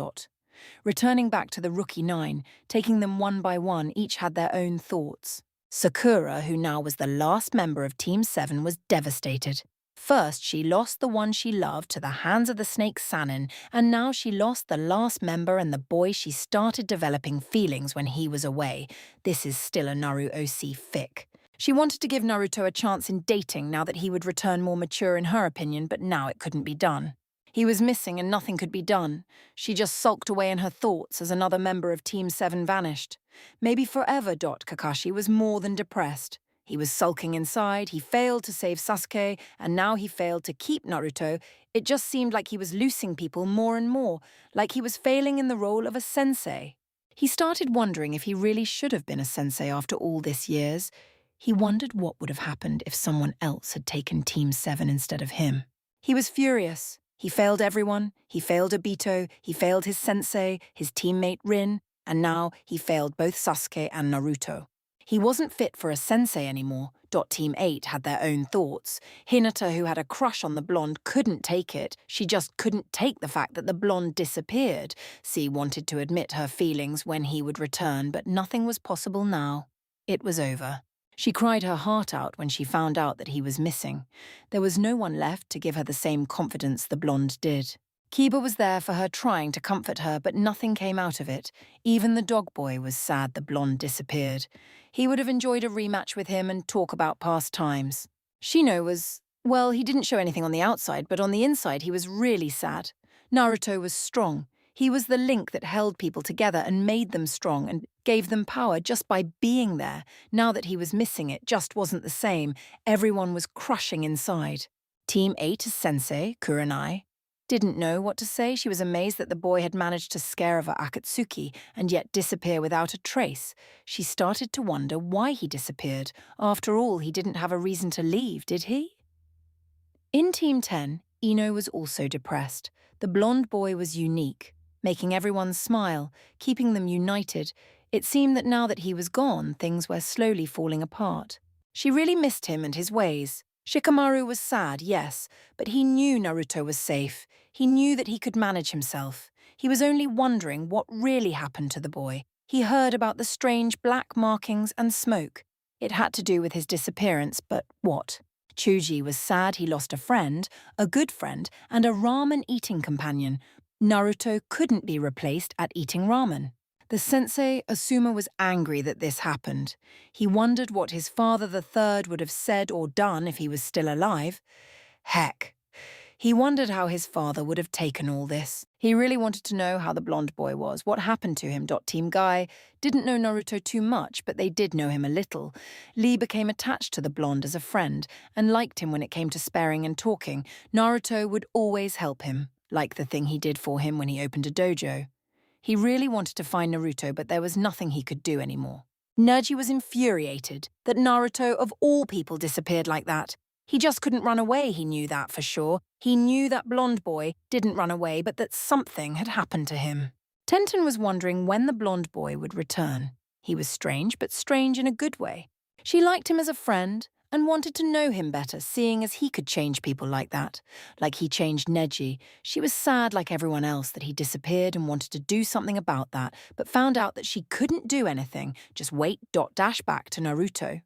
Speaker 1: Returning back to the Rookie 9, taking them one by one, each had their own thoughts. Sakura, who now was the last member of Team 7, was devastated. First, she lost the one she loved to the hands of the snake Sanin, and now she lost the last member and the boy she started developing feelings when he was away. This is still a Naru OC fic. She wanted to give Naruto a chance in dating now that he would return more mature in her opinion, but now it couldn't be done. He was missing and nothing could be done. She just sulked away in her thoughts as another member of Team 7 vanished. Maybe forever. Kakashi was more than depressed. He was sulking inside, he failed to save Sasuke, and now he failed to keep Naruto. It just seemed like he was losing people more and more, like he was failing in the role of a sensei. He started wondering if he really should have been a sensei after all these years. He wondered what would have happened if someone else had taken Team 7 instead of him. He was furious. He failed everyone. He failed Obito, he failed his sensei, his teammate Rin, and now he failed both Sasuke and Naruto. He wasn't fit for a sensei anymore. Team 8 had their own thoughts. Hinata, who had a crush on the blonde, couldn't take it. She just couldn't take the fact that the blonde disappeared. C wanted to admit her feelings when he would return, but nothing was possible now. It was over. She cried her heart out when she found out that he was missing. There was no one left to give her the same confidence the blonde did. Kiba was there for her, trying to comfort her, but nothing came out of it. Even the dog boy was sad the blonde disappeared. He would have enjoyed a rematch with him and talk about past times. Shino was, well, he didn't show anything on the outside, but on the inside he was really sad. Naruto was strong. He was the link that held people together and made them strong and gave them power just by being there. Now that he was missing, it just wasn't the same. Everyone was crushing inside. Team 8's sensei, Kurenai, didn't know what to say. She was amazed that the boy had managed to scare over Akatsuki and yet disappear without a trace. She started to wonder why he disappeared. After all, he didn't have a reason to leave, did he? In Team 10, Ino was also depressed. The blonde boy was unique, making everyone smile, keeping them united. It seemed that now that he was gone, things were slowly falling apart. She really missed him and his ways. Shikamaru was sad, yes, but he knew Naruto was safe. He knew that he could manage himself. He was only wondering what really happened to the boy. He heard about the strange black markings and smoke. It had to do with his disappearance, but what? Chuji was sad he lost a friend, a good friend, and a ramen-eating companion. Naruto couldn't be replaced at eating ramen. The sensei, Asuma, was angry that this happened. He wondered what his father the third would have said or done if he was still alive. Heck. He wondered how his father would have taken all this. He really wanted to know how the blonde boy was, what happened to him. Team Guy didn't know Naruto too much, but they did know him a little. Lee became attached to the blonde as a friend and liked him when it came to sparring and talking. Naruto would always help him, like the thing he did for him when he opened a dojo. He really wanted to find Naruto, but there was nothing he could do anymore. Neji was infuriated that Naruto, of all people, disappeared like that. He just couldn't run away, he knew that for sure. He knew that blonde boy didn't run away, but that something had happened to him. Tenten was wondering when the blonde boy would return. He was strange, but strange in a good way. She liked him as a friend and wanted to know him better, seeing as he could change people like that. Like he changed Neji. She was sad like everyone else that he disappeared and wanted to do something about that, but found out that she couldn't do anything, just wait. Dash back to Naruto.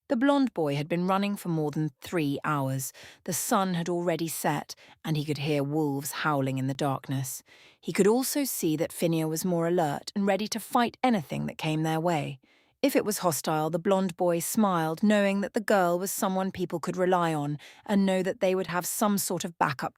Speaker 1: The blonde boy had been running for more than 3 hours. The sun had already set, and he could hear wolves howling in the darkness. He could also see that Phineas was more alert and ready to fight anything that came their way. If it was hostile, the blonde boy smiled, knowing that the girl was someone people could rely on and know that they would have some sort of backup.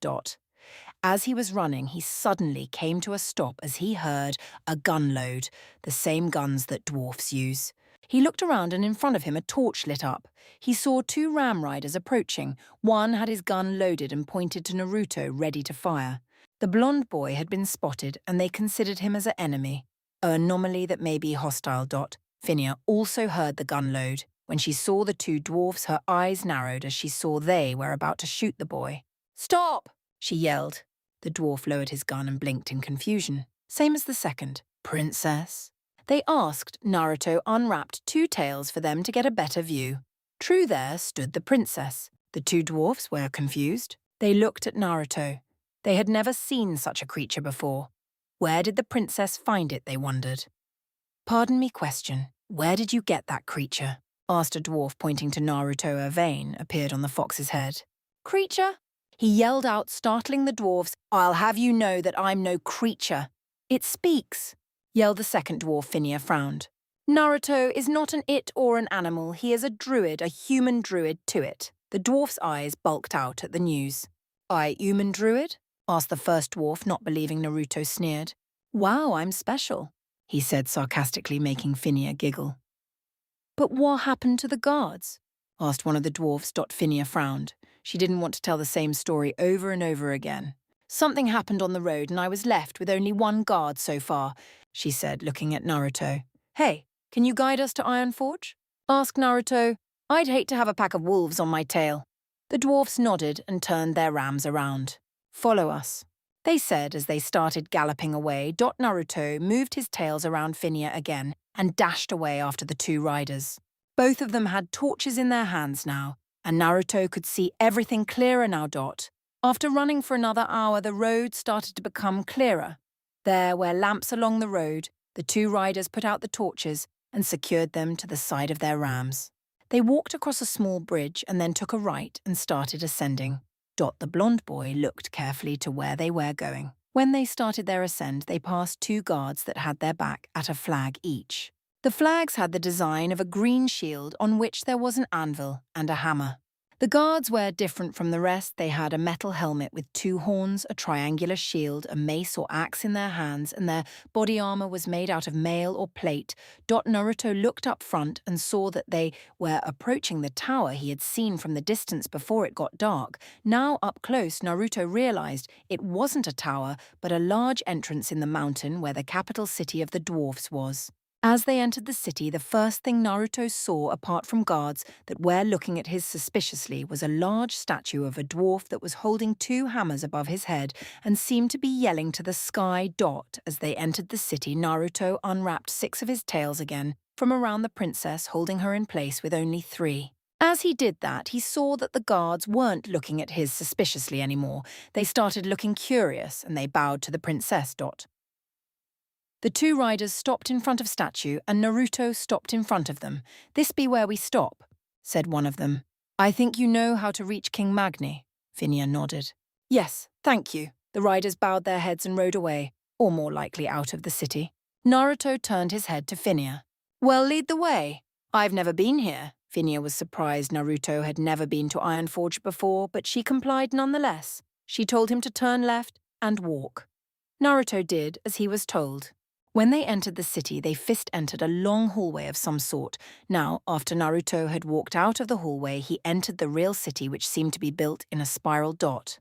Speaker 1: As he was running, he suddenly came to a stop as he heard a gun load, the same guns that dwarfs use. He looked around and in front of him a torch lit up. He saw 2 ram riders approaching. One had his gun loaded and pointed to Naruto, ready to fire. The blonde boy had been spotted and they considered him as an enemy. An anomaly that may be hostile. Phineas also heard the gun load. When she saw the 2 dwarfs, her eyes narrowed as she saw they were about to shoot the boy. "Stop!" she yelled. The dwarf lowered his gun and blinked in confusion. Same as the second. "Princess?" They asked. Naruto unwrapped 2 tails for them to get a better view. True, there stood the princess. The 2 dwarfs were confused. They looked at Naruto. They had never seen such a creature before. Where did the princess find it, they wondered. "Pardon me question. Where did you get that creature?" asked a dwarf, pointing to Naruto. A vein appeared on the fox's head. Creature? He yelled out, startling the dwarfs. I'll have you know that I'm no creature. It speaks, yelled the second dwarf. Phinia frowned. Naruto is not an it or an animal. He is a druid, a human druid to it. The dwarf's eyes bulked out at the news. I human druid? Asked the first dwarf, not believing Naruto sneered. Wow, I'm special, he said sarcastically, making Phinia giggle. But what happened to the guards? Asked one of the dwarfs. Phinia frowned. She didn't want to tell the same story over and over again. Something happened on the road and I was left with only one guard so far, she said, looking at Naruto. Hey, can you guide us to Ironforge? Asked Naruto. I'd hate to have a pack of wolves on my tail. The dwarfs nodded and turned their rams around. Follow us, they said as they started galloping away. Naruto moved his tails around Phinia again and dashed away after the two riders. Both of them had torches in their hands now, and Naruto could see everything clearer now. After running for another hour, the road started to become clearer. There were lamps along the road. The two riders put out the torches and secured them to the side of their rams. They walked across a small bridge and then took a right and started ascending. The blonde boy looked carefully to where they were going. When they started their ascent, they passed two guards that had their back at a flag each. The flags had the design of a green shield on which there was an anvil and a hammer. The guards were different from the rest. They had a metal helmet with two horns, a triangular shield, a mace or axe in their hands, and their body armor was made out of mail or plate. Naruto looked up front and saw that they were approaching the tower he had seen from the distance before it got dark. Now up close, Naruto realized it wasn't a tower, but a large entrance in the mountain where the capital city of the dwarfs was. As they entered the city, the first thing Naruto saw, apart from guards that were looking at his suspiciously, was a large statue of a dwarf that was holding two hammers above his head and seemed to be yelling to the sky. As they entered the city, Naruto unwrapped 6 of his tails again from around the princess, holding her in place with only 3. As he did that, he saw that the guards weren't looking at his suspiciously anymore. They started looking curious, and they bowed to the princess. The two riders stopped in front of statue, and Naruto stopped in front of them. This be where we stop, said one of them. I think you know how to reach King Magni. Phinia nodded. Yes, thank you. The riders bowed their heads and rode away, or more likely out of the city. Naruto turned his head to Phinia. Well, lead the way. I've never been here. Phinia was surprised Naruto had never been to Ironforge before, but she complied nonetheless. She told him to turn left and walk. Naruto did as he was told. When they entered the city, they entered a long hallway of some sort. Now, after Naruto had walked out of the hallway, he entered the real city, which seemed to be built in a spiral dot.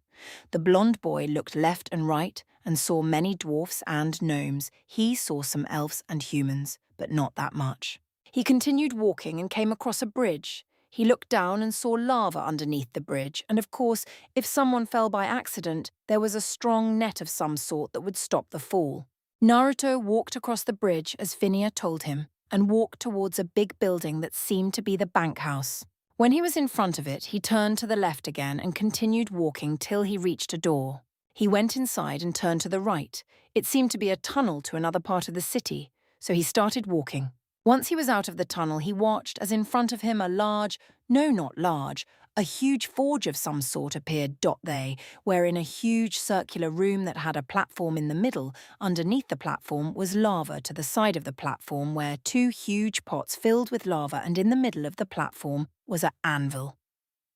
Speaker 1: The blonde boy looked left and right and saw many dwarfs and gnomes. He saw some elves and humans, but not that much. He continued walking and came across a bridge. He looked down and saw lava underneath the bridge, and of course, if someone fell by accident, there was a strong net of some sort that would stop the fall. Naruto walked across the bridge as Phinia told him and walked towards a big building that seemed to be the bank house. When he was in front of it, he turned to the left again and continued walking till he reached a door. He went inside and turned to the right. It seemed to be a tunnel to another part of the city, so he started walking. Once he was out of the tunnel, he watched as in front of him a huge forge of some sort appeared. Where in a huge circular room that had a platform in the middle, underneath the platform was lava to the side of the platform where 2 huge pots filled with lava, and in the middle of the platform was an anvil.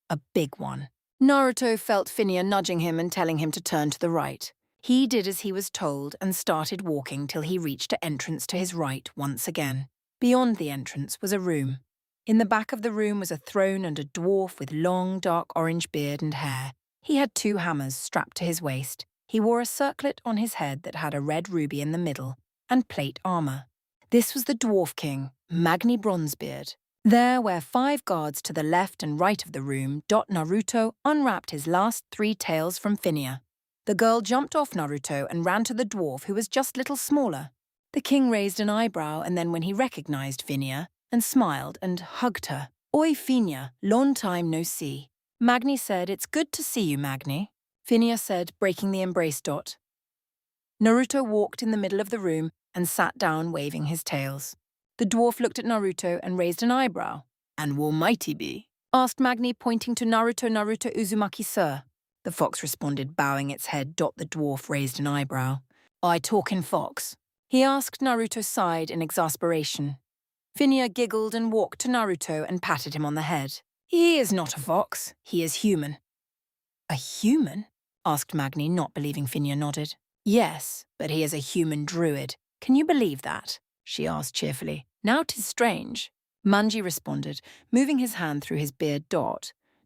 Speaker 1: A big one. Naruto felt Phinia nudging him and telling him to turn to the right. He did as he was told and started walking till he reached an entrance to his right once again. Beyond the entrance was a room. In the back of the room was a throne and a dwarf with long, dark orange beard and hair. He had 2 hammers strapped to his waist. He wore a circlet on his head that had a red ruby in the middle, and plate armor. This was the Dwarf King, Magni Bronzebeard. There were 5 guards to the left and right of the room. Naruto unwrapped his last 3 tails from Phinia. The girl jumped off Naruto and ran to the dwarf, who was just little smaller. The king raised an eyebrow, and then when he recognized Phinia, and smiled and hugged her. Oi, Phinia, long time no see. Magni said, It's good to see you, Magni. Phinia said, breaking the embrace. Naruto walked in the middle of the room and sat down, waving his tails. The dwarf looked at Naruto and raised an eyebrow. And will mighty be? asked Magni, pointing to Naruto. Naruto Uzumaki, sir. The fox responded, bowing its head. The dwarf raised an eyebrow. I talkin' fox? He asked. Naruto sighed in exasperation. Phineas giggled and walked to Naruto and patted him on the head. He is not a fox. He is human. A human? Asked Magni, not believing. Phineas nodded. Yes, but he is a human druid. Can you believe that? She asked cheerfully. Now 'tis strange. Manji responded, moving his hand through his beard.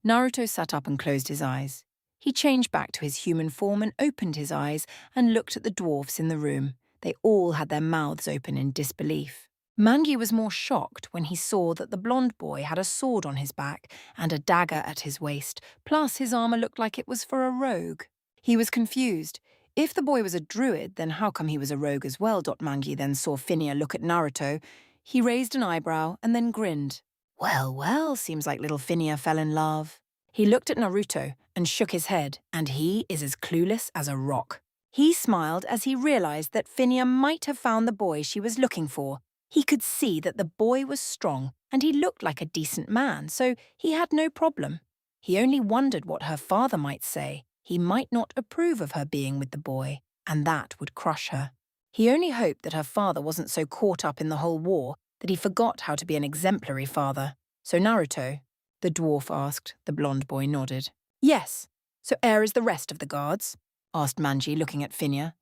Speaker 1: Naruto sat up and closed his eyes. He changed back to his human form and opened his eyes and looked at the dwarfs in the room. They all had their mouths open in disbelief. Manji was more shocked when he saw that the blonde boy had a sword on his back and a dagger at his waist, plus his armor looked like it was for a rogue. He was confused. If the boy was a druid, then how come he was a rogue as well? Manji then saw Phineas look at Naruto. He raised an eyebrow and then grinned. Well, well, seems like little Phineas fell in love. He looked at Naruto and shook his head, and he is as clueless as a rock. He smiled as he realized that Phineas might have found the boy she was looking for. He could see that the boy was strong, and he looked like a decent man, so he had no problem. He only wondered what her father might say. He might not approve of her being with the boy, and that would crush her. He only hoped that her father wasn't so caught up in the whole war that he forgot how to be an exemplary father. So Naruto? The dwarf asked. The blonde boy nodded. Yes. So Air is the rest of the guards? Asked Manji, looking at Phineas.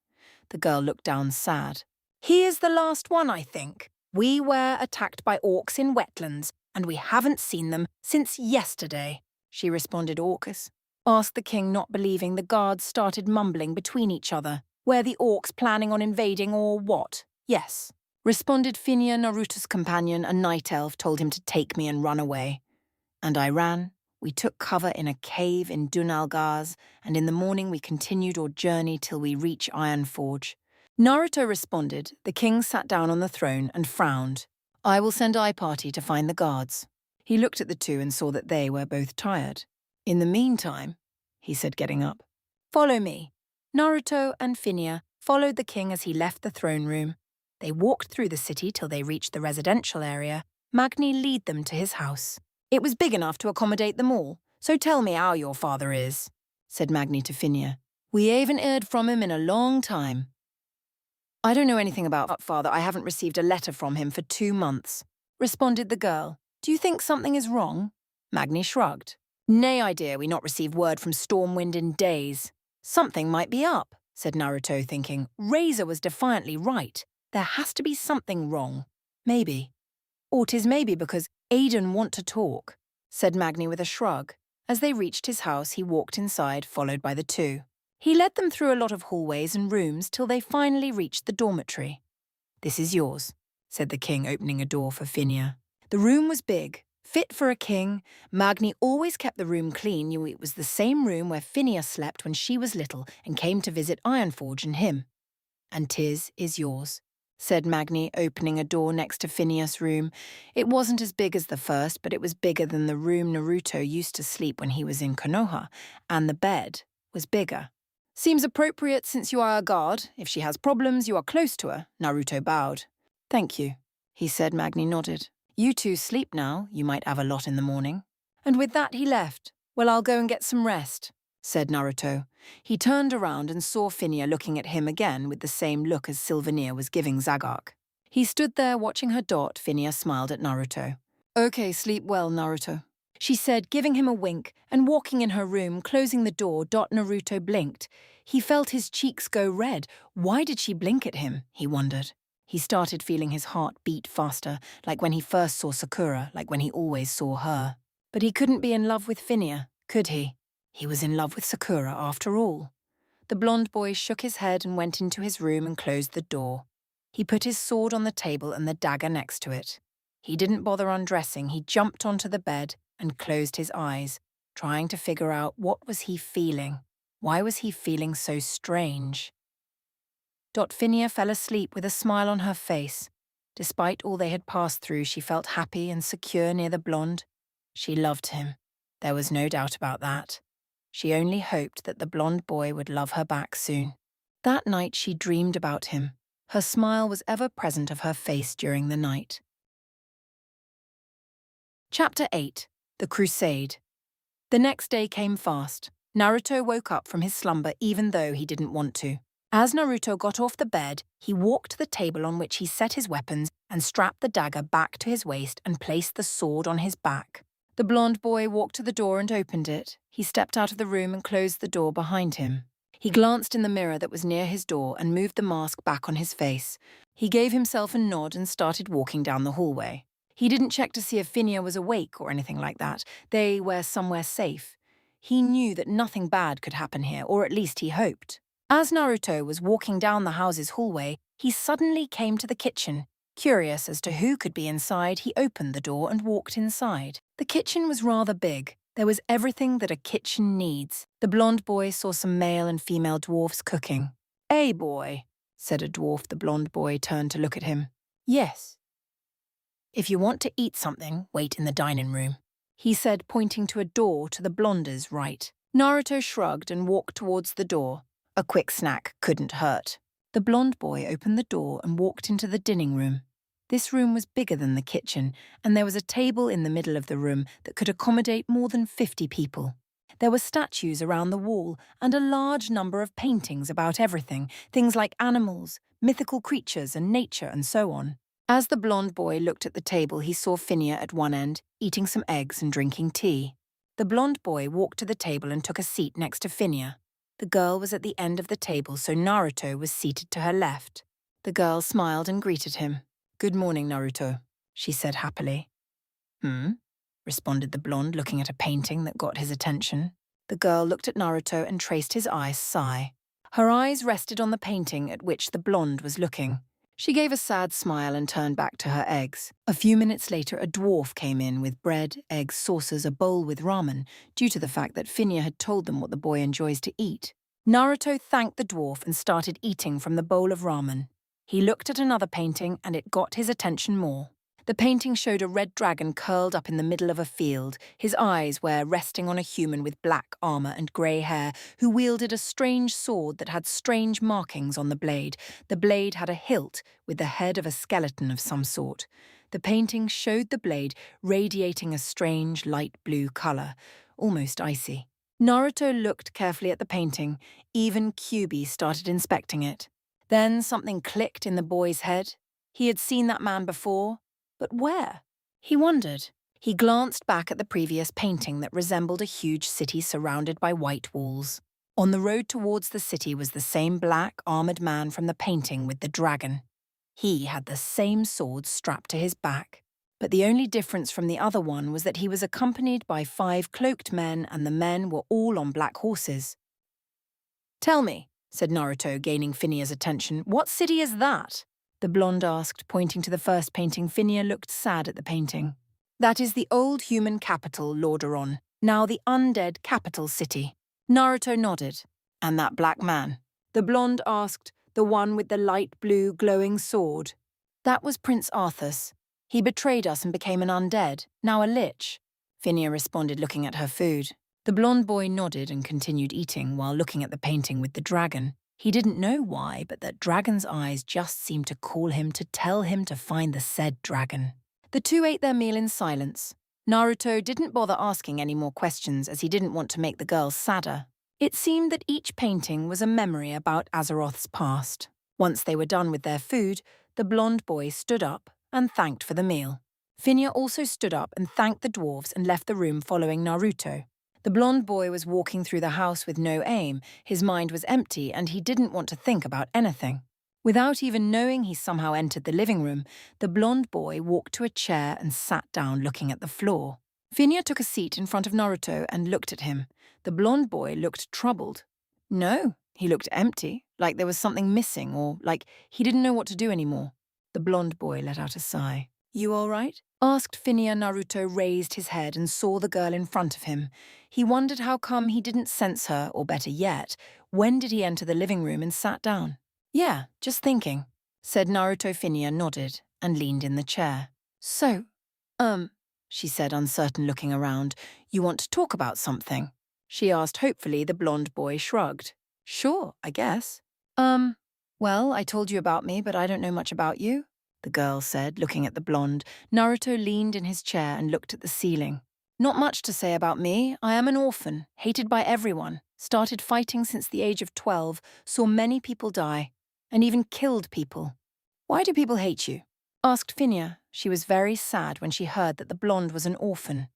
Speaker 1: The girl looked down sad. He is the last one, I think. We were attacked by orcs in wetlands, and we haven't seen them since yesterday, she responded. Orcus? Asked the king, not believing. The guards started mumbling between each other. Were the orcs planning on invading or what? Yes, responded Phineas. Naruto's companion, a night elf, told him to take me and run away. And I ran. We took cover in a cave in Dunalgaz, and in the morning we continued our journey till we reach Ironforge. Naruto responded. The king sat down on the throne and frowned. I will send Party to find the guards. He looked at the two and saw that they were both tired. In the meantime, he said, getting up, follow me. Naruto and Phineas followed the king as he left the throne room. They walked through the city till they reached the residential area. Magni led them to his house. It was big enough to accommodate them all, so tell me how your father is, said Magni to Phineas. We haven't heard from him in a long time. I don't know anything about father. I haven't received a letter from him for 2 months, responded the girl. Do you think something is wrong? Magni shrugged. Nay, idea, we not receive word from Stormwind in days. Something might be up, said Naruto, thinking. Razor was defiantly right. There has to be something wrong. Maybe. Or 'tis maybe because Aiden want to talk, said Magni with a shrug. As they reached his house, he walked inside, followed by the two. He led them through a lot of hallways and rooms till they finally reached the dormitory. This is yours, said the king, opening a door for Phineas. The room was big, fit for a king. Magni always kept the room clean. It was the same room where Phineas slept when she was little and came to visit Ironforge and him. And 'tis is yours, said Magni, opening a door next to Phineas' room. It wasn't as big as the first, but it was bigger than the room Naruto used to sleep when he was in Konoha, and the bed was bigger. Seems appropriate since you are a guard. If she has problems, you are close to her. Naruto bowed. Thank you, he said. Magni nodded. You two sleep now. You might have a lot in the morning. And with that he left. Well, I'll go and get some rest, said Naruto. He turned around and saw Phineas looking at him again with the same look as Sylvania was giving Zagak. He stood there watching her. Phineas smiled at Naruto. Okay, sleep well, Naruto, she said, giving him a wink and walking in her room, closing the door. Naruto blinked. He felt his cheeks go red. Why did she blink at him, he wondered. He started feeling his heart beat faster, like when he first saw Sakura, like when he always saw her. But he couldn't be in love with Phineas, could he? He was in love with Sakura after all. The blonde boy shook his head and went into his room and closed the door. He put his sword on the table and the dagger next to it. He didn't bother undressing. He jumped onto the bed and closed his eyes, trying to figure out what was he feeling. Why was he feeling so strange? Phineas fell asleep with a smile on her face. Despite all they had passed through, she felt happy and secure near the blonde. She loved him. There was no doubt about that. She only hoped that the blonde boy would love her back soon. That night she dreamed about him. Her smile was ever present of her face during the night. Chapter 8. The Crusade. The next day came fast. Naruto woke up from his slumber even though he didn't want to. As Naruto got off the bed, he walked to the table on which he set his weapons and strapped the dagger back to his waist and placed the sword on his back. The blonde boy walked to the door and opened it. He stepped out of the room and closed the door behind him. He glanced in the mirror that was near his door and moved the mask back on his face. He gave himself a nod and started walking down the hallway. He didn't check to see if Phinia was awake or anything like that. They were somewhere safe. He knew that nothing bad could happen here, or at least he hoped. As Naruto was walking down the house's hallway, he suddenly came to the kitchen. Curious as to who could be inside, he opened the door and walked inside. The kitchen was rather big. There was everything that a kitchen needs. The blonde boy saw some male and female dwarfs cooking. "Hey, boy," said a dwarf. The blonde boy turned to look at him. "Yes." "If you want to eat something, wait in the dining room," he said, pointing to a door to the blonde's right. Naruto shrugged and walked towards the door. A quick snack couldn't hurt. The blonde boy opened the door and walked into the dining room. This room was bigger than the kitchen, and there was a table in the middle of the room that could accommodate more than 50 people. There were statues around the wall and a large number of paintings about everything, things like animals, mythical creatures and nature and so on. As the blonde boy looked at the table, he saw Phinia at one end, eating some eggs and drinking tea. The blonde boy walked to the table and took a seat next to Phinia. The girl was at the end of the table, so Naruto was seated to her left. The girl smiled and greeted him. "Good morning, Naruto," she said happily. Responded the blonde, looking at a painting that got his attention. The girl looked at Naruto and traced his eyes sigh. Her eyes rested on the painting at which the blonde was looking. She gave a sad smile and turned back to her eggs. A few minutes later, a dwarf came in with bread, eggs, saucers, a bowl with ramen, due to the fact that Phinia had told them what the boy enjoys to eat. Naruto thanked the dwarf and started eating from the bowl of ramen. He looked at another painting and it got his attention more. The painting showed a red dragon curled up in the middle of a field. His eyes were resting on a human with black armor and grey hair who wielded a strange sword that had strange markings on the blade. The blade had a hilt with the head of a skeleton of some sort. The painting showed the blade radiating a strange light blue color, almost icy. Naruto looked carefully at the painting. Even Kyuubi started inspecting it. Then something clicked in the boy's head. He had seen that man before. But where? He wondered. He glanced back at the previous painting that resembled a huge city surrounded by white walls. On the road towards the city was the same black, armored man from the painting with the dragon. He had the same sword strapped to his back. But the only difference from the other one was that he was accompanied by 5 cloaked men and the men were all on black horses. "Tell me," said Naruto, gaining Phinia's attention, "what city is that?" The blonde asked, pointing to the first painting. Phinia looked sad at the painting. "That is the old human capital, Lordaeron, now the undead capital city." Naruto nodded. "And that black man?" The blonde asked, "The one with the light blue glowing sword?" "That was Prince Arthas. He betrayed us and became an undead, now a lich." Phinia responded, looking at her food. The blonde boy nodded and continued eating while looking at the painting with the dragon. He didn't know why, but that dragon's eyes just seemed to call him to tell him to find the said dragon. The two ate their meal in silence. Naruto didn't bother asking any more questions as he didn't want to make the girls sadder. It seemed that each painting was a memory about Azeroth's past. Once they were done with their food, the blonde boy stood up and thanked for the meal. Phinia also stood up and thanked the dwarves and left the room following Naruto. The blonde boy was walking through the house with no aim. His mind was empty and he didn't want to think about anything. Without even knowing he somehow entered the living room, the blonde boy walked to a chair and sat down looking at the floor. Phinia took a seat in front of Naruto and looked at him. The blonde boy looked troubled. No, he looked empty, like there was something missing or like he didn't know what to do anymore. The blonde boy let out a sigh. "You all right?" asked Phinia. Naruto raised his head and saw the girl in front of him. He wondered how come he didn't sense her, or better yet, when did he enter the living room and sat down? "Yeah, just thinking," said Naruto. Phinia nodded and leaned in the chair. "So, she said, uncertain, looking around. "You want to talk about something?" she asked hopefully. The blonde boy shrugged. "Sure, I guess." Well, I told you about me, but I don't know much about you," the girl said, looking at the blonde. Naruto leaned in his chair and looked at the ceiling. Not much to say about me. I am an orphan, hated by everyone, started fighting since the age of 12, saw many people die, and even killed people. Why do people hate you? Asked Finia. She was very sad when she heard that the blonde was an orphan.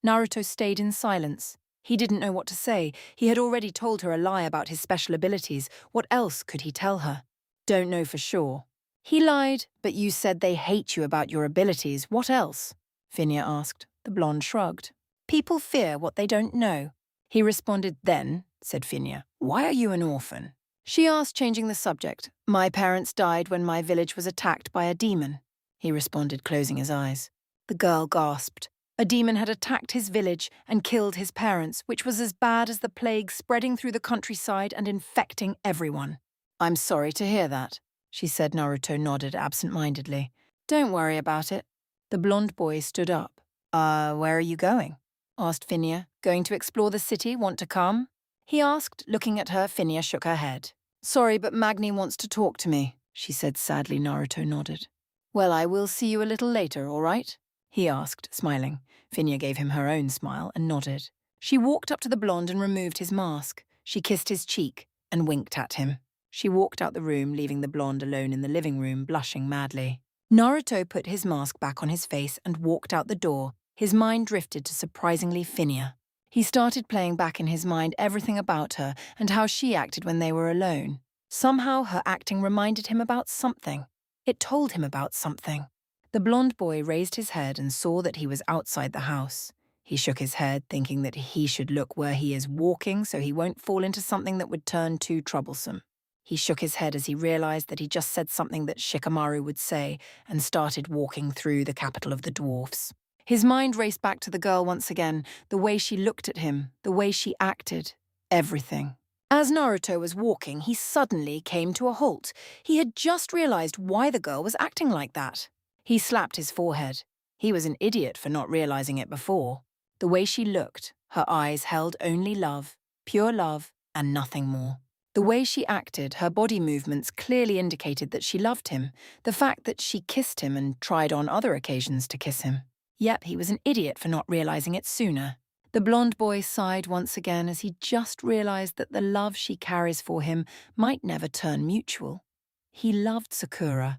Speaker 1: Naruto stayed in silence. He didn't know what to say. He had already told her a lie about his special abilities. What else could he tell her? Don't know for sure. He lied, but you said they hate you about your abilities. What else? Finia asked. The blonde shrugged. People fear what they don't know. He responded, then, said Finia, why are you an orphan? She asked, changing the subject. My parents died when my village was attacked by a demon. He responded, closing his eyes. The girl gasped. A demon had attacked his village and killed his parents, which was as bad as the plague spreading through the countryside and infecting everyone. I'm sorry to hear that, she said. Naruto nodded absent-mindedly. Don't worry about it. The blonde boy stood up. Where are you going? Asked Finia. Going to explore the city, want to come? He asked, looking at her. Finia shook her head. Sorry, but Magni wants to talk to me, she said sadly. Naruto nodded. Well, I will see you a little later, all right? He asked, smiling. Finia gave him her own smile and nodded. She walked up to the blonde and removed his mask. She kissed his cheek and winked at him. She walked out the room, leaving the blonde alone in the living room, blushing madly. Naruto put his mask back on his face and walked out the door. His mind drifted to surprisingly Finia. He started playing back in his mind everything about her and how she acted when they were alone. Somehow her acting reminded him about something. It told him about something. The blonde boy raised his head and saw that he was outside the house. He shook his head, thinking that he should look where he is walking so he won't fall into something that would turn too troublesome. He shook his head as he realized that he just said something that Shikamaru would say and started walking through the capital of the dwarfs. His mind raced back to the girl once again, the way she looked at him, the way she acted, everything. As Naruto was walking, he suddenly came to a halt. He had just realized why the girl was acting like that. He slapped his forehead. He was an idiot for not realizing it before. The way she looked, her eyes held only love, pure love, and nothing more. The way she acted, her body movements clearly indicated that she loved him, the fact that she kissed him and tried on other occasions to kiss him. Yep, he was an idiot for not realizing it sooner. The blonde boy sighed once again as he just realized that the love she carries for him might never turn mutual. He loved Sakura,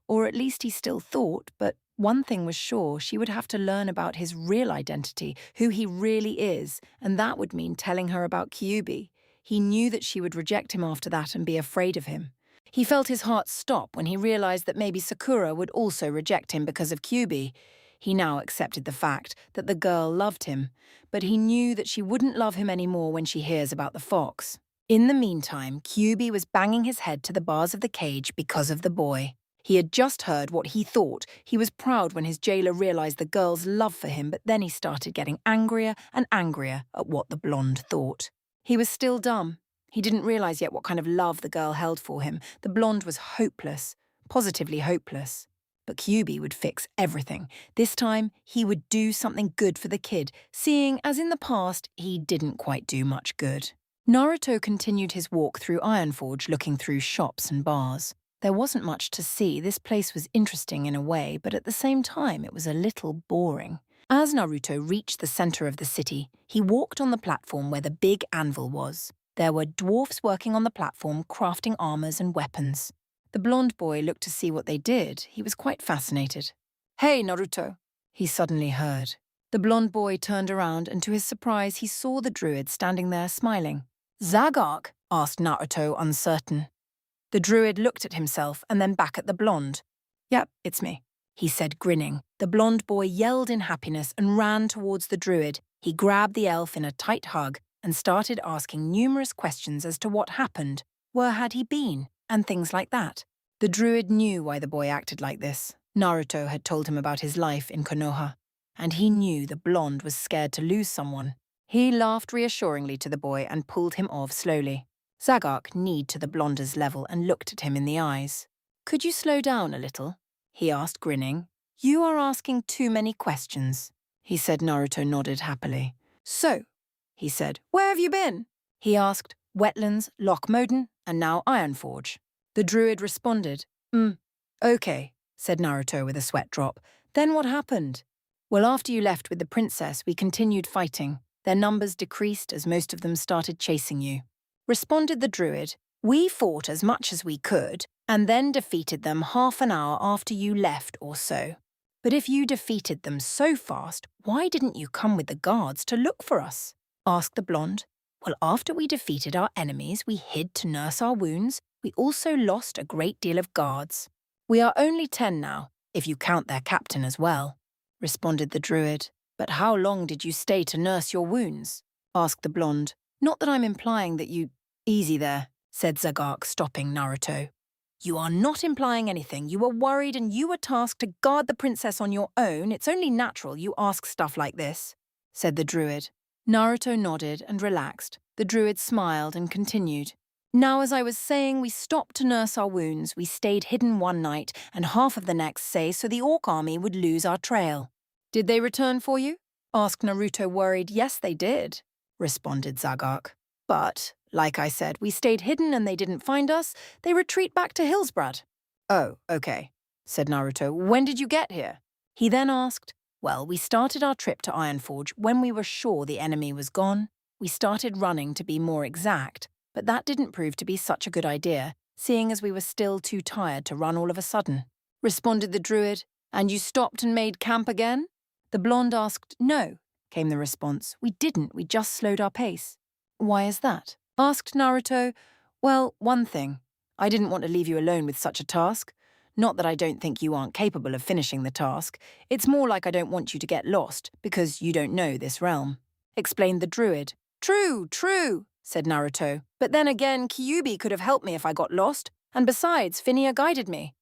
Speaker 1: or at least he still thought, but one thing was sure, she would have to learn about his real identity, who he really is, and that would mean telling her about Kyuubi. He knew that she would reject him after that and be afraid of him. He felt his heart stop when he realized that maybe Sakura would also reject him because of Kyuubi. He now accepted the fact that the girl loved him, but he knew that she wouldn't love him anymore when she hears about the fox. In the meantime, Kyuubi was banging his head to the bars of the cage because of the boy. He had just heard what he thought. He was proud when his jailer realized the girl's love for him, but then he started getting angrier and angrier at what the blonde thought. He was still dumb. He didn't realize yet what kind of love the girl held for him. The blonde was hopeless, positively hopeless. But Kyuubi would fix everything. This time, he would do something good for the kid, seeing as in the past, he didn't quite do much good. Naruto continued his walk through Ironforge, looking through shops and bars. There wasn't much to see. This place was interesting in a way, but at the same time, it was a little boring. As Naruto reached the center of the city, he walked on the platform where the big anvil was. There were dwarfs working on the platform, crafting armors and weapons. The blonde boy looked to see what they did. He was quite fascinated. Hey, Naruto, he suddenly heard. The blonde boy turned around and to his surprise he saw the druid standing there smiling. Zagark? Asked Naruto, uncertain. The druid looked at himself and then back at the blonde. Yep, it's me, he said, grinning. The blonde boy yelled in happiness and ran towards the druid. He grabbed the elf in a tight hug and started asking numerous questions as to what happened, where had he been, and things like that. The druid knew why the boy acted like this. Naruto had told him about his life in Konoha, and he knew the blonde was scared to lose someone. He laughed reassuringly to the boy and pulled him off slowly. Zagark kneed to the blonde's level and looked at him in the eyes. Could you slow down a little? He asked, grinning. You are asking too many questions, he said. Naruto nodded happily. So, he said, where have you been? He asked, Wetlands, Loch Moden, and now Ironforge. The druid responded, Okay, said Naruto with a sweat drop. Then what happened? Well, after you left with the princess, we continued fighting. Their numbers decreased as most of them started chasing you. Responded the druid. We fought as much as we could, and then defeated them half an hour after you left or so. But if you defeated them so fast, why didn't you come with the guards to look for us? Asked the blonde. Well, after we defeated our enemies, we hid to nurse our wounds. We also lost a great deal of guards. We are only 10 now, if you count their captain as well, responded the druid. But how long did you stay to nurse your wounds? Asked the blonde. Not that I'm implying that you... Easy there, said Zagak, stopping Naruto. You are not implying anything. You were worried and you were tasked to guard the princess on your own. It's only natural you ask stuff like this, said the druid. Naruto nodded and relaxed. The druid smiled and continued. Now, as I was saying, we stopped to nurse our wounds. We stayed hidden one night and half of the next say so the orc army would lose our trail. Did they return for you? Asked Naruto, worried. Yes, they did, responded Zagak. But, like I said, we stayed hidden and they didn't find us. They retreat back to Hillsbrad. Oh, okay, said Naruto. When did you get here? He then asked, well, we started our trip to Ironforge when we were sure the enemy was gone. We started running to be more exact, but that didn't prove to be such a good idea, seeing as we were still too tired to run all of a sudden. Responded the druid. And you stopped and made camp again? The blonde asked. No, came the response. We didn't, we just slowed our pace. Why is that? Asked Naruto. Well, one thing. I didn't want to leave you alone with such a task. Not that I don't think you aren't capable of finishing the task. It's more like I don't want you to get lost, because you don't know this realm. Explained the druid. True, said Naruto. But then again, Kyuubi could have helped me if I got lost. And besides, Phineas guided me.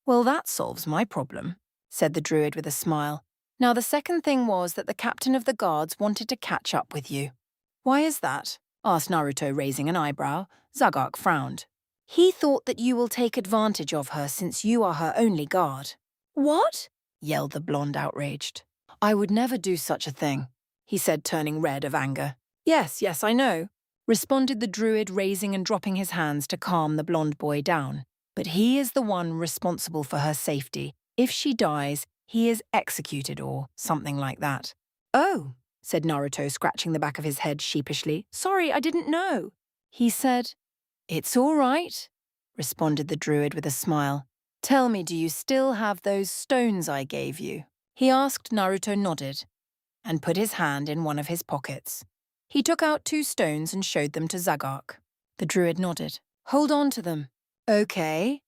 Speaker 1: Well, that solves my problem, said the druid with a smile. Now, the second thing was that the captain of the guards wanted to catch up with you. Why is that? Asked Naruto, raising an eyebrow. Zagak frowned. He thought that you will take advantage of her since you are her only guard. What? Yelled the blonde, outraged. I would never do such a thing, he said, turning red of anger. Yes, I know, responded the druid, raising and dropping his hands to calm the blonde boy down. But he is the one responsible for her safety. If she dies, he is executed or something like that. Oh, said Naruto, scratching the back of his head sheepishly. Sorry, I didn't know. He said, It's all right, responded the druid with a smile. Tell me, do you still have those stones I gave you? He asked. Naruto nodded and put his hand in one of his pockets. He took out 2 stones and showed them to Zagak. The druid nodded. Hold on to them. Okay,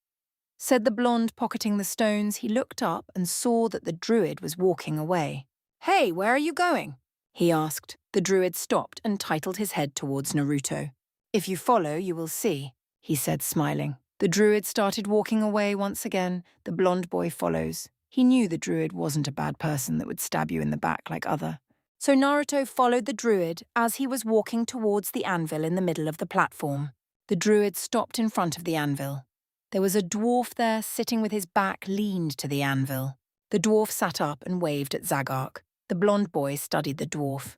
Speaker 1: said the blonde, pocketing the stones. He looked up and saw that the druid was walking away. Hey, where are you going? He asked. The druid stopped and titled his head towards Naruto. If you follow, you will see, he said, smiling. The druid started walking away once again. The blonde boy follows. He knew the druid wasn't a bad person that would stab you in the back like other. So Naruto followed the druid as he was walking towards the anvil in the middle of the platform. The druid stopped in front of the anvil. There was a dwarf there sitting with his back leaned to the anvil. The dwarf sat up and waved at Zagak. The blonde boy studied the dwarf.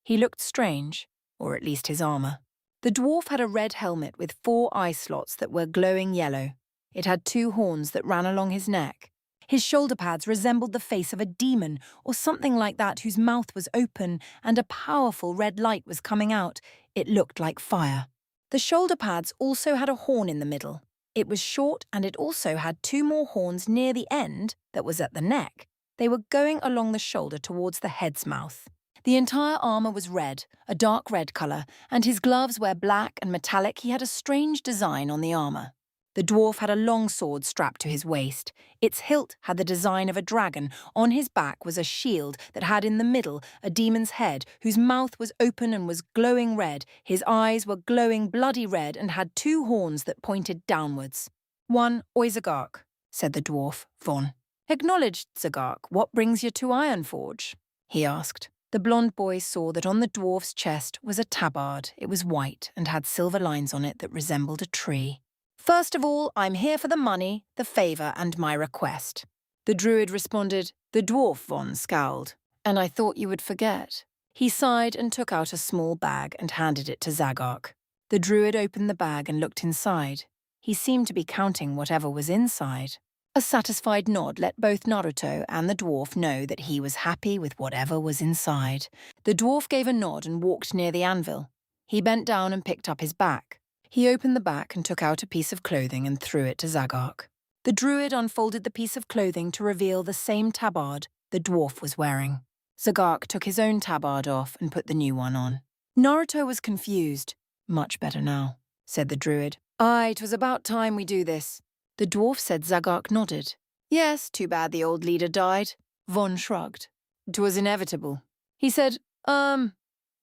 Speaker 1: He looked strange, or at least his armor. The dwarf had a red helmet with 4 eye slots that were glowing yellow. It had 2 horns that ran along his neck. His shoulder pads resembled the face of a demon or something like that, whose mouth was open and a powerful red light was coming out. It looked like fire. The shoulder pads also had a horn in the middle. It was short and it also had 2 more horns near the end that was at the neck. They were going along the shoulder towards the head's mouth. The entire armor was red, a dark red color, and his gloves were black and metallic. He had a strange design on the armor. The dwarf had a long sword strapped to his waist. Its hilt had the design of a dragon. On his back was a shield that had in the middle a demon's head, whose mouth was open and was glowing red. His eyes were glowing bloody red and had 2 horns that pointed downwards. One, Oi Zagak, said the dwarf, Von. Acknowledged, Zagak. What brings you to Ironforge? He asked. The blonde boy saw that on the dwarf's chest was a tabard. It was white and had silver lines on it that resembled a tree. First of all, I'm here for the money, the favour, and my request. The druid responded. The dwarf, Von, scowled. And I thought you would forget. He sighed and took out a small bag and handed it to Zagak. The druid opened the bag and looked inside. He seemed to be counting whatever was inside. A satisfied nod let both Naruto and the dwarf know that he was happy with whatever was inside. The dwarf gave a nod and walked near the anvil. He bent down and picked up his back. He opened the back and took out a piece of clothing and threw it to Zagark. The druid unfolded the piece of clothing to reveal the same tabard the dwarf was wearing. Zagark took his own tabard off and put the new one on. Naruto was confused. Much better now, said the druid. Aye, it was about time we do this. The dwarf said. Zagark nodded. Yes, too bad the old leader died. Von shrugged. It was inevitable. He said, the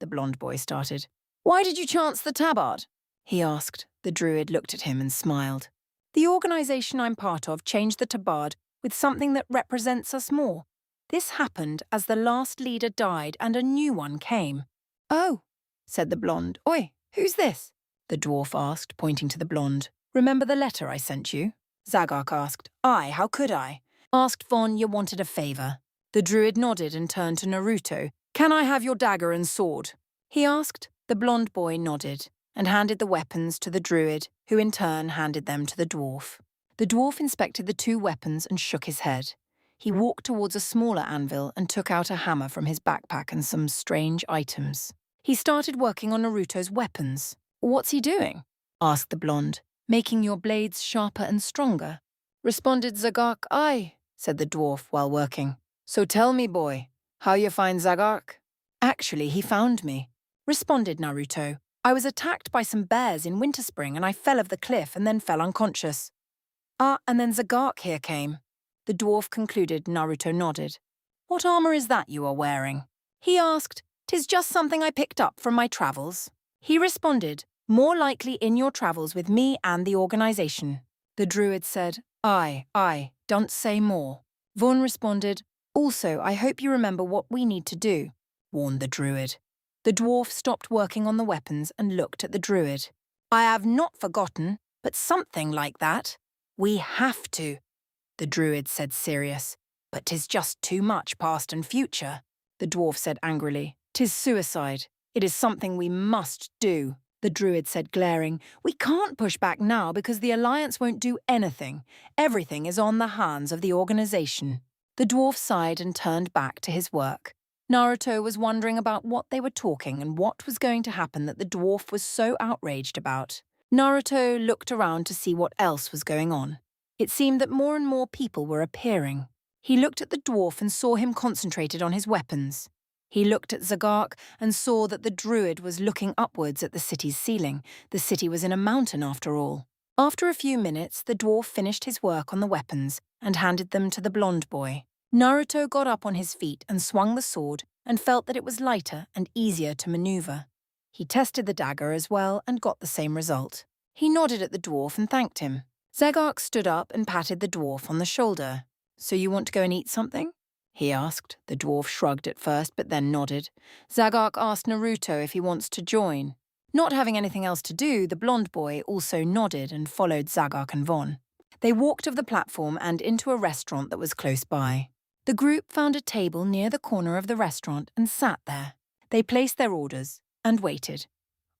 Speaker 1: blonde boy started. Why did you chance the tabard? He asked. The druid looked at him and smiled. The organization I'm part of changed the tabard with something that represents us more. This happened as the last leader died and a new one came. Oh, said the blonde. Oi, who's this? The dwarf asked, pointing to the blonde. Remember the letter I sent you? Zagark asked. Aye, how could I? Asked Von you wanted a favour. The druid nodded and turned to Naruto. Can I have your dagger and sword? He asked. The blonde boy nodded and handed the weapons to the druid, who in turn handed them to the dwarf. The dwarf inspected the two weapons and shook his head. He walked towards a smaller anvil and took out a hammer from his backpack and some strange items. He started working on Naruto's weapons. What's he doing? Asked the blonde. Making your blades sharper and stronger? Responded Zagark. Aye, said the dwarf while working. So tell me, boy, how you find Zagark? Actually, he found me, responded Naruto. I was attacked by some bears in Winterspring and I fell off the cliff and then fell unconscious. And then Zagark here came. The dwarf concluded. Naruto nodded. What armor is that you are wearing? He asked. 'Tis just something I picked up from my travels. He responded. More likely in your travels with me and the organization. The druid said. Aye, don't say more. Von responded. Also, I hope you remember what we need to do, warned the druid. The dwarf stopped working on the weapons and looked at the druid. I have not forgotten, but something like that. We have to, the druid said serious. But 'tis just too much past and future, the dwarf said angrily. 'Tis suicide. It is something we must do, the druid said glaring. We can't push back now because the Alliance won't do anything. Everything is on the hands of the organization. The dwarf sighed and turned back to his work. Naruto was wondering about what they were talking and what was going to happen that the dwarf was so outraged about. Naruto looked around to see what else was going on. It seemed that more and more people were appearing. He looked at the dwarf and saw him concentrated on his weapons. He looked at Zagark and saw that the druid was looking upwards at the city's ceiling. The city was in a mountain after all. After a few minutes, the dwarf finished his work on the weapons and handed them to the blonde boy. Naruto got up on his feet and swung the sword and felt that it was lighter and easier to maneuver. He tested the dagger as well and got the same result. He nodded at the dwarf and thanked him. Zagark stood up and patted the dwarf on the shoulder. So you want to go and eat something? He asked. The dwarf shrugged at first but then nodded. Zagark asked Naruto if he wants to join. Not having anything else to do, the blonde boy also nodded and followed Zagark and Von. They walked off the platform and into a restaurant that was close by. The group found a table near the corner of the restaurant and sat there. They placed their orders and waited.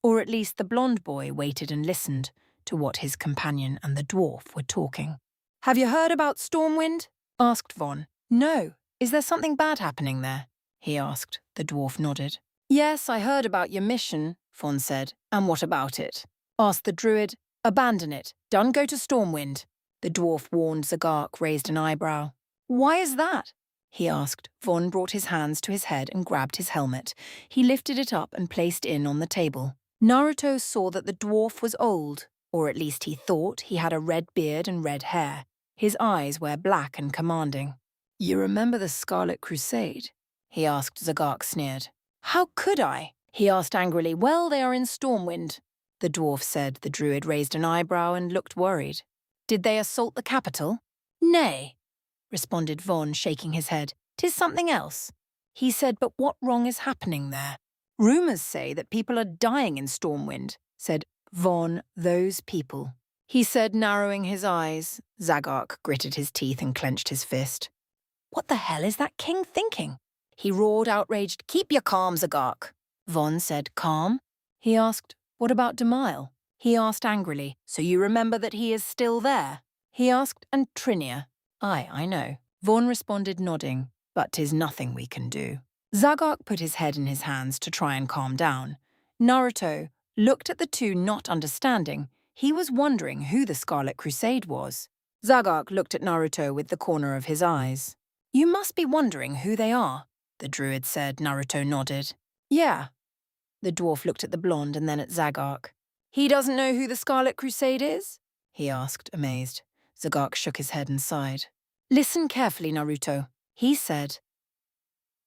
Speaker 1: Or at least the blonde boy waited and listened to what his companion and the dwarf were talking. Have you heard about Stormwind? Asked Von. No. Is there something bad happening there? He asked. The dwarf nodded. Yes, I heard about your mission, Von said. And what about it? Asked the druid. Abandon it. Don't go to Stormwind. The dwarf warned. Zagark raised an eyebrow. Why is that? He asked. Von brought his hands to his head and grabbed his helmet. He lifted it up and placed it on the table. Naruto saw that the dwarf was old, or at least he thought. He had a red beard and red hair. His eyes were black and commanding. You remember the Scarlet Crusade? He asked. Zagark sneered. How could I? He asked angrily. Well, they are in Stormwind, the dwarf said. The druid raised an eyebrow and looked worried. Did they assault the capital? Nay, responded Von, shaking his head. 'Tis something else. He said, but what wrong is happening there? Rumours say that people are dying in Stormwind, said Von. Those people. He said, narrowing his eyes. Zagark gritted his teeth and clenched his fist. What the hell is that king thinking? He roared, outraged. Keep your calm, Zagark. Von said, calm? He asked, what about Demile? He asked angrily, so you remember that he is still there? He asked, and Trinia? Aye, I know. Vaughn responded, nodding, but 'tis nothing we can do. Zagok put his head in his hands to try and calm down. Naruto looked at the two, not understanding. He was wondering who the Scarlet Crusade was. Zagok looked at Naruto with the corner of his eyes. You must be wondering who they are, the druid said. Naruto nodded. Yeah. The dwarf looked at the blonde and then at Zagok. He doesn't know who the Scarlet Crusade is? He asked, amazed. Zagok shook his head and sighed. Listen carefully, Naruto. He said,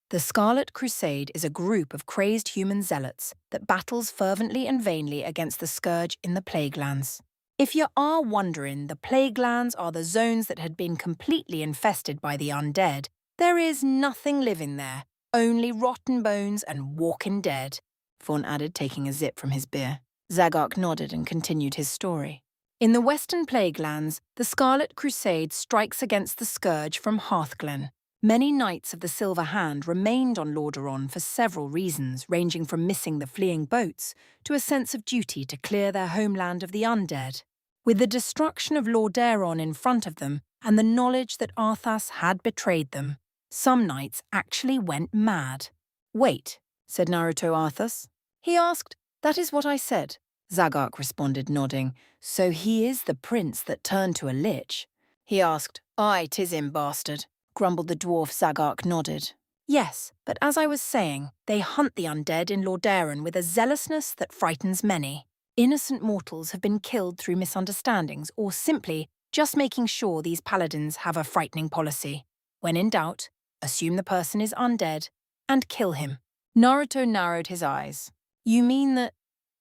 Speaker 1: the Scarlet Crusade is a group of crazed human zealots that battles fervently and vainly against the scourge in the Plague Lands. If you are wondering, the Plague Lands are the zones that had been completely infested by the undead. There is nothing living there, only rotten bones and walking dead, Vaughn added, taking a sip from his beer. Zagok nodded and continued his story. In the Western Plague Lands, the Scarlet Crusade strikes against the scourge from Hearthglen. Many Knights of the Silver Hand remained on Lordaeron for several reasons, ranging from missing the fleeing boats to a sense of duty to clear their homeland of the undead. With the destruction of Lordaeron in front of them and the knowledge that Arthas had betrayed them, some knights actually went mad. Wait, said Naruto. Arthas? He asked. That is what I said. Zagok responded, nodding. So he is the prince that turned to a lich? He asked. Aye, 'tis him, bastard, grumbled the dwarf. Zagok nodded. Yes, but as I was saying, they hunt the undead in Lordaeron with a zealousness that frightens many. Innocent mortals have been killed through misunderstandings or simply just making sure these paladins have a frightening policy. When in doubt, assume the person is undead and kill him. Naruto narrowed his eyes. You mean that,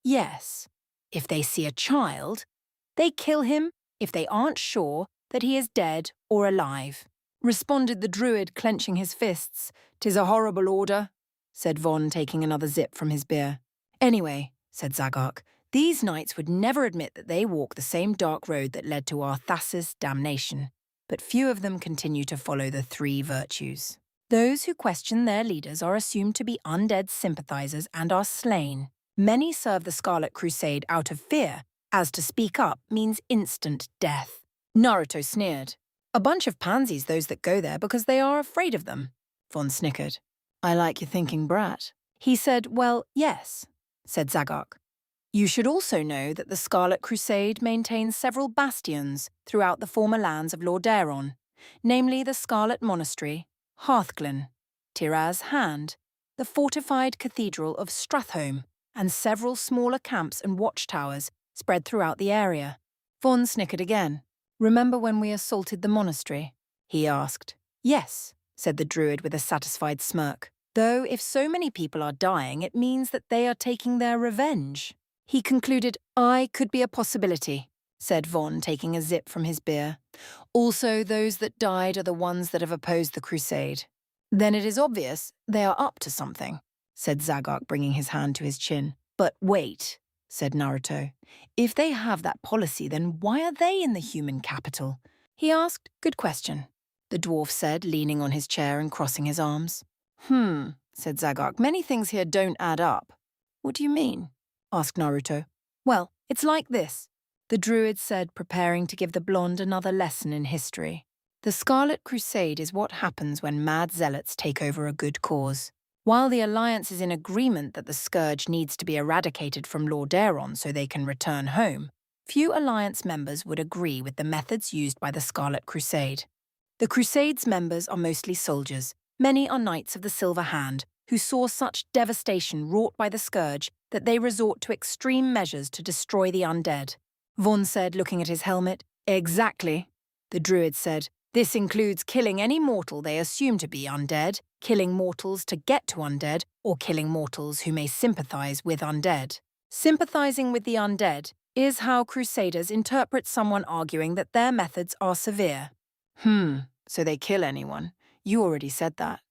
Speaker 1: yes, if they see a child, they kill him if they aren't sure that he is dead or alive, responded the druid, clenching his fists. 'Tis a horrible order, said Vaughn, taking another sip from his beer. Anyway, said Zagok, these knights would never admit that they walk the same dark road that led to Arthas' damnation, but few of them continue to follow the three virtues. Those who question their leaders are assumed to be undead sympathizers and are slain. Many serve the Scarlet Crusade out of fear, as to speak up means instant death. Naruto sneered. A bunch of pansies, those that go there because they are afraid of them. Vaughn snickered. I like your thinking, brat. He said, well, yes, said Zagok. You should also know that the Scarlet Crusade maintains several bastions throughout the former lands of Lordaeron, namely the Scarlet Monastery, Hearthglen, Tiraz Hand, the fortified Cathedral of Strathholm, and several smaller camps and watchtowers spread throughout the area. Vaughn snickered again. Remember when we assaulted the monastery? He asked. Yes, said the druid with a satisfied smirk. Though if so many people are dying, it means that they are taking their revenge. He concluded, I could be a possibility, said Vaughn, taking a sip from his beer. Also, those that died are the ones that have opposed the crusade. Then it is obvious they are up to something, said Zagok, bringing his hand to his chin. But wait, said Naruto. If they have that policy, then why are they in the human capital? He asked. Good question, the dwarf said, leaning on his chair and crossing his arms. Said Zagok. Many things here don't add up. What do you mean? Asked Naruto. Well, it's like this, the druid said, preparing to give the blonde another lesson in history. The Scarlet Crusade is what happens when mad zealots take over a good cause. While the Alliance is in agreement that the scourge needs to be eradicated from Lordaeron so they can return home, few Alliance members would agree with the methods used by the Scarlet Crusade. The Crusade's members are mostly soldiers. Many are Knights of the Silver Hand, who saw such devastation wrought by the scourge that they resort to extreme measures to destroy the undead. Vaughn said, looking at his helmet. Exactly. The druid said, this includes killing any mortal they assume to be undead, killing mortals to get to undead, or killing mortals who may sympathize with undead. Sympathizing with the undead is how Crusaders interpret someone arguing that their methods are severe. So they kill anyone. You already said that.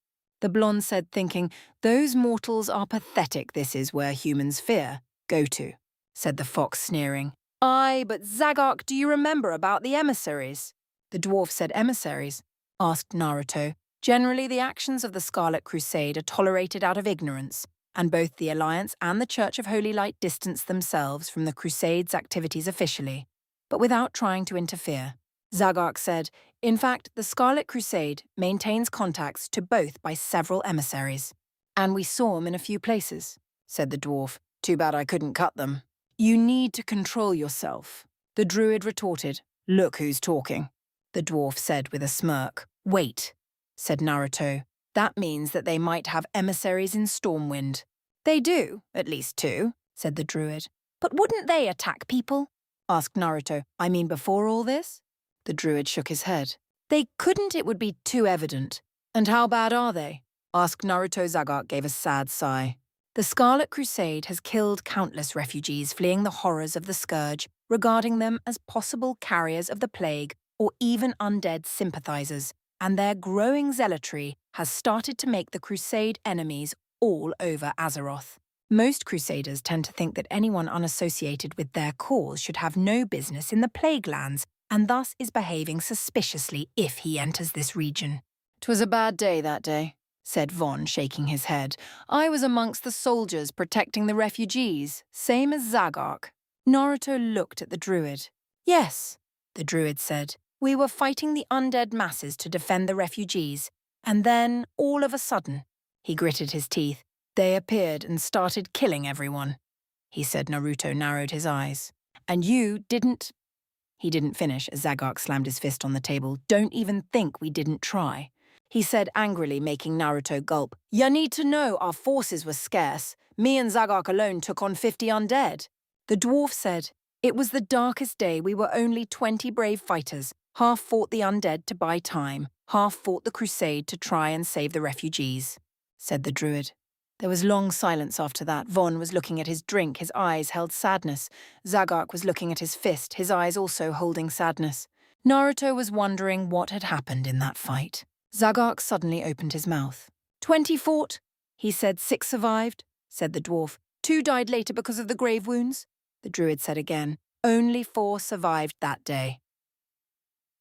Speaker 1: The blonde said, thinking, those mortals are pathetic. This is where humans fear. Go to, said the fox, sneering. Aye, but Zagok, do you remember about the emissaries? The dwarf said, emissaries? Asked Naruto. Generally, the actions of the Scarlet Crusade are tolerated out of ignorance, and both the Alliance and the Church of Holy Light distance themselves from the Crusade's activities officially, but without trying to interfere. Zagark said, in fact, the Scarlet Crusade maintains contacts to both by several emissaries. And we saw them in a few places, said the dwarf. Too bad I couldn't cut them. You need to control yourself, the druid retorted. Look who's talking, the dwarf said with a smirk. Wait, said Naruto. That means that they might have emissaries in Stormwind. They do, at least two, said the druid. But wouldn't they attack people? Asked Naruto. I mean before all this? The druid shook his head. They couldn't, it would be too evident. And how bad are they? Asked Naruto. Zagark gave a sad sigh. The Scarlet Crusade has killed countless refugees fleeing the horrors of the Scourge, regarding them as possible carriers of the plague or even undead sympathizers, and their growing zealotry has started to make the Crusade enemies all over Azeroth. Most Crusaders tend to think that anyone unassociated with their cause should have no business in the Plague Lands, and thus is behaving suspiciously if he enters this region. 'Twas a bad day that day, said Von, shaking his head. I was amongst the soldiers protecting the refugees, same as Zagark. Naruto looked at the druid. Yes, the druid said. We were fighting the undead masses to defend the refugees, and then, all of a sudden, he gritted his teeth, they appeared and started killing everyone. He said. Naruto narrowed his eyes. And you didn't... He didn't finish as Zagark slammed his fist on the table. Don't even think we didn't try. He said angrily, making Naruto gulp. You need to know our forces were scarce. Me and Zagark alone took on 50 undead. The dwarf said, it was the darkest day. We were only 20 brave fighters. Half fought the undead to buy time, half fought the crusade to try and save the refugees, said the druid. There was long silence after that. Von was looking at his drink, his eyes held sadness. Zagark was looking at his fist, his eyes also holding sadness. Naruto was wondering what had happened in that fight. Zagark suddenly opened his mouth. 20 fought, he said. 6 survived, said the dwarf. 2 died later because of the grave wounds, the druid said again. Only 4 survived that day.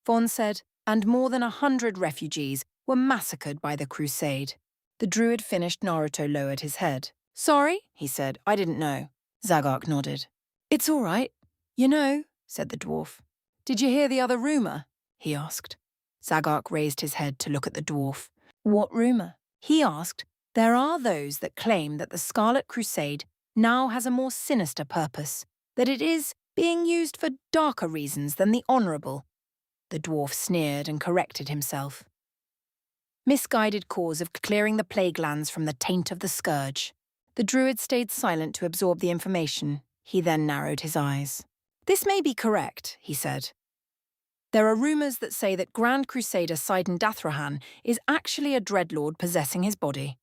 Speaker 1: Von said, and more than 100 refugees were massacred by the crusade. The druid finished. Naruto lowered his head. Sorry, he said, I didn't know. Zagark nodded. It's all right. You know, said the dwarf. Did you hear the other rumour? He asked. Zagark raised his head to look at the dwarf. What rumour? He asked. There are those that claim that the Scarlet Crusade now has a more sinister purpose, that it is being used for darker reasons than the honourable. The dwarf sneered and corrected himself. Misguided cause of clearing the Plague Lands from the taint of the Scourge. The druid stayed silent to absorb the information. He then narrowed his eyes. This may be correct, he said. There are rumours that say that Grand Crusader Sidon Dathrahan is actually a dreadlord possessing his body.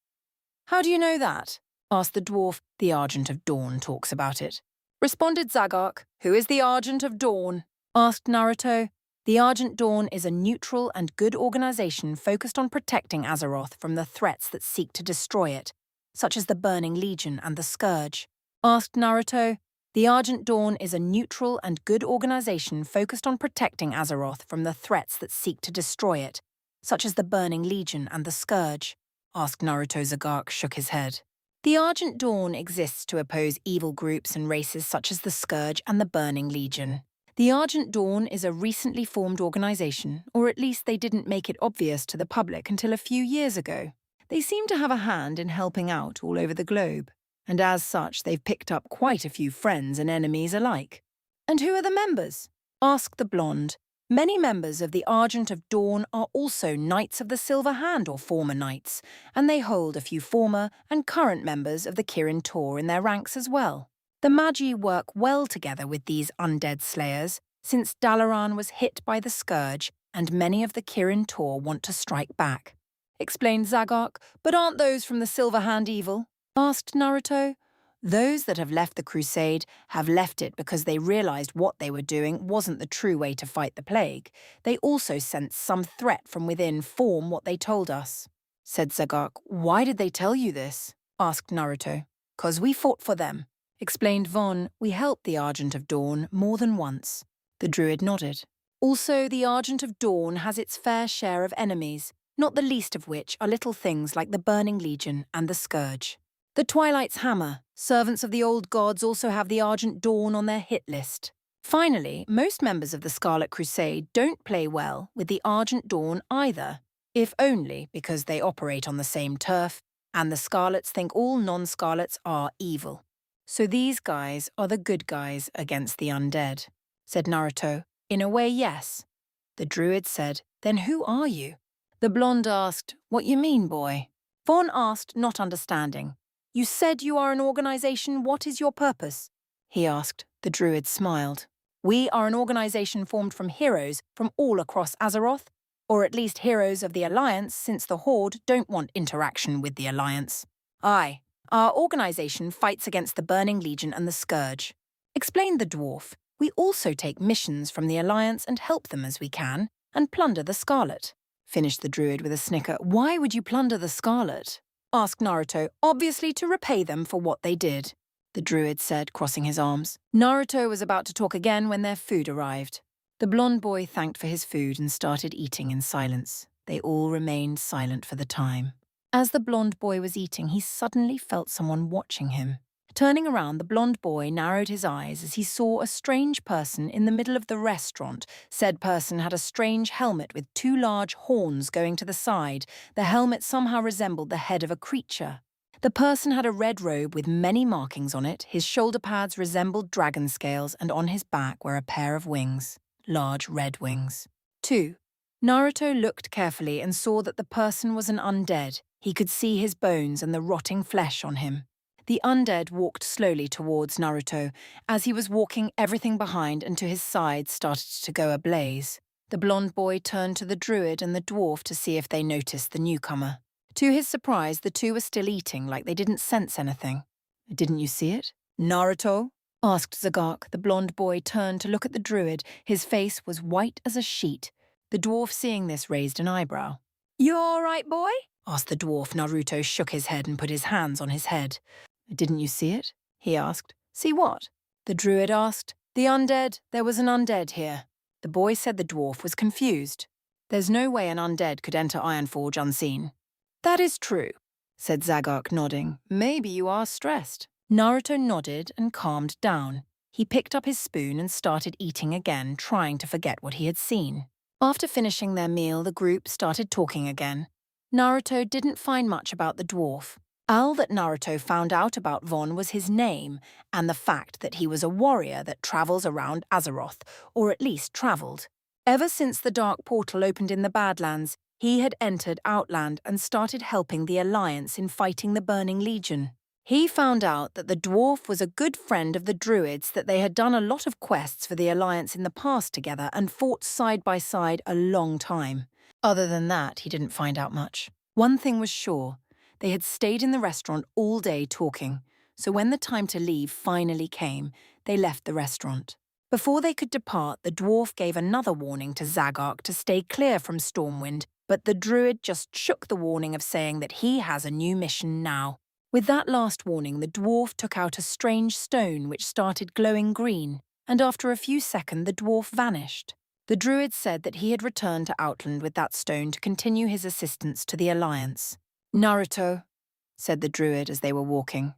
Speaker 1: How do you know that? Asked the dwarf. The Argent of Dawn talks about it. Responded Zagark. Who is the Argent of Dawn? Asked Naruto. The Argent Dawn is a neutral and good organisation focused on protecting Azeroth from the threats that seek to destroy it, such as the Burning Legion and the Scourge. Asked Naruto. The Argent Dawn is a neutral and good organisation focused on protecting Azeroth from the threats that seek to destroy it, such as the Burning Legion and the Scourge. Asked Naruto. Zagark shook his head. The Argent Dawn exists to oppose evil groups and races such as the Scourge and the Burning Legion. The Argent Dawn is a recently formed organisation, or at least they didn't make it obvious to the public until a few years ago. They seem to have a hand in helping out all over the globe, and as such they've picked up quite a few friends and enemies alike. And who are the members? Asked the blonde. Many members of the Argent of Dawn are also Knights of the Silver Hand or former knights, and they hold a few former and current members of the Kirin Tor in their ranks as well. The Magi work well together with these undead slayers, since Dalaran was hit by the Scourge and many of the Kirin Tor want to strike back. Explained Zagark. But aren't those from the Silver Hand evil? Asked Naruto. Those that have left the Crusade have left it because they realised what they were doing wasn't the true way to fight the plague. They also sensed some threat from within form what they told us, said Zagark. Why did they tell you this? Asked Naruto. 'Cause we fought for them. Explained Von. We helped the Argent of Dawn more than once. The druid nodded. Also, the Argent of Dawn has its fair share of enemies, not the least of which are little things like the Burning Legion and the Scourge. The Twilight's Hammer, servants of the old gods, also have the Argent Dawn on their hit list. Finally, most members of the Scarlet Crusade don't play well with the Argent Dawn either, if only because they operate on the same turf, and the Scarlets think all non-Scarlets are evil. So these guys are the good guys against the undead, said Naruto. In a way, yes. The druid said, then who are you? The blonde asked, what you mean, boy? Vaughn asked, not understanding. You said you are an organization, what is your purpose? He asked. The druid smiled. We are an organization formed from heroes from all across Azeroth, or at least heroes of the Alliance, since the Horde don't want interaction with the Alliance. Aye, our organization fights against the Burning Legion and the Scourge. Explained the dwarf. We also take missions from the Alliance and help them as we can, and plunder the Scarlet. Finished the druid with a snicker. Why would you plunder the Scarlet? Asked Naruto, obviously to repay them for what they did. The druid said, crossing his arms. Naruto was about to talk again when their food arrived. The blonde boy thanked for his food and started eating in silence. They all remained silent for the time. As the blonde boy was eating, he suddenly felt someone watching him. Turning around, the blonde boy narrowed his eyes as he saw a strange person in the middle of the restaurant. Said person had a strange helmet with two large horns going to the side. The helmet somehow resembled the head of a creature. The person had a red robe with many markings on it. His shoulder pads resembled dragon scales, and on his back were a pair of wings, large red wings. 2. Naruto looked carefully and saw that the person was an undead. He could see his bones and the rotting flesh on him. The undead walked slowly towards Naruto. As he was walking, everything behind and to his side started to go ablaze. The blonde boy turned to the druid and the dwarf to see if they noticed the newcomer. To his surprise, the two were still eating like they didn't sense anything. Didn't you see it? Naruto? Asked Zagak. The blonde boy turned to look at the druid. His face was white as a sheet. The dwarf, seeing this, raised an eyebrow. You all right, boy? Asked the dwarf. Naruto shook his head and put his hands on his head. Didn't you see it? He asked. See what? The druid asked. The undead. There was an undead here. The boy said the dwarf was confused. There's no way an undead could enter Ironforge unseen. That is true, said Zagak, nodding. Maybe you are stressed. Naruto nodded and calmed down. He picked up his spoon and started eating again, trying to forget what he had seen. After finishing their meal, the group started talking again. Naruto didn't find much about the dwarf. All that Naruto found out about Vaughn was his name and the fact that he was a warrior that travels around Azeroth, or at least travelled. Ever since the Dark Portal opened in the Badlands, he had entered Outland and started helping the Alliance in fighting the Burning Legion. He found out that the dwarf was a good friend of the druids, that they had done a lot of quests for the Alliance in the past together and fought side by side a long time. Other than that, he didn't find out much. One thing was sure. They had stayed in the restaurant all day talking, so when the time to leave finally came, they left the restaurant. Before they could depart, the dwarf gave another warning to Zagak to stay clear from Stormwind, but the druid just shook the warning of saying that he has a new mission now. With that last warning, the dwarf took out a strange stone which started glowing green, and after a few seconds the dwarf vanished. The druid said that he had returned to Outland with that stone to continue his assistance to the Alliance. Naruto, said the druid as they were walking.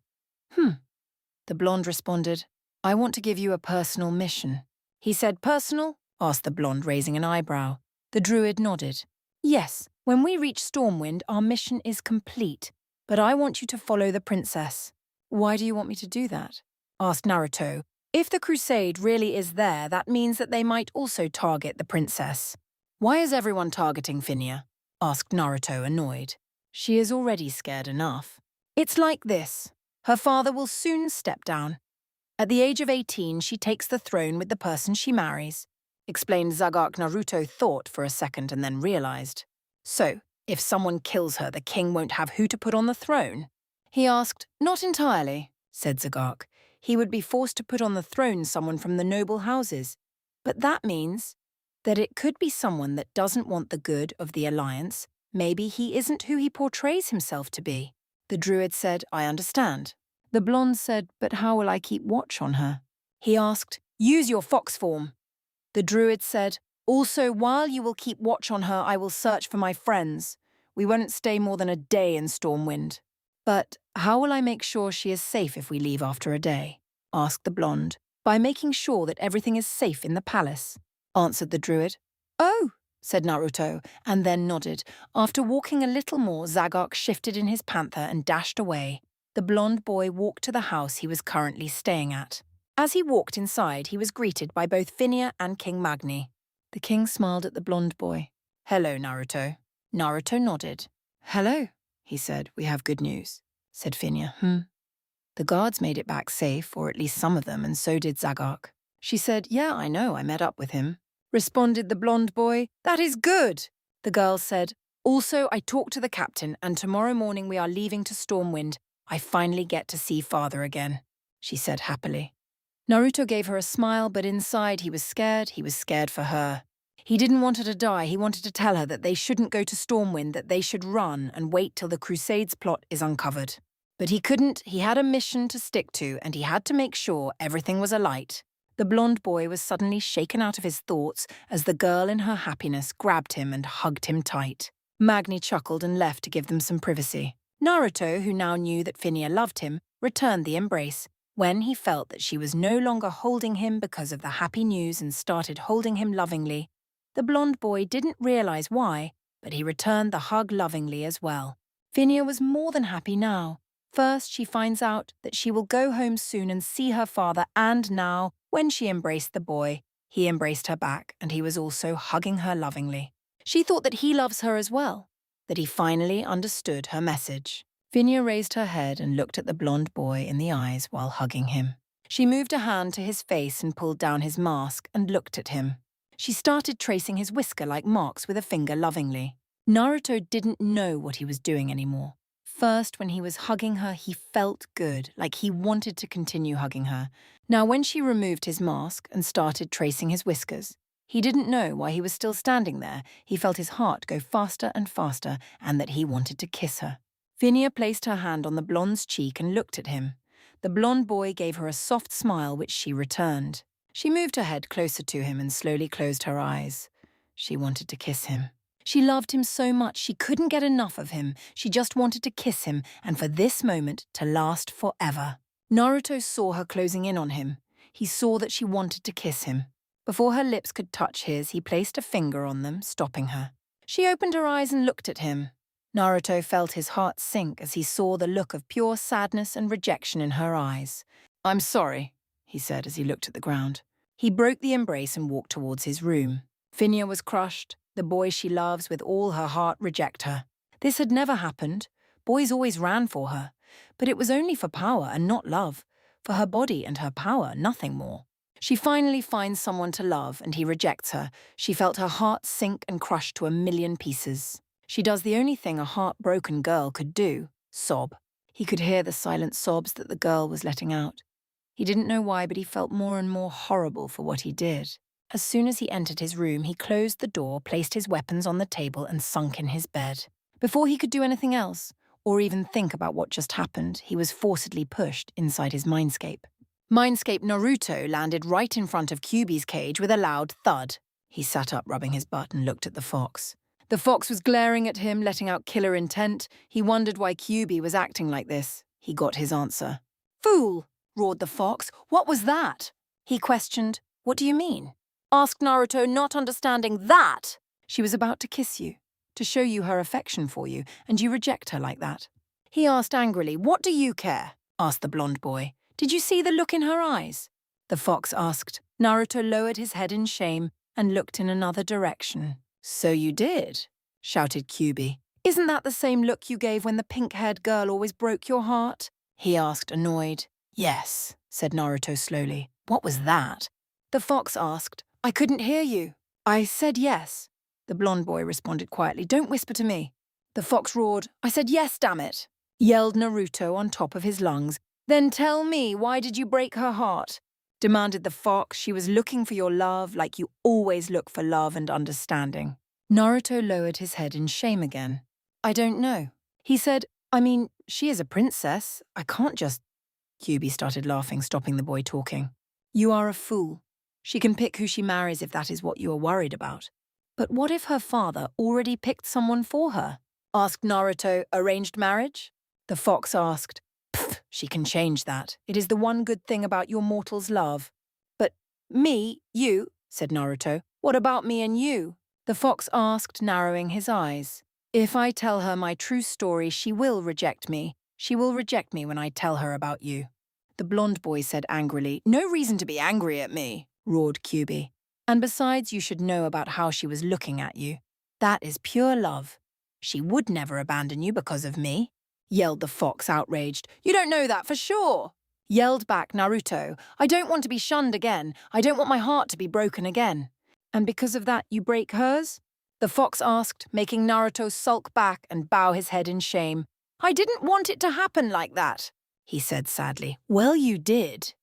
Speaker 1: The blonde responded, I want to give you a personal mission. He said, personal? Asked the blonde, raising an eyebrow. The druid nodded. Yes, when we reach Stormwind, our mission is complete, but I want you to follow the princess. Why do you want me to do that? Asked Naruto. If the crusade really is there, that means that they might also target the princess. Why is everyone targeting Phinia? Asked Naruto, annoyed. She is already scared enough. It's like this. Her father will soon step down. At the age of 18, she takes the throne with the person she marries, explained Zagak. Naruto thought for a second and then realized. So, if someone kills her, the king won't have who to put on the throne? He asked. Not entirely, said Zagak. He would be forced to put on the throne someone from the noble houses. But that means that it could be someone that doesn't want the good of the Alliance. Maybe he isn't who he portrays himself to be. The druid said, I understand. The blonde said, but how will I keep watch on her? He asked, use your fox form. The druid said, also, while you will keep watch on her, I will search for my friends. We won't stay more than a day in Stormwind. But how will I make sure she is safe if we leave after a day? Asked the blonde. By making sure that everything is safe in the palace, answered the druid. Oh, said Naruto, and then nodded. After walking a little more, Zagok shifted in his panther and dashed away. The blonde boy walked to the house he was currently staying at. As he walked inside, he was greeted by both Phinia and King Magni. The king smiled at the blonde boy. Hello, Naruto. Naruto nodded. Hello, he said. We have good news, said Phinia. The guards made it back safe, or at least some of them, and so did Zagok. She said, Yeah, I know, I met up with him. Responded the blonde boy. That is good. The girl said, Also, I talked to the captain, and tomorrow morning we are leaving to Stormwind. I finally get to see father again, she said happily. Naruto gave her a smile, but inside he was scared for her. He didn't want her to die, he wanted to tell her that they shouldn't go to Stormwind, that they should run and wait till the Crusades plot is uncovered. But he couldn't, he had a mission to stick to, and he had to make sure everything was alight. The blonde boy was suddenly shaken out of his thoughts as the girl in her happiness grabbed him and hugged him tight. Magni chuckled and left to give them some privacy. Naruto, who now knew that Phinia loved him, returned the embrace. When he felt that she was no longer holding him because of the happy news and started holding him lovingly, the blonde boy didn't realize why, but he returned the hug lovingly as well. Phinia was more than happy now. First, she finds out that she will go home soon and see her father, and now, when she embraced the boy, he embraced her back, and he was also hugging her lovingly. She thought that he loves her as well, that he finally understood her message. Phinia raised her head and looked at the blonde boy in the eyes while hugging him. She moved a hand to his face and pulled down his mask and looked at him. She started tracing his whisker-like marks with a finger lovingly. Naruto didn't know what he was doing anymore. First, when he was hugging her, he felt good, like he wanted to continue hugging her. Now, when she removed his mask and started tracing his whiskers, he didn't know why he was still standing there. He felt his heart go faster and faster, and that he wanted to kiss her. Phinia placed her hand on the blonde's cheek and looked at him. The blonde boy gave her a soft smile, which she returned. She moved her head closer to him and slowly closed her eyes. She wanted to kiss him. She loved him so much she couldn't get enough of him. She just wanted to kiss him, and for this moment to last forever. Naruto saw her closing in on him. He saw that she wanted to kiss him. Before her lips could touch his, he placed a finger on them, stopping her. She opened her eyes and looked at him. Naruto felt his heart sink as he saw the look of pure sadness and rejection in her eyes. I'm sorry, he said as he looked at the ground. He broke the embrace and walked towards his room. Phinia was crushed. The boy she loves with all her heart reject her. This had never happened. Boys always ran for her. But it was only for power and not love. For her body and her power, nothing more. She finally finds someone to love and he rejects her. She felt her heart sink and crush to a million pieces. She does the only thing a heartbroken girl could do, sob. He could hear the silent sobs that the girl was letting out. He didn't know why, but he felt more and more horrible for what he did. As soon as he entered his room, he closed the door, placed his weapons on the table, and sunk in his bed. Before he could do anything else, or even think about what just happened, he was forcibly pushed inside his mindscape. Mindscape Naruto landed right in front of Kyuubi's cage with a loud thud. He sat up, rubbing his butt, and looked at the fox. The fox was glaring at him, letting out killer intent. He wondered why Kyuubi was acting like this. He got his answer. Fool! Roared the fox. What was that? He questioned. What do you mean? Asked Naruto, not understanding that. She was about to kiss you, to show you her affection for you, and you reject her like that. He asked angrily, what do you care? Asked the blonde boy. Did you see the look in her eyes? The fox asked. Naruto lowered his head in shame and looked in another direction. So you did, shouted Kyuubi. Isn't that the same look you gave when the pink-haired girl always broke your heart? He asked, annoyed. Yes, said Naruto slowly. What was that? The fox asked. I couldn't hear you. I said yes. The blonde boy responded quietly. Don't whisper to me. The fox roared. I said yes, damn it. Yelled Naruto on top of his lungs. Then tell me, why did you break her heart? Demanded the fox. She was looking for your love like you always look for love and understanding. Naruto lowered his head in shame again. I don't know. He said, she is a princess. I can't just... Kyuubi started laughing, stopping the boy talking. You are a fool. She can pick who she marries if that is what you are worried about. But what if her father already picked someone for her? Asked Naruto, arranged marriage? The fox asked, Pfft, she can change that. It is the one good thing about your mortal's love. Me? You? Said Naruto. What about me and you? The fox asked, narrowing his eyes. If I tell her my true story, she will reject me. She will reject me when I tell her about you. The blonde boy said angrily. No reason to be angry at me, roared Kyubi. And besides, you should know about how she was looking at you. That is pure love. She would never abandon you because of me, yelled the fox, outraged. You don't know that for sure, yelled back Naruto. I don't want to be shunned again. I don't want my heart to be broken again. And because of that, you break hers? The fox asked, making Naruto sulk back and bow his head in shame. I didn't want it to happen like that, he said sadly. Well, you did,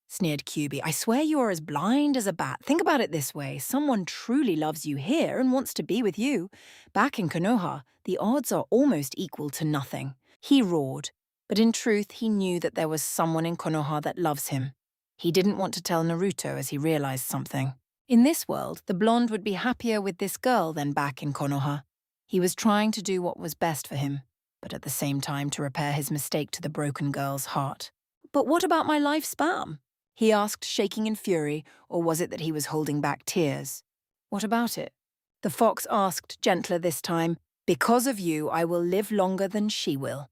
Speaker 1: sneered Kyubi. I swear you are as blind as a bat. Think about it this way. Someone truly loves you here and wants to be with you. Back in Konoha, the odds are almost equal to nothing. He roared, but in truth he knew that there was someone in Konoha that loves him. He didn't want to tell Naruto as he realized something. In this world, the blonde would be happier with this girl than back in Konoha. He was trying to do what was best for him, but at the same time to repair his mistake to the broken girl's heart. But what about my life spam? He asked, shaking in fury, or was it that he was holding back tears? What about it? The fox asked, gentler this time. Because of you, I will live longer than she will,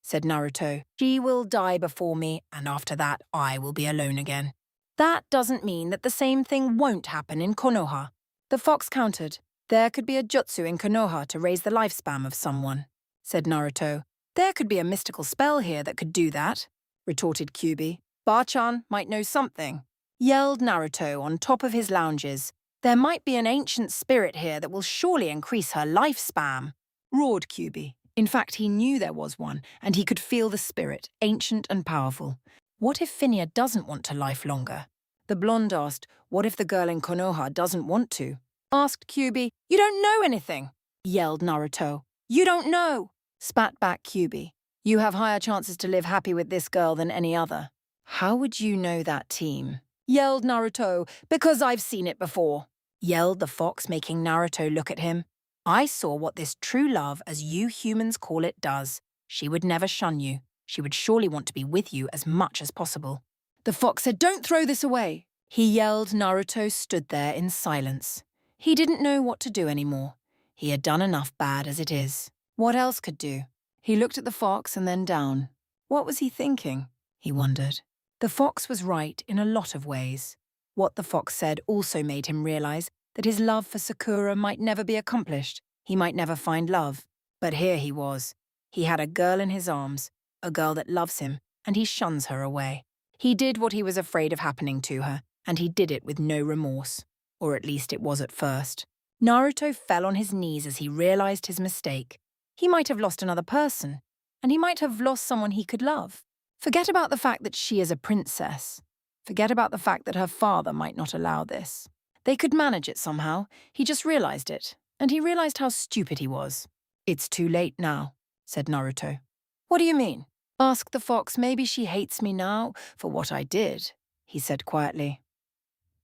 Speaker 1: said Naruto. She will die before me, and after that, I will be alone again. That doesn't mean that the same thing won't happen in Konoha. The fox countered. There could be a jutsu in Konoha to raise the lifespan of someone, said Naruto. There could be a mystical spell here that could do that, retorted Kyubi. Ba-chan might know something, yelled Naruto on top of his lounges. There might be an ancient spirit here that will surely increase her lifespan, roared Kyubi. In fact, he knew there was one, and he could feel the spirit, ancient and powerful. What if Phinia doesn't want to life longer? The blonde asked, what if the girl in Konoha doesn't want to? Asked Kyubi. You don't know anything, yelled Naruto. You don't know, spat back Kyubi. You have higher chances to live happy with this girl than any other. How would you know that, team? Yelled Naruto. Because I've seen it before, yelled the fox, making Naruto look at him. I saw what this true love, as you humans call it, does. She would never shun you. She would surely want to be with you as much as possible. The fox said, don't throw this away, he yelled. Naruto stood there in silence. He didn't know what to do anymore. He had done enough bad as it is. What else could do? He looked at the fox and then down. What was he thinking? He wondered. The fox was right in a lot of ways. What the fox said also made him realize that his love for Sakura might never be accomplished. He might never find love. But here he was. He had a girl in his arms, a girl that loves him, and he shuns her away. He did what he was afraid of happening to her, and he did it with no remorse. Or at least it was at first. Naruto fell on his knees as he realized his mistake. He might have lost another person, and he might have lost someone he could love. Forget about the fact that she is a princess. Forget about the fact that her father might not allow this. They could manage it somehow. He just realized it, and he realized how stupid he was. It's too late now, said Naruto. What do you mean? Asked the fox. Maybe she hates me now for what I did, he said quietly.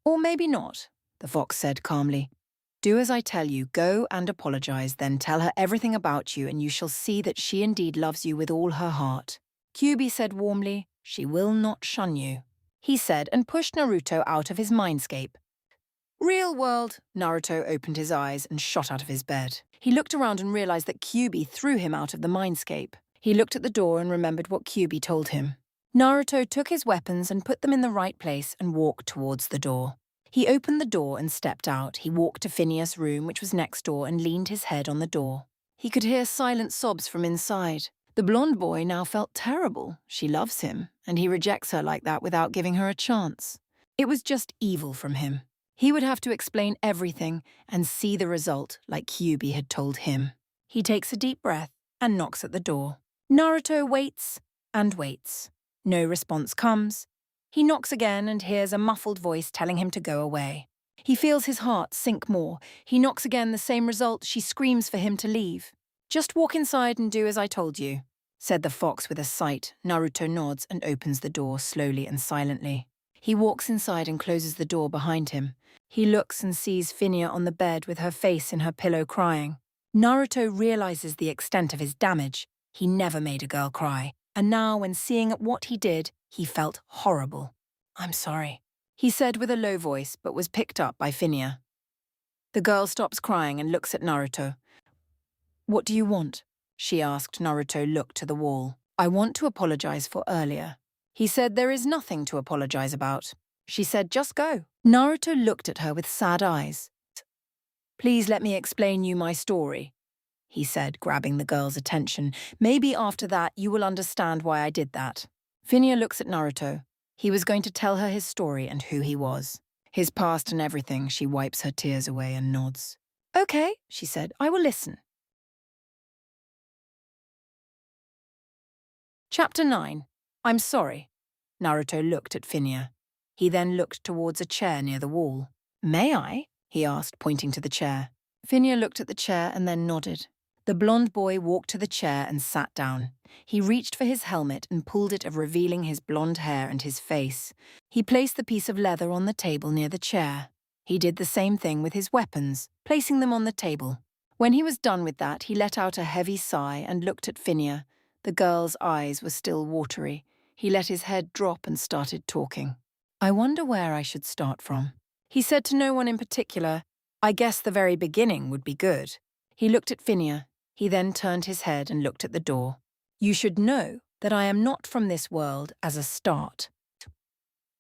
Speaker 1: Or maybe not, the fox said calmly. Do as I tell you, go and apologize, then tell her everything about you, and you shall see that she indeed loves you with all her heart. Kyubi said warmly, she will not shun you, he said, and pushed Naruto out of his mindscape. Real world. Naruto opened his eyes and shot out of his bed. He looked around and realized that Kyubi threw him out of the mindscape. He looked at the door and remembered what Kyubi told him. Naruto took his weapons and put them in the right place and walked towards the door. He opened the door and stepped out. He walked to Phineas' room, which was next door, and leaned his head on the door. He could hear silent sobs from inside. The blonde boy now felt terrible. She loves him, and he rejects her like that without giving her a chance. It was just evil from him. He would have to explain everything and see the result like Kyubi had told him. He takes a deep breath and knocks at the door. Naruto waits and waits. No response comes. He knocks again and hears a muffled voice telling him to go away. He feels his heart sink more. He knocks again, the same result. She screams for him to leave. Just walk inside and do as I told you, said the fox with a sight. Naruto nods and opens the door slowly and silently. He walks inside and closes the door behind him. He looks and sees Phinia on the bed with her face in her pillow crying. Naruto realizes the extent of his damage. He never made a girl cry, and now when seeing what he did, he felt horrible. I'm sorry, he said with a low voice, but was picked up by Finia. The girl stops crying and looks at Naruto. What do you want? She asked. Naruto looked to the wall. I want to apologize for earlier. He said there is nothing to apologize about. She said just go. Naruto looked at her with sad eyes. Please let me explain you my story, he said, grabbing the girl's attention. Maybe after that you will understand why I did that. Finia looks at Naruto. He was going to tell her his story and who he was. His past and everything. She wipes her tears away and nods. Okay, she said, I will listen. Chapter 9. I'm sorry. Naruto looked at Finia. He then looked towards a chair near the wall. May I? He asked, pointing to the chair. Finia looked at the chair and then nodded. The blonde boy walked to the chair and sat down. He reached for his helmet and pulled it, revealing his blonde hair and his face. He placed the piece of leather on the table near the chair. He did the same thing with his weapons, placing them on the table. When he was done with that, he let out a heavy sigh and looked at Finia. The girl's eyes were still watery. He let his head drop and started talking. I wonder where I should start from. He said to no one in particular. I guess the very beginning would be good. He looked at Finia. He then turned his head and looked at the door. You should know that I am not from this world as a start.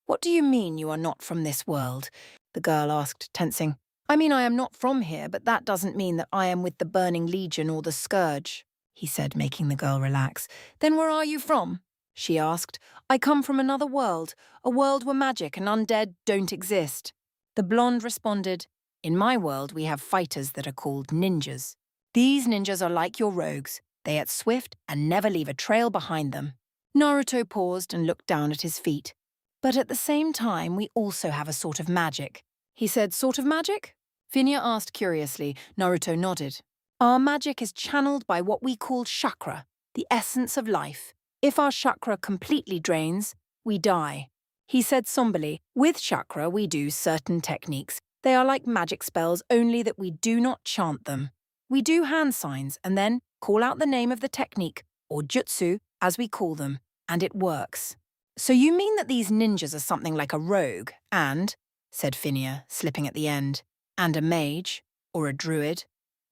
Speaker 1: What do you mean you are not from this world? The girl asked, tensing. I mean I am not from here, but that doesn't mean that I am with the Burning Legion or the Scourge, he said, making the girl relax. Then where are you from? She asked. I come from another world, a world where magic and undead don't exist. The blonde responded, in my world we have fighters that are called ninjas. These ninjas are like your rogues. They are swift and never leave a trail behind them. Naruto paused and looked down at his feet. But at the same time, we also have a sort of magic. He said, sort of magic? Finia asked curiously. Naruto nodded. Our magic is channeled by what we call chakra, the essence of life. If our chakra completely drains, we die. He said somberly, with chakra we do certain techniques. They are like magic spells, only that we do not chant them. We do hand signs and then call out the name of the technique, or jutsu, as we call them, and it works. So you mean that these ninjas are something like a rogue and, said Finia, slipping at the end, and a mage, or a druid,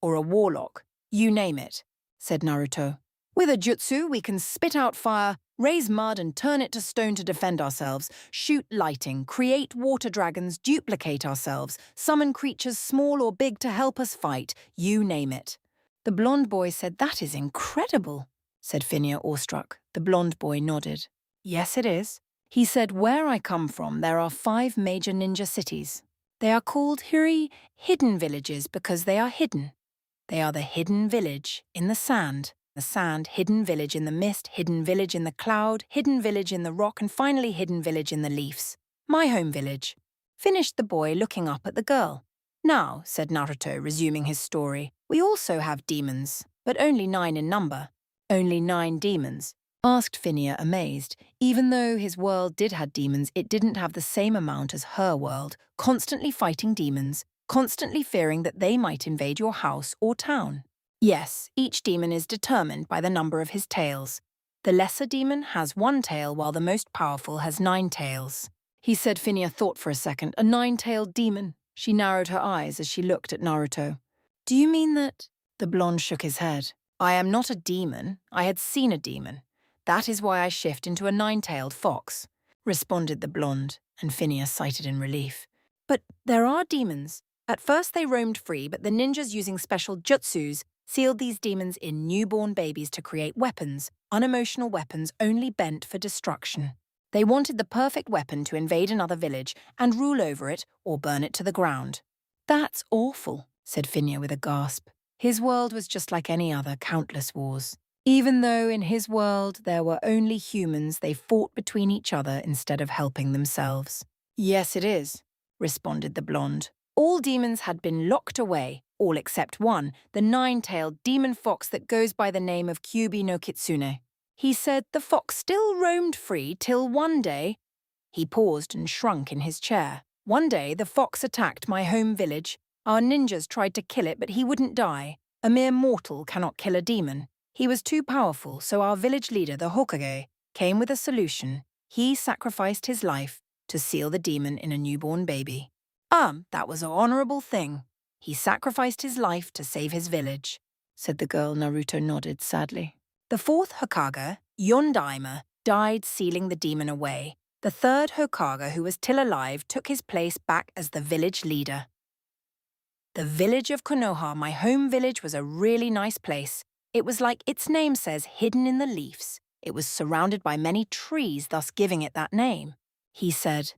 Speaker 1: or a warlock, you name it, said Naruto. With a jutsu, we can spit out fire, raise mud and turn it to stone to defend ourselves, shoot lightning, create water dragons, duplicate ourselves, summon creatures small or big to help us fight, you name it. The blonde boy said, that is incredible, said Finia, awestruck. The blonde boy nodded. Yes, it is. He said, where I come from, there are 5 major ninja cities. They are called hidden villages because they are hidden. They are the hidden village in the sand, hidden village in the mist, hidden village in the cloud, hidden village in the rock, and finally hidden village in the leaves. My home village, finished the boy, looking up at the girl. Now, said Naruto, resuming his story, we also have demons, but only 9 in number. Only 9 demons, asked Finia, amazed. Even though his world did have demons, it didn't have the same amount as her world, constantly fighting demons, constantly fearing that they might invade your house or town. Yes, each demon is determined by the number of his tails. The lesser demon has 1 tail, while the most powerful has 9 tails. He said. Finia thought for a second. A 9-tailed demon. She narrowed her eyes as she looked at Naruto. Do you mean that? The blonde shook his head. I am not a demon. I had seen a demon. That is why I shift into a 9-tailed fox, responded the blonde, and Finia sighed in relief. But there are demons. At first they roamed free, but the ninjas using special jutsus sealed these demons in newborn babies to create weapons, unemotional weapons only bent for destruction. They wanted the perfect weapon to invade another village and rule over it or burn it to the ground. That's awful, said Finia with a gasp. His world was just like any other, countless wars. Even though in his world there were only humans, they fought between each other instead of helping themselves. Yes, it is, responded the blonde. All demons had been locked away, all except one, the 9-tailed demon fox that goes by the name of Kyubi no Kitsune. He said the fox still roamed free till one day. He paused and shrunk in his chair. One day the fox attacked my home village. Our ninjas tried to kill it, but he wouldn't die. A mere mortal cannot kill a demon. He was too powerful, so our village leader, the Hokage, came with a solution. He sacrificed his life, to seal the demon in a newborn baby. That was an honorable thing. He sacrificed his life to save his village, said the girl. Naruto nodded sadly. The fourth Hokage, Yondaime, died sealing the demon away. The third Hokage, who was still alive, took his place back as the village leader. The village of Konoha, my home village, was a really nice place. It was like its name says, hidden in the leaves. It was surrounded by many trees, thus giving it that name. He said,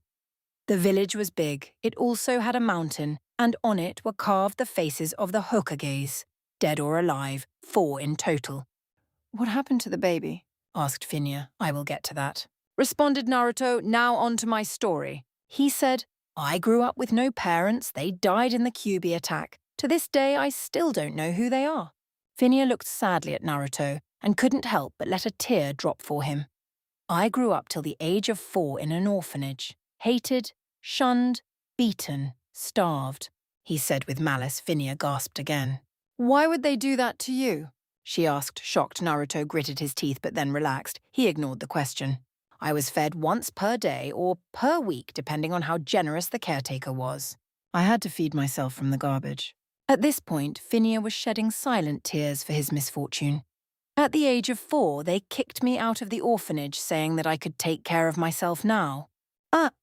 Speaker 1: the village was big. It also had a mountain, and on it were carved the faces of the Hokages, dead or alive, 4 in total. What happened to the baby? Asked Finya. I will get to that. Responded Naruto, now on to my story. He said, I grew up with no parents. They died in the Kyuubi attack. To this day, I still don't know who they are. Finya looked sadly at Naruto and couldn't help but let a tear drop for him. I grew up till the age of 4 in an orphanage. Hated, shunned, beaten, starved, he said with malice. Finya gasped again. Why would they do that to you? She asked, shocked. Naruto gritted his teeth but then relaxed. He ignored the question. I was fed once per day or per week, depending on how generous the caretaker was. I had to feed myself from the garbage. At this point, Finya was shedding silent tears for his misfortune. At the age of 4, they kicked me out of the orphanage, saying that I could take care of myself now.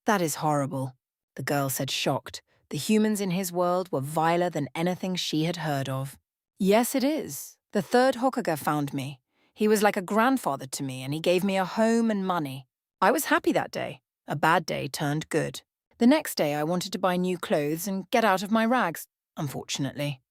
Speaker 1: That is horrible, the girl said, shocked. The humans in his world were viler than anything she had heard of. Yes, it is. The third Hokage found me. He was like a grandfather to me, and he gave me a home and money. I was happy that day. A bad day turned good. The next day I wanted to buy new clothes and get out of my rags, unfortunately.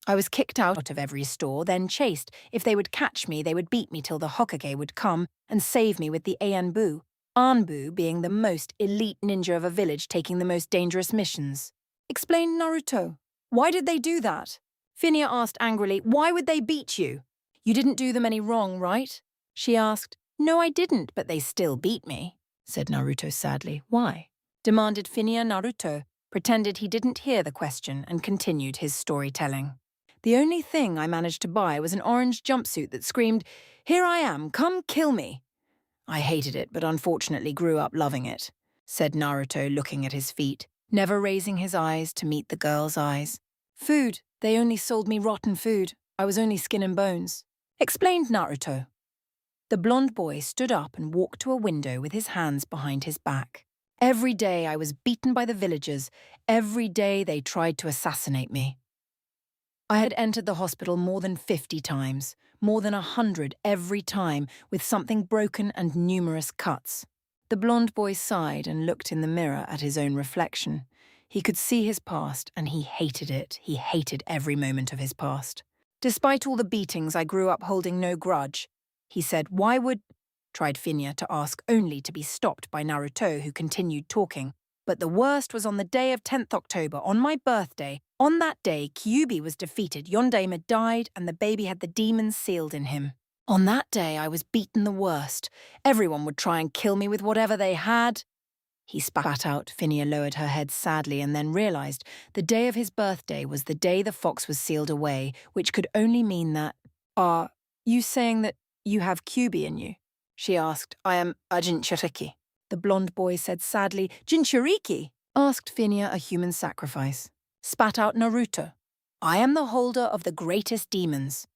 Speaker 1: I was kicked out of every store, then chased. If they would catch me, they would beat me till the Hokage would come and save me with the Anbu. Anbu being the most elite ninja of a village taking the most dangerous missions. Explained Naruto. Why did they do that? Finya asked angrily, why would they beat you? You didn't do them any wrong, right? She asked. No, I didn't, but they still beat me, said Naruto sadly. Why? Demanded Finya. Naruto pretended he didn't hear the question and continued his storytelling. The only thing I managed to buy was an orange jumpsuit that screamed, here I am, come kill me. I hated it, but unfortunately grew up loving it, said Naruto, looking at his feet, never raising his eyes to meet the girl's eyes. Food. They only sold me rotten food. I was only skin and bones, explained Naruto. The blonde boy stood up and walked to a window with his hands behind his back. Every day I was beaten by the villagers. Every day they tried to assassinate me. I had entered the hospital more than 50 times, more than 100 every time, with something broken and numerous cuts. The blonde boy sighed and looked in the mirror at his own reflection. He could see his past, and he hated it. He hated every moment of his past. Despite all the beatings, I grew up holding no grudge. He said, why would... tried Finya to ask, only to be stopped by Naruto, who continued talking. But the worst was on the day of 10th October, on my birthday. On that day, Kyuubi was defeated, Yondaime died, and the baby had the demon sealed in him. On that day, I was beaten the worst. Everyone would try and kill me with whatever they had. He spat out. Finya lowered her head sadly and then realized the day of his birthday was the day the fox was sealed away, which could only mean that... Are you saying that you have Kyuubi in you? She asked. I am a Jinchuriki. The blonde boy said sadly. Jinchuriki? Asked Finya, a human sacrifice. Spat out Naruto. I am the holder of the greatest demons.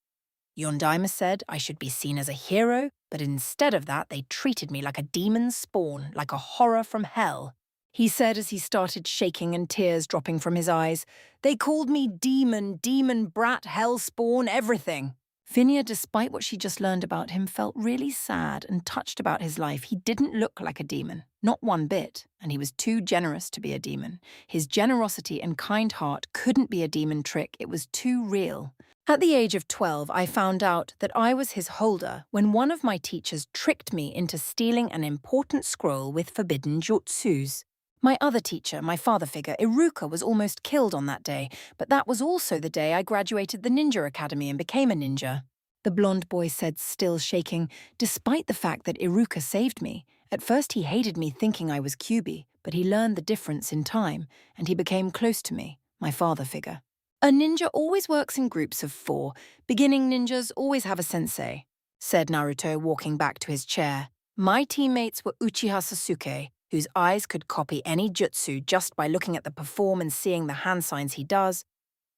Speaker 1: Yondaime said I should be seen as a hero, but instead of that they treated me like a demon's spawn, like a horror from hell. He said as he started shaking and tears dropping from his eyes. They called me demon, demon brat, hell spawn, everything. Finya, despite what she just learned about him, felt really sad and touched about his life. He didn't look like a demon, not one bit, and he was too generous to be a demon. His generosity and kind heart couldn't be a demon trick, it was too real. At the age of 12, I found out that I was his holder when one of my teachers tricked me into stealing an important scroll with forbidden jutsus. My other teacher, my father figure, Iruka, was almost killed on that day, but that was also the day I graduated the ninja academy and became a ninja. The blonde boy said, still shaking, despite the fact that Iruka saved me. At first he hated me thinking I was Kyuubi, but he learned the difference in time, and he became close to me, my father figure. A ninja always works in groups of 4. Beginning ninjas always have a sensei, said Naruto, walking back to his chair. My teammates were Uchiha Sasuke, whose eyes could copy any jutsu just by looking at the perform and seeing the hand signs he does.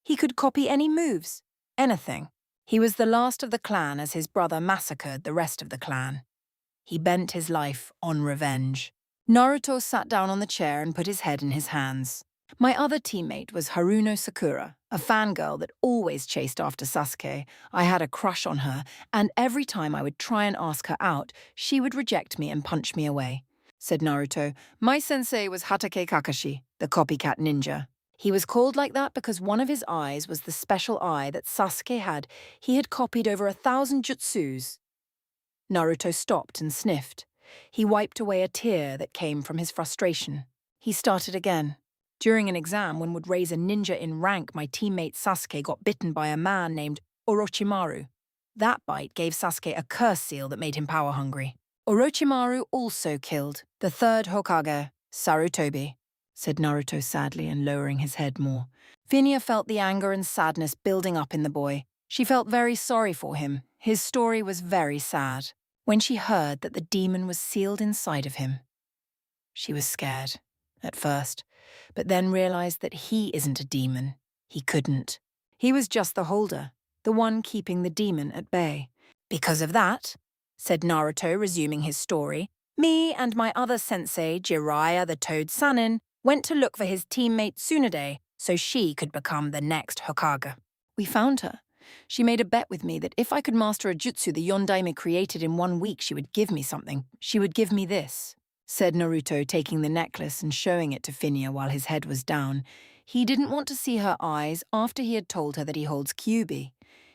Speaker 1: He could copy any moves, anything. He was the last of the clan as his brother massacred the rest of the clan. He bent his life on revenge. Naruto sat down on the chair and put his head in his hands. My other teammate was Haruno Sakura, a fangirl that always chased after Sasuke. I had a crush on her, and every time I would try and ask her out, she would reject me and punch me away. Said Naruto, my sensei was Hatake Kakashi, the copycat ninja. He was called like that because one of his eyes was the special eye that Sasuke had. He had copied over 1,000 jutsus. Naruto stopped and sniffed. He wiped away a tear that came from his frustration. He started again. During an exam, one would raise a ninja in rank. My teammate Sasuke got bitten by a man named Orochimaru. That bite gave Sasuke a curse seal that made him power-hungry. Orochimaru also killed the third Hokage, Sarutobi, said Naruto sadly and lowering his head more. Phinia felt the anger and sadness building up in the boy. She felt very sorry for him. His story was very sad. When she heard that the demon was sealed inside of him, she was scared, at first, but then realized that he isn't a demon. He couldn't. He was just the holder, the one keeping the demon at bay. Because of that, said Naruto, resuming his story, me and my other sensei, Jiraiya the Toad Sannin, went to look for his teammate Tsunade so she could become the next Hokage. We found her. She made a bet with me that if I could master a jutsu the Yondaime created in 1 week, she would give me something. She would give me this, said Naruto, taking the necklace and showing it to Phinia while his head was down. He didn't want to see her eyes after he had told her that he holds Kyuubi.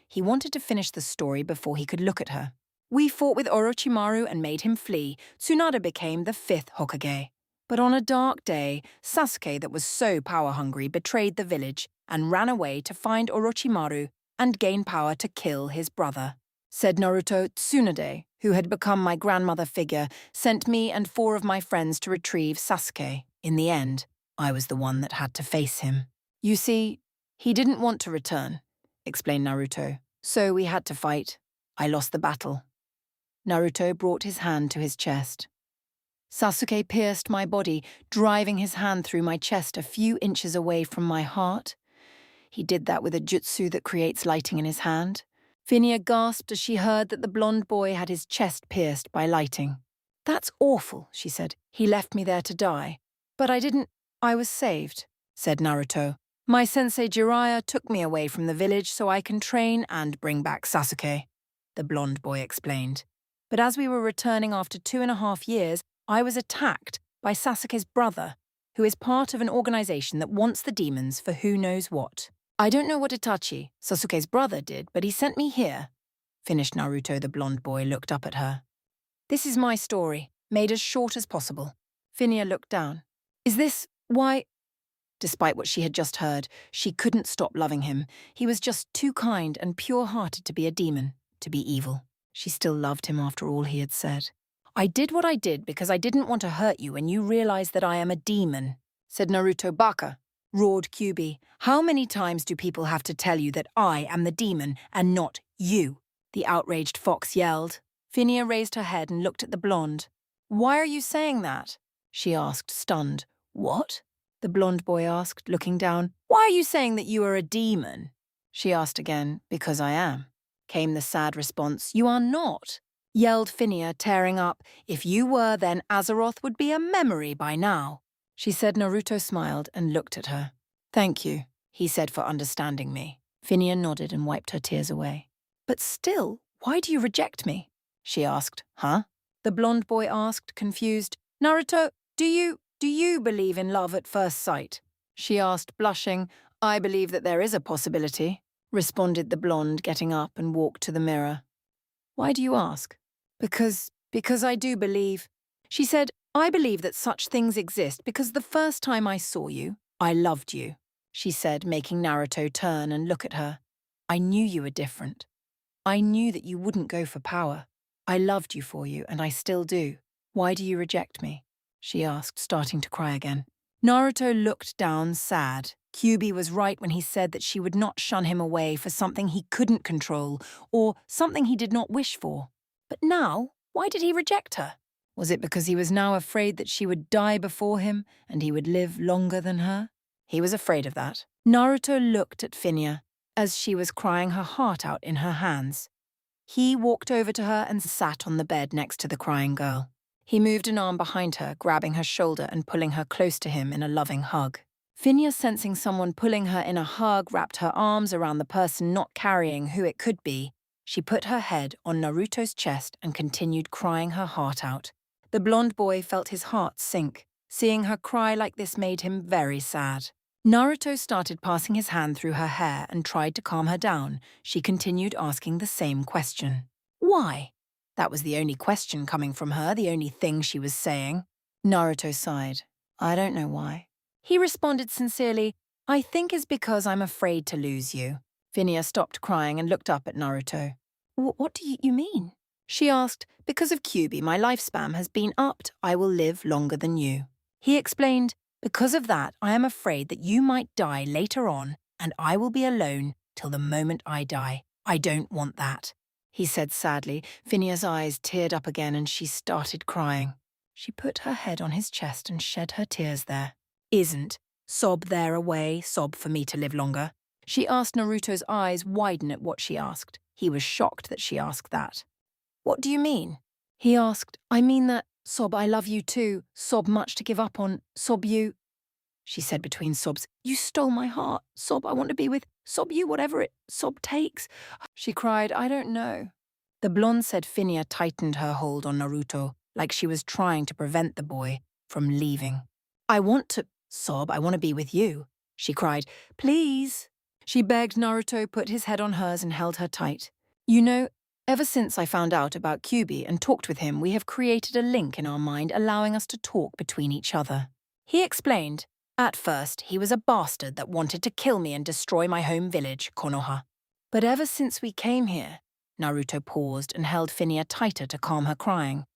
Speaker 1: He wanted to finish the story before he could look at her. We fought with Orochimaru and made him flee. Tsunade became the 5th Hokage. But on a dark day, Sasuke, that was so power-hungry, betrayed the village and ran away to find Orochimaru and gain power to kill his brother. Said Naruto, Tsunade, who had become my grandmother figure, sent me and 4 of my friends to retrieve Sasuke. In the end, I was the one that had to face him. You see, he didn't want to return, explained Naruto. So we had to fight. I lost the battle. Naruto brought his hand to his chest. Sasuke pierced my body, driving his hand through my chest a few inches away from my heart. He did that with a jutsu that creates lighting in his hand. Phinia gasped as she heard that the blonde boy had his chest pierced by lighting. That's awful, she said. He left me there to die. But I was saved, said Naruto. My sensei Jiraiya took me away from the village so I can train and bring back Sasuke, the blonde boy explained. But as we were returning after 2.5 years, I was attacked by Sasuke's brother, who is part of an organization that wants the demons for who knows what. I don't know what Itachi, Sasuke's brother, did, but he sent me here, finished Naruto. The blonde boy looked up at her. This is my story, made as short as possible. Phinia looked down. Is this why? Despite what she had just heard, she couldn't stop loving him. He was just too kind and pure-hearted to be a demon, to be evil. She still loved him after all he had said. I did what I did because I didn't want to hurt you and you realized that I am a demon, said Naruto. Baka, roared Kyuubi. How many times do people have to tell you that I am the demon and not you? The outraged fox yelled. Phinia raised her head and looked at the blonde. Why are you saying that? She asked, stunned. What? The blonde boy asked, looking down. Why are you saying that you are a demon? She asked again. Because I am, came the sad response. You are not, yelled Phinia, tearing up. If you were, then Azeroth would be a memory by now. She said. Naruto smiled and looked at her. Thank you, he said, for understanding me. Phinia nodded and wiped her tears away. But still, why do you reject me? She asked. Huh? The blonde boy asked, confused. Naruto, do you believe in love at first sight? She asked, blushing. I believe that there is a possibility, responded the blonde, getting up and walked to the mirror. Why do you ask? Because I do believe. She said, I believe that such things exist because the first time I saw you, I loved you, she said, making Naruto turn and look at her. I knew you were different. I knew that you wouldn't go for power. I loved you for you, and I still do. Why do you reject me? She asked, starting to cry again. Naruto looked down, sad. Kyuubi was right when he said that she would not shun him away for something he couldn't control or something he did not wish for. But now, why did he reject her? Was it because he was now afraid that she would die before him and he would live longer than her? He was afraid of that. Naruto looked at Finya as she was crying her heart out in her hands. He walked over to her and sat on the bed next to the crying girl. He moved an arm behind her, grabbing her shoulder and pulling her close to him in a loving hug. Finya, sensing someone pulling her in a hug, wrapped her arms around the person not carrying who it could be. She put her head on Naruto's chest and continued crying her heart out. The blonde boy felt his heart sink. Seeing her cry like this made him very sad. Naruto started passing his hand through her hair and tried to calm her down. She continued asking the same question. Why? That was the only question coming from her, the only thing she was saying. Naruto sighed. I don't know why. He responded sincerely, I think it's because I'm afraid to lose you. Finya stopped crying and looked up at Naruto. What do you mean? She asked, because of Kyuubi, my lifespan has been upped. I will live longer than you. He explained, because of that, I am afraid that you might die later on and I will be alone till the moment I die. I don't want that. He said sadly. Finya's eyes teared up again and she started crying. She put her head on his chest and shed her tears there. Isn't sob there away, sob for me to live longer? She asked. Naruto's eyes widen at what she asked. He was shocked that she asked that. What do you mean? He asked. I mean that, sob, I love you too, sob, much to give up on, sob, you. She said between sobs, you stole my heart, sob, I want to be with, sob, you, whatever it, sob, takes. She cried, I don't know. The blonde said. Finya tightened her hold on Naruto, like she was trying to prevent the boy from leaving. I want to, sob, I want to be with you. She cried, please. She begged. Naruto put his head on hers and held her tight. You know, ever since I found out about Kyuubi and talked with him, we have created a link in our mind allowing us to talk between each other. He explained, at first he was a bastard that wanted to kill me and destroy my home village, Konoha. But ever since we came here, Naruto paused and held Finya tighter to calm her crying.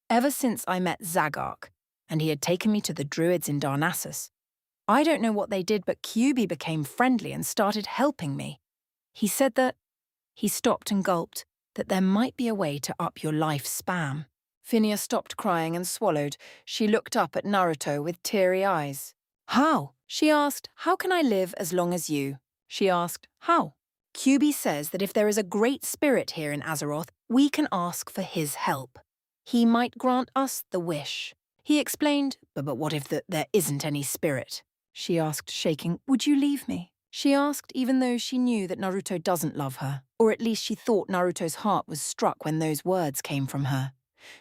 Speaker 1: Ever since I met Zagark, and he had taken me to the druids in Darnassus, I don't know what they did, but Kyuubi became friendly and started helping me. He said that, he stopped and gulped, that there might be a way to up your life span. Finya stopped crying and swallowed. She looked up at Naruto with teary eyes. How? She asked. How can I live as long as you? She asked. How? Kyuubi says that if there is a great spirit here in Azeroth, we can ask for his help. He might grant us the wish. He explained, but what if there isn't any spirit? She asked, shaking. Would you leave me? She asked even though she knew that Naruto doesn't love her, or at least she thought Naruto's heart was struck when those words came from her.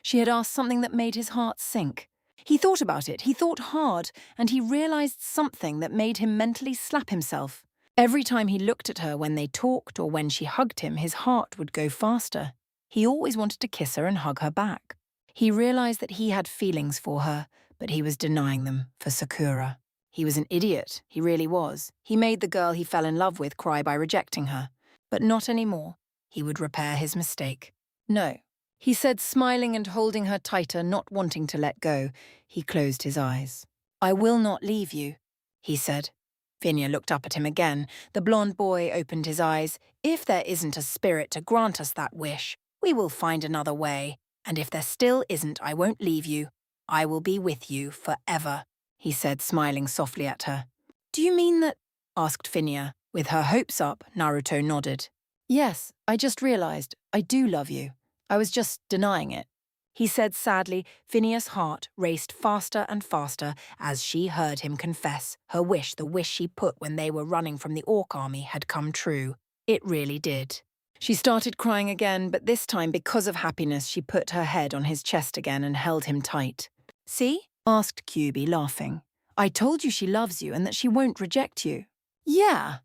Speaker 1: She had asked something that made his heart sink. He thought about it, he thought hard, and he realized something that made him mentally slap himself. Every time he looked at her when they talked or when she hugged him, his heart would go faster. He always wanted to kiss her and hug her back. He realized that he had feelings for her, but he was denying them for Sakura. He was an idiot, he really was. He made the girl he fell in love with cry by rejecting her. But not anymore. He would repair his mistake. No, he said, smiling and holding her tighter, not wanting to let go. He closed his eyes. I will not leave you, he said. Finya looked up at him again. The blonde boy opened his eyes. If there isn't a spirit to grant us that wish, we will find another way. And if there still isn't, I won't leave you. I will be with you forever, he said, smiling softly at her. Do you mean that? Asked Finya. With her hopes up, Naruto nodded. Yes, I just realized. I do love you. I was just denying it. He said sadly. Finya's heart raced faster and faster as she heard him confess her wish, the wish she put when they were running from the Orc army, had come true. It really did. She started crying again, but this time because of happiness she put her head on his chest again and held him tight. See? Asked Kyuubi, laughing. I told you she loves you and that she won't reject you. Yeah,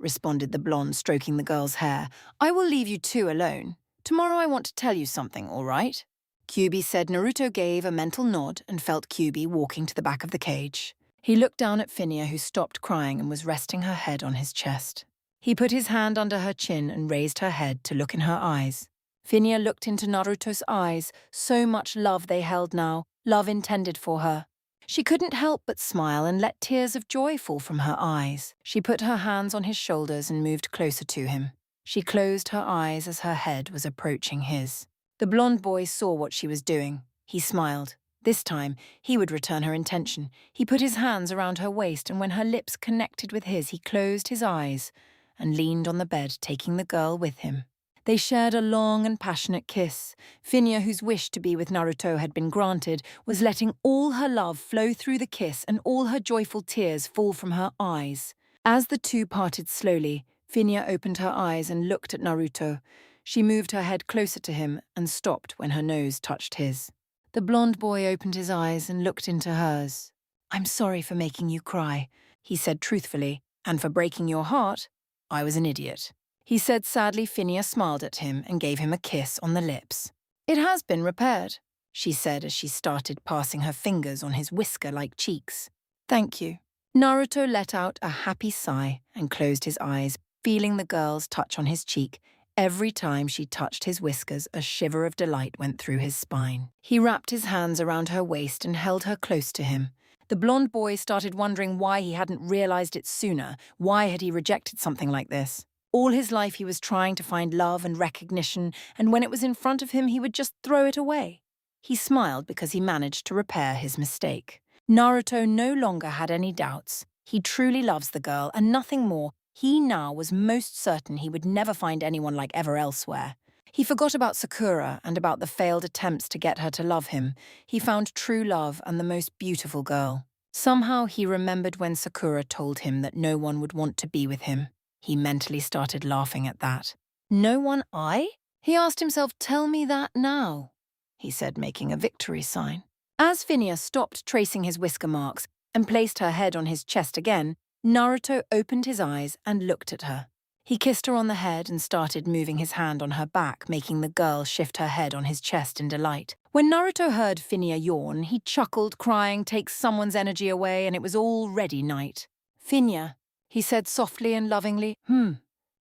Speaker 1: responded the blonde, stroking the girl's hair. I will leave you two alone. Tomorrow I want to tell you something, all right? Kyuubi said. Naruto gave a mental nod and felt Kyuubi walking to the back of the cage. He looked down at Finya, who stopped crying and was resting her head on his chest. He put his hand under her chin and raised her head to look in her eyes. Finya looked into Naruto's eyes, so much love they held now, love intended for her. She couldn't help but smile and let tears of joy fall from her eyes. She put her hands on his shoulders and moved closer to him. She closed her eyes as her head was approaching his. The blonde boy saw what she was doing. He smiled. This time, he would return her intention. He put his hands around her waist, and when her lips connected with his, he closed his eyes and leaned on the bed, taking the girl with him. They shared a long and passionate kiss. Finya, whose wish to be with Naruto had been granted, was letting all her love flow through the kiss and all her joyful tears fall from her eyes. As the two parted slowly, Finya opened her eyes and looked at Naruto. She moved her head closer to him and stopped when her nose touched his. The blonde boy opened his eyes and looked into hers. "I'm sorry for making you cry," he said truthfully, "and for breaking your heart. I was an idiot." He said sadly. Finya smiled at him and gave him a kiss on the lips. "It has been repaired," she said as she started passing her fingers on his whisker-like cheeks. "Thank you." Naruto let out a happy sigh and closed his eyes, feeling the girl's touch on his cheek. Every time she touched his whiskers, a shiver of delight went through his spine. He wrapped his hands around her waist and held her close to him. The blonde boy started wondering why he hadn't realized it sooner. Why had he rejected something like this? All his life he was trying to find love and recognition, and when it was in front of him, he would just throw it away. He smiled because he managed to repair his mistake. Naruto no longer had any doubts. He truly loves the girl, and nothing more. He now was most certain he would never find anyone like ever elsewhere. He forgot about Sakura and about the failed attempts to get her to love him. He found true love and the most beautiful girl. Somehow he remembered when Sakura told him that no one would want to be with him. He mentally started laughing at that. "No one I?" He asked himself. "Tell me that now," he said, making a victory sign. As Finya stopped tracing his whisker marks and placed her head on his chest again, Naruto opened his eyes and looked at her. He kissed her on the head and started moving his hand on her back, making the girl shift her head on his chest in delight. When Naruto heard Finya yawn, he chuckled, crying, "Takes someone's energy away," and it was already night. "Finya," he said softly and lovingly.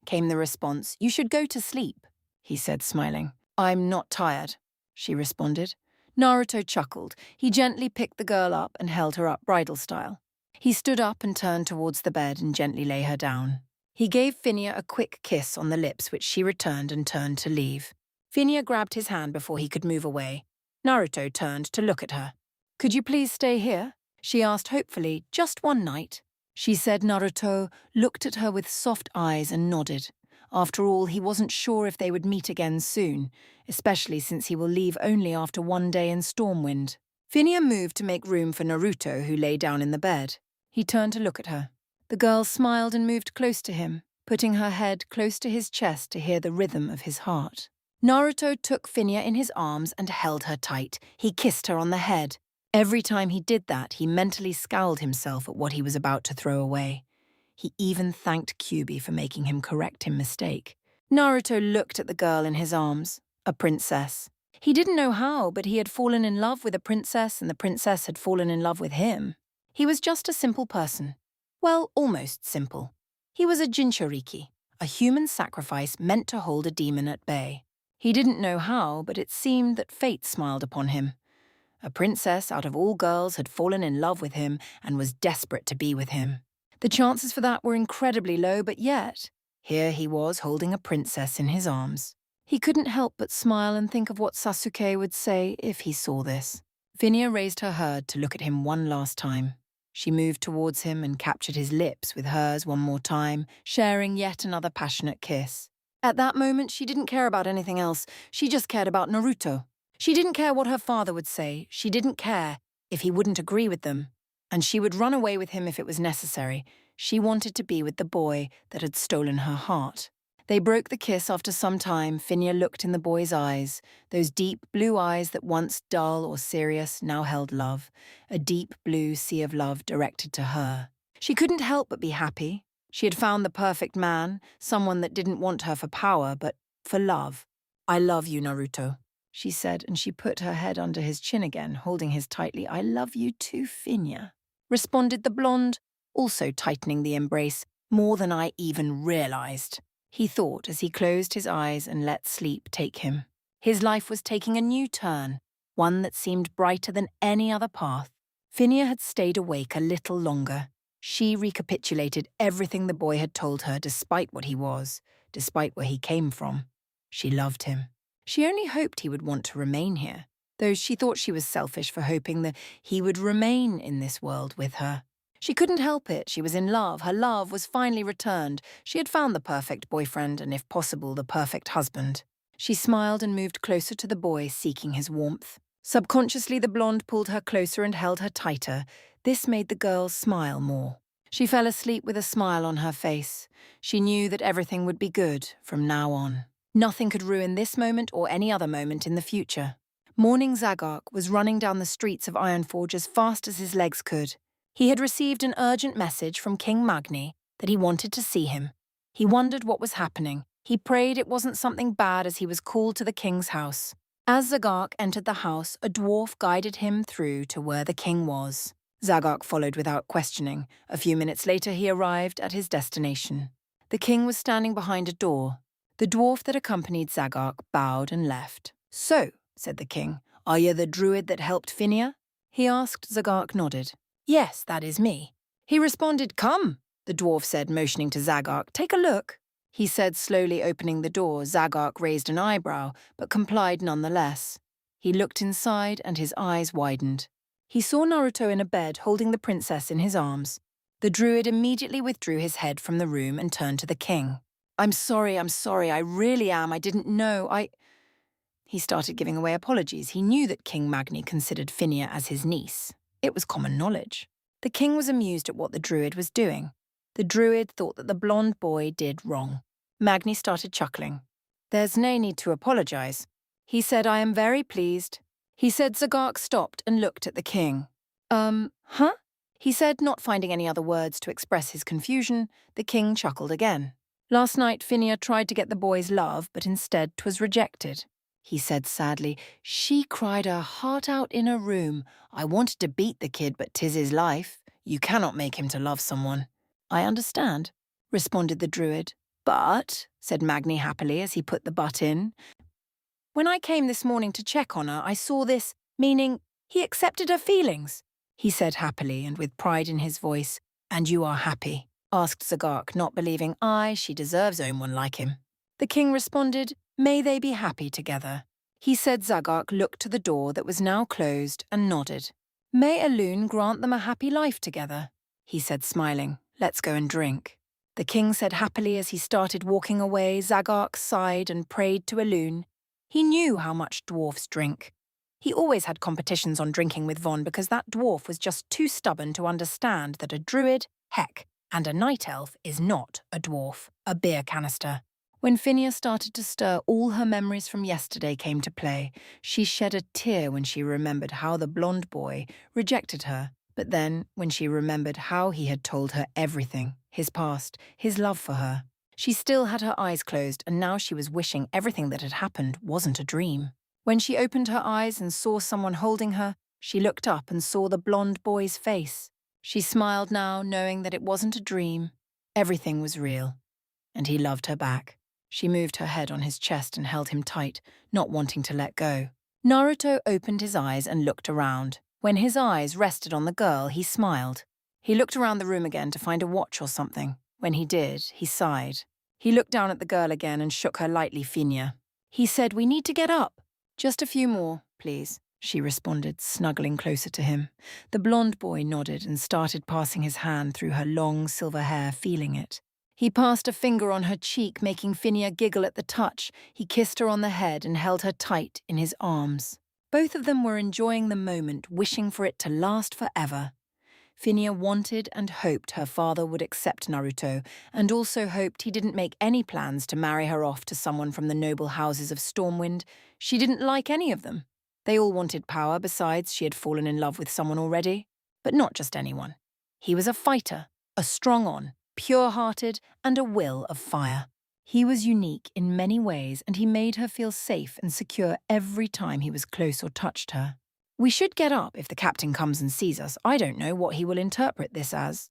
Speaker 1: Came the response. "You should go to sleep," he said, smiling. "I'm not tired," she responded. Naruto chuckled. He gently picked the girl up and held her up bridal style. He stood up and turned towards the bed and gently lay her down. He gave Finya a quick kiss on the lips, which she returned and turned to leave. Finya grabbed his hand before he could move away. Naruto turned to look at her. "Could you please stay here?" she asked hopefully. "Just one night." She said. Naruto looked at her with soft eyes and nodded. After all, he wasn't sure if they would meet again soon, especially since he will leave only after one day in Stormwind. Finya moved to make room for Naruto, who lay down in the bed. He turned to look at her. The girl smiled and moved close to him, putting her head close to his chest to hear the rhythm of his heart. Naruto took Finya in his arms and held her tight. He kissed her on the head. Every time he did that, he mentally scowled himself at what he was about to throw away. He even thanked Kyuubi for making him correct his mistake. Naruto looked at the girl in his arms, a princess. He didn't know how, but he had fallen in love with a princess, and the princess had fallen in love with him. He was just a simple person. Well, almost simple. He was a Jinchuriki, a human sacrifice meant to hold a demon at bay. He didn't know how, but it seemed that fate smiled upon him. A princess out of all girls had fallen in love with him and was desperate to be with him. The chances for that were incredibly low, but yet, here he was holding a princess in his arms. He couldn't help but smile and think of what Sasuke would say if he saw this. Finya raised her head to look at him one last time. She moved towards him and captured his lips with hers one more time, sharing yet another passionate kiss. At that moment, she didn't care about anything else. She just cared about Naruto. She didn't care what her father would say. She didn't care if he wouldn't agree with them. And she would run away with him if it was necessary. She wanted to be with the boy that had stolen her heart. They broke the kiss after some time. Finya looked in the boy's eyes, those deep blue eyes that once dull or serious now held love, a deep blue sea of love directed to her. She couldn't help but be happy. She had found the perfect man, someone that didn't want her for power, but for love. "I love you, Naruto," she said, and she put her head under his chin again, holding his tightly. "I love you too, Finya," responded the blonde, also tightening the embrace, "more than I even realized," he thought as he closed his eyes and let sleep take him. His life was taking a new turn, one that seemed brighter than any other path. Finya had stayed awake a little longer. She recapitulated everything the boy had told her, despite what he was, despite where he came from. She loved him. She only hoped he would want to remain here. though she thought she was selfish for hoping that he would remain in this world with her. She couldn't help it. She was in love. Her love was finally returned. She had found the perfect boyfriend and, if possible, the perfect husband. She smiled and moved closer to the boy, seeking his warmth. Subconsciously, the blonde pulled her closer and held her tighter. This made the girl smile more. She fell asleep with a smile on her face. She knew that everything would be good from now on. Nothing could ruin this moment or any other moment in the future. Morning Zagark was running down the streets of Ironforge as fast as his legs could. He had received an urgent message from King Magni that he wanted to see him. He wondered what was happening. He prayed it wasn't something bad as he was called to the king's house. As Zagark entered the house, a dwarf guided him through to where the king was. Zagark followed without questioning. A few minutes later, he arrived at his destination. The king was standing behind a door. The dwarf that accompanied Zagark bowed and left. "So," said the king, "are you the druid that helped Finia?" He asked. Zagark nodded. "Yes, that is me." He responded. "Come," the dwarf said, motioning to Zagark. "Take a look." He said, slowly opening the door. Zagark raised an eyebrow, but complied nonetheless. He looked inside and his eyes widened. He saw Naruto in a bed holding the princess in his arms. The druid immediately withdrew his head from the room and turned to the king. I'm sorry, I really am, I didn't know, He started giving away apologies. He knew that King Magni considered Finia as his niece. It was common knowledge. The king was amused at what the druid was doing. The druid thought that the blonde boy did wrong. Magni started chuckling. "There's no need to apologize." He said, "I am very pleased." He said. Zagark stopped and looked at the king. Huh? He said, not finding any other words to express his confusion. The king chuckled again. "Last night, Finia tried to get the boy's love, but instead 'twas rejected." He said sadly, "She cried her heart out in a room. I wanted to beat the kid, but 'tis his life. You cannot make him to love someone." "I understand," responded the druid. "But," said Magni happily as he put the but in, "when I came this morning to check on her, I saw this, meaning he accepted her feelings." He said happily and with pride in his voice. "And you are happy?" asked Zagark, not believing, she deserves own one like him. The king responded, "May they be happy together." He said. Zagark looked to the door that was now closed and nodded. "May Elune grant them a happy life together," he said, smiling. "Let's go and drink." The king said happily as he started walking away. Zagark sighed and prayed to Elune. He knew how much dwarfs drink. He always had competitions on drinking with Von because that dwarf was just too stubborn to understand that a druid, heck, and a night elf is not a dwarf, a beer canister. When Finia started to stir, all her memories from yesterday came to play. She shed a tear when she remembered how the blonde boy rejected her, but then when she remembered how he had told her everything, his past, his love for her. She still had her eyes closed, and now she was wishing everything that had happened wasn't a dream. When she opened her eyes and saw someone holding her, she looked up and saw the blonde boy's face. She smiled now, knowing that it wasn't a dream. Everything was real, and he loved her back. She moved her head on his chest and held him tight, not wanting to let go. Naruto opened his eyes and looked around. When his eyes rested on the girl, he smiled. He looked around the room again to find a watch or something. When he did, he sighed. He looked down at the girl again and shook her lightly. "Finia." He said, "We need to get up." "Just a few more, please," she responded, snuggling closer to him. The blonde boy nodded and started passing his hand through her long silver hair, feeling it. He passed a finger on her cheek, making Finia giggle at the touch. He kissed her on the head and held her tight in his arms. Both of them were enjoying the moment, wishing for it to last forever. Finia wanted and hoped her father would accept Naruto, and also hoped he didn't make any plans to marry her off to someone from the noble houses of Stormwind. She didn't like any of them. They all wanted power, besides she had fallen in love with someone already. But not just anyone. He was a fighter, a strong-on, pure-hearted, and a will of fire. He was unique in many ways, and he made her feel safe and secure every time he was close or touched her. "We should get up if the captain comes and sees us. I don't know what he will interpret this as,"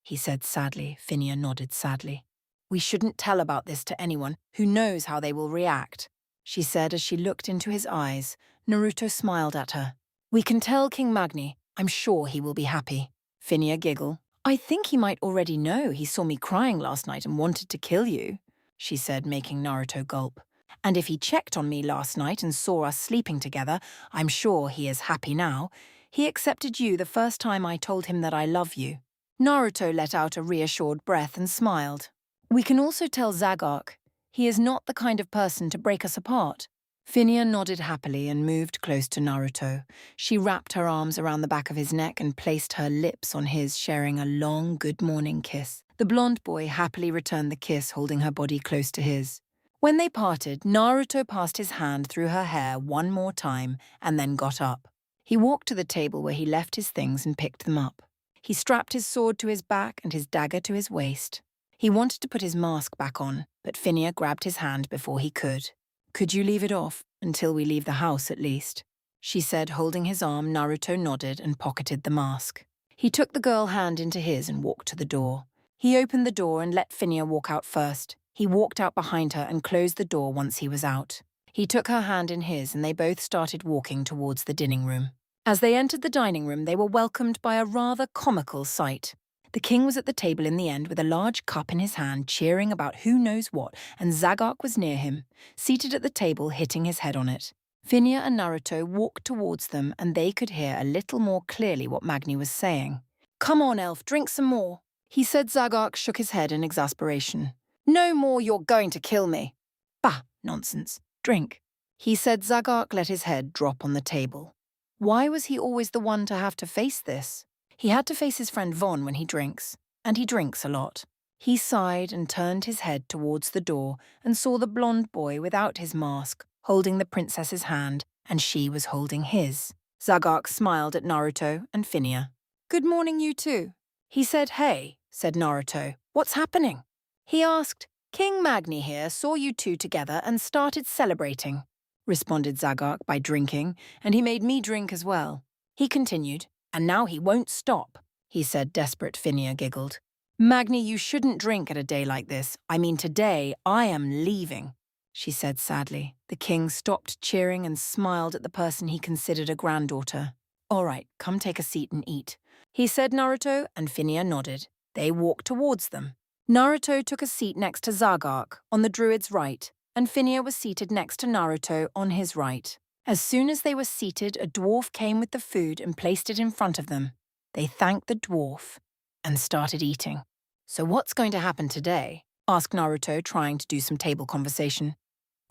Speaker 1: he said sadly. Finia nodded sadly. "We shouldn't tell about this to anyone. Who knows how they will react," she said as she looked into his eyes. Naruto smiled at her. "We can tell King Magni. I'm sure he will be happy." Finia giggled. "I think he might already know. He saw me crying last night and wanted to kill you," she said, making Naruto gulp. And if he checked on me last night and saw us sleeping together, I'm sure he is happy now. He accepted you the first time I told him that I love you." Naruto let out a reassured breath and smiled. "We can also tell Zagark. He is not the kind of person to break us apart." Phinia nodded happily and moved close to Naruto. She wrapped her arms around the back of his neck and placed her lips on his, sharing a long good morning kiss. The blonde boy happily returned the kiss, holding her body close to his. When they parted, Naruto passed his hand through her hair one more time and then got up. He walked to the table where he left his things and picked them up. He strapped his sword to his back and his dagger to his waist. He wanted to put his mask back on, but Phinia grabbed his hand before he could. "Could you leave it off, until we leave the house at least?" she said, holding his arm. Naruto nodded and pocketed the mask. He took the girl hand into his and walked to the door. He opened the door and let Phinia walk out first. He walked out behind her and closed the door once he was out. He took her hand in his and they both started walking towards the dining room. As they entered the dining room, they were welcomed by a rather comical sight. The king was at the table in the end with a large cup in his hand, cheering about who knows what, and Zagark was near him, seated at the table, hitting his head on it. Phinia and Naruto walked towards them, and they could hear a little more clearly what Magni was saying. "Come on, elf, drink some more," he said. Zagark shook his head in exasperation. "No more, you're going to kill me." "Bah, nonsense. Drink," he said. Zagark let his head drop on the table. Why was he always the one to have to face this? He had to face his friend Von when he drinks, and he drinks a lot. He sighed and turned his head towards the door and saw the blonde boy without his mask, holding the princess's hand, and she was holding his. Zagark smiled at Naruto and Phinia. "Good morning, you two." He said. "Hey," said Naruto, "what's happening?" He asked. "King Magni here saw you two together and started celebrating," responded Zagark, "by drinking, and he made me drink as well." He continued. "And now he won't stop," he said. Desperate Phinia giggled. "Magni, you shouldn't drink at a day like this. I mean, today I am leaving," she said sadly. The king stopped cheering and smiled at the person he considered a granddaughter. "All right, come take a seat and eat," he said. Naruto and Phinia nodded. They walked towards them. Naruto took a seat next to Zagark on the druid's right, and Phinia was seated next to Naruto on his right. As soon as they were seated, a dwarf came with the food and placed it in front of them. They thanked the dwarf and started eating. "So what's going to happen today?" asked Naruto, trying to do some table conversation.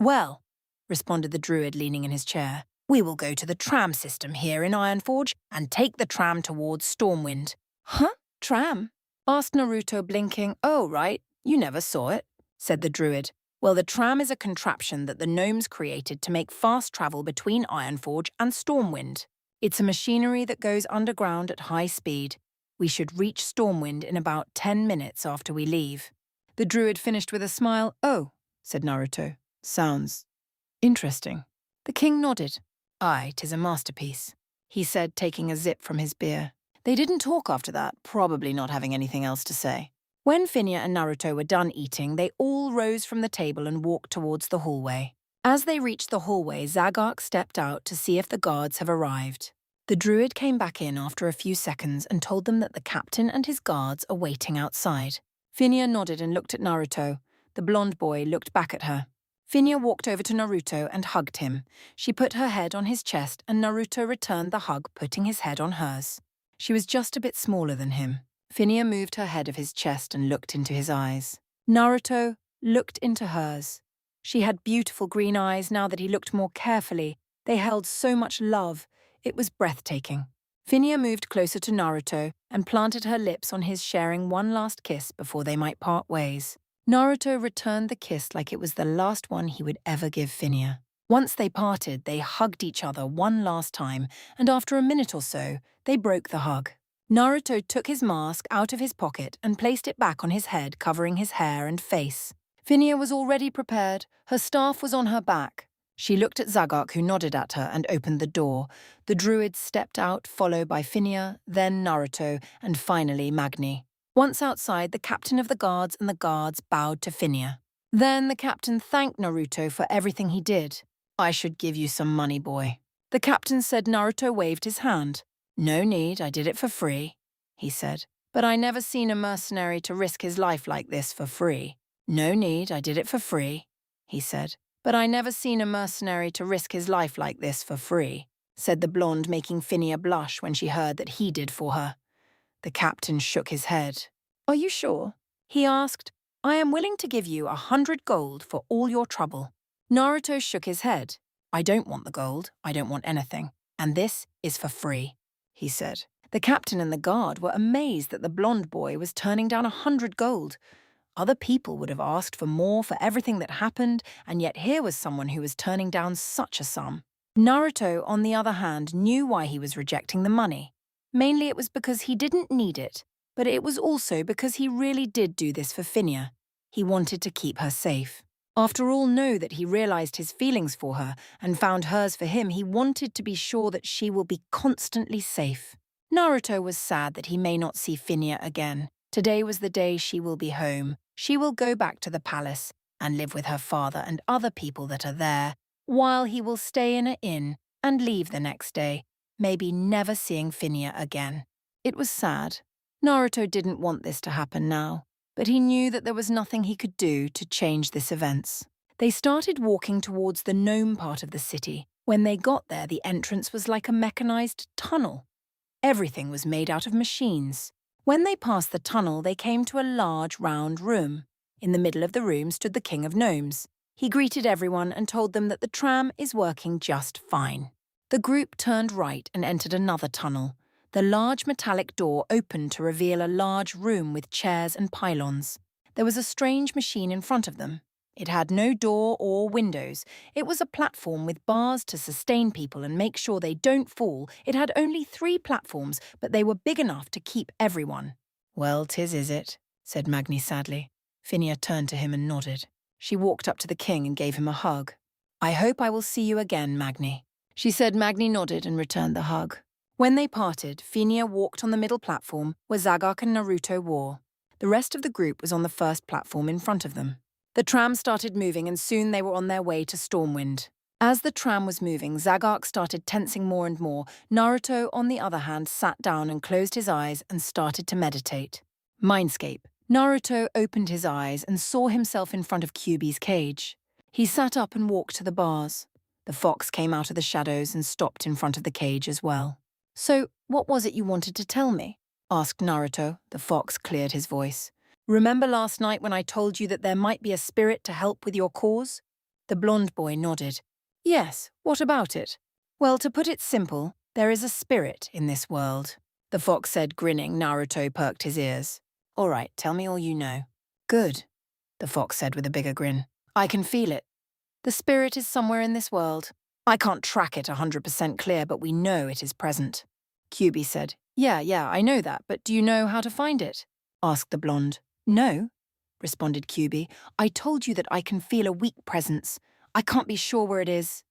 Speaker 1: "Well," responded the druid, leaning in his chair, "we will go to the tram system here in Ironforge and take the tram towards Stormwind." "Huh? Tram?" asked Naruto, blinking. "Oh, right. You never saw it," said the druid. "Well, the tram is a contraption that the gnomes created to make fast travel between Ironforge and Stormwind. It's a machinery that goes underground at high speed. We should reach Stormwind in about 10 minutes after we leave." The druid finished with a smile. "Oh," said Naruto. "Sounds interesting." The king nodded. "Aye, 'tis a masterpiece," he said, taking a zip from his beer. They didn't talk after that, probably not having anything else to say. When Phinia and Naruto were done eating, they all rose from the table and walked towards the hallway. As they reached the hallway, Zagark stepped out to see if the guards have arrived. The druid came back in after a few seconds and told them that the captain and his guards are waiting outside. Phinia nodded and looked at Naruto. The blonde boy looked back at her. Phinia walked over to Naruto and hugged him. She put her head on his chest and Naruto returned the hug, putting his head on hers. She was just a bit smaller than him. Phinia moved her head of his chest and looked into his eyes. Naruto looked into hers. She had beautiful green eyes now that he looked more carefully. They held so much love. It was breathtaking. Phinia moved closer to Naruto and planted her lips on his, sharing one last kiss before they might part ways. Naruto returned the kiss like it was the last one he would ever give Phinia. Once they parted, they hugged each other one last time, and after a minute or so, they broke the hug. Naruto took his mask out of his pocket and placed it back on his head, covering his hair and face. Phinia was already prepared. Her staff was on her back. She looked at Zagark, who nodded at her, and opened the door. The druid stepped out, followed by Phinia, then Naruto, and finally Magni. Once outside, the captain of the guards and the guards bowed to Phinia. Then the captain thanked Naruto for everything he did. "I should give you some money, boy," the captain said. Naruto waved his hand. "No need, I did it for free," he said. "But I never seen a mercenary to risk his life like this for free." "No need, I did it for free," he said. But I never seen a mercenary to risk his life like this for free, said the blonde, making Phinia blush when she heard that he did for her. The captain shook his head. Are you sure? He asked. I am willing to give you 100 gold for all your trouble. Naruto shook his head. I don't want the gold, I don't want anything, and this is for free, he said. The captain and the guard were amazed that the blonde boy was turning down 100 gold. Other people would have asked for more for everything that happened, and yet here was someone who was turning down such a sum. Naruto, on the other hand, knew why he was rejecting the money. Mainly it was because he didn't need it, but it was also because he really did do this for Phinia. He wanted to keep her safe. After all, know that he realized his feelings for her and found hers for him, he wanted to be sure that she will be constantly safe. Naruto was sad that he may not see Phinia again. Today was the day she will be home. She will go back to the palace and live with her father and other people that are there, while he will stay in an inn and leave the next day, maybe never seeing Phinia again. It was sad. Naruto didn't want this to happen now, but he knew that there was nothing he could do to change this events. They started walking towards the gnome part of the city. When they got there, the entrance was like a mechanized tunnel. Everything was made out of machines. When they passed the tunnel, they came to a large, round room. In the middle of the room stood the King of Gnomes. He greeted everyone and told them that the tram is working just fine. The group turned right and entered another tunnel. The large metallic door opened to reveal a large room with chairs and pylons. There was a strange machine in front of them. It had no door or windows. It was a platform with bars to sustain people and make sure they don't fall. It had only 3 platforms, but they were big enough to keep everyone. Well, 'tis is it, said Magni sadly. Phinia turned to him and nodded. She walked up to the king and gave him a hug. I hope I will see you again, Magni. She said. Magni nodded and returned the hug. When they parted, Phinia walked on the middle platform where Zagok and Naruto were. The rest of the group was on the first platform in front of them. The tram started moving and soon they were on their way to Stormwind. As the tram was moving, Zagok started tensing more and more. Naruto, on the other hand, sat down and closed his eyes and started to meditate. Mindscape. Naruto opened his eyes and saw himself in front of Kyuubi's cage. He sat up and walked to the bars. The fox came out of the shadows and stopped in front of the cage as well. So, what was it you wanted to tell me? Asked Naruto. The fox cleared his voice. Remember last night when I told you that there might be a spirit to help with your cause? The blonde boy nodded. Yes, what about it? Well, to put it simple, there is a spirit in this world. The fox said, grinning. Naruto perked his ears. All right, tell me all you know. Good, the fox said with a bigger grin. I can feel it. The spirit is somewhere in this world. I can't track it 100% clear, but we know it is present. Kyuubi said, Yeah, I know that, but do you know how to find it? Asked the blonde. No, responded Kyuubi. I told you that I can feel a weak presence. I can't be sure where it is.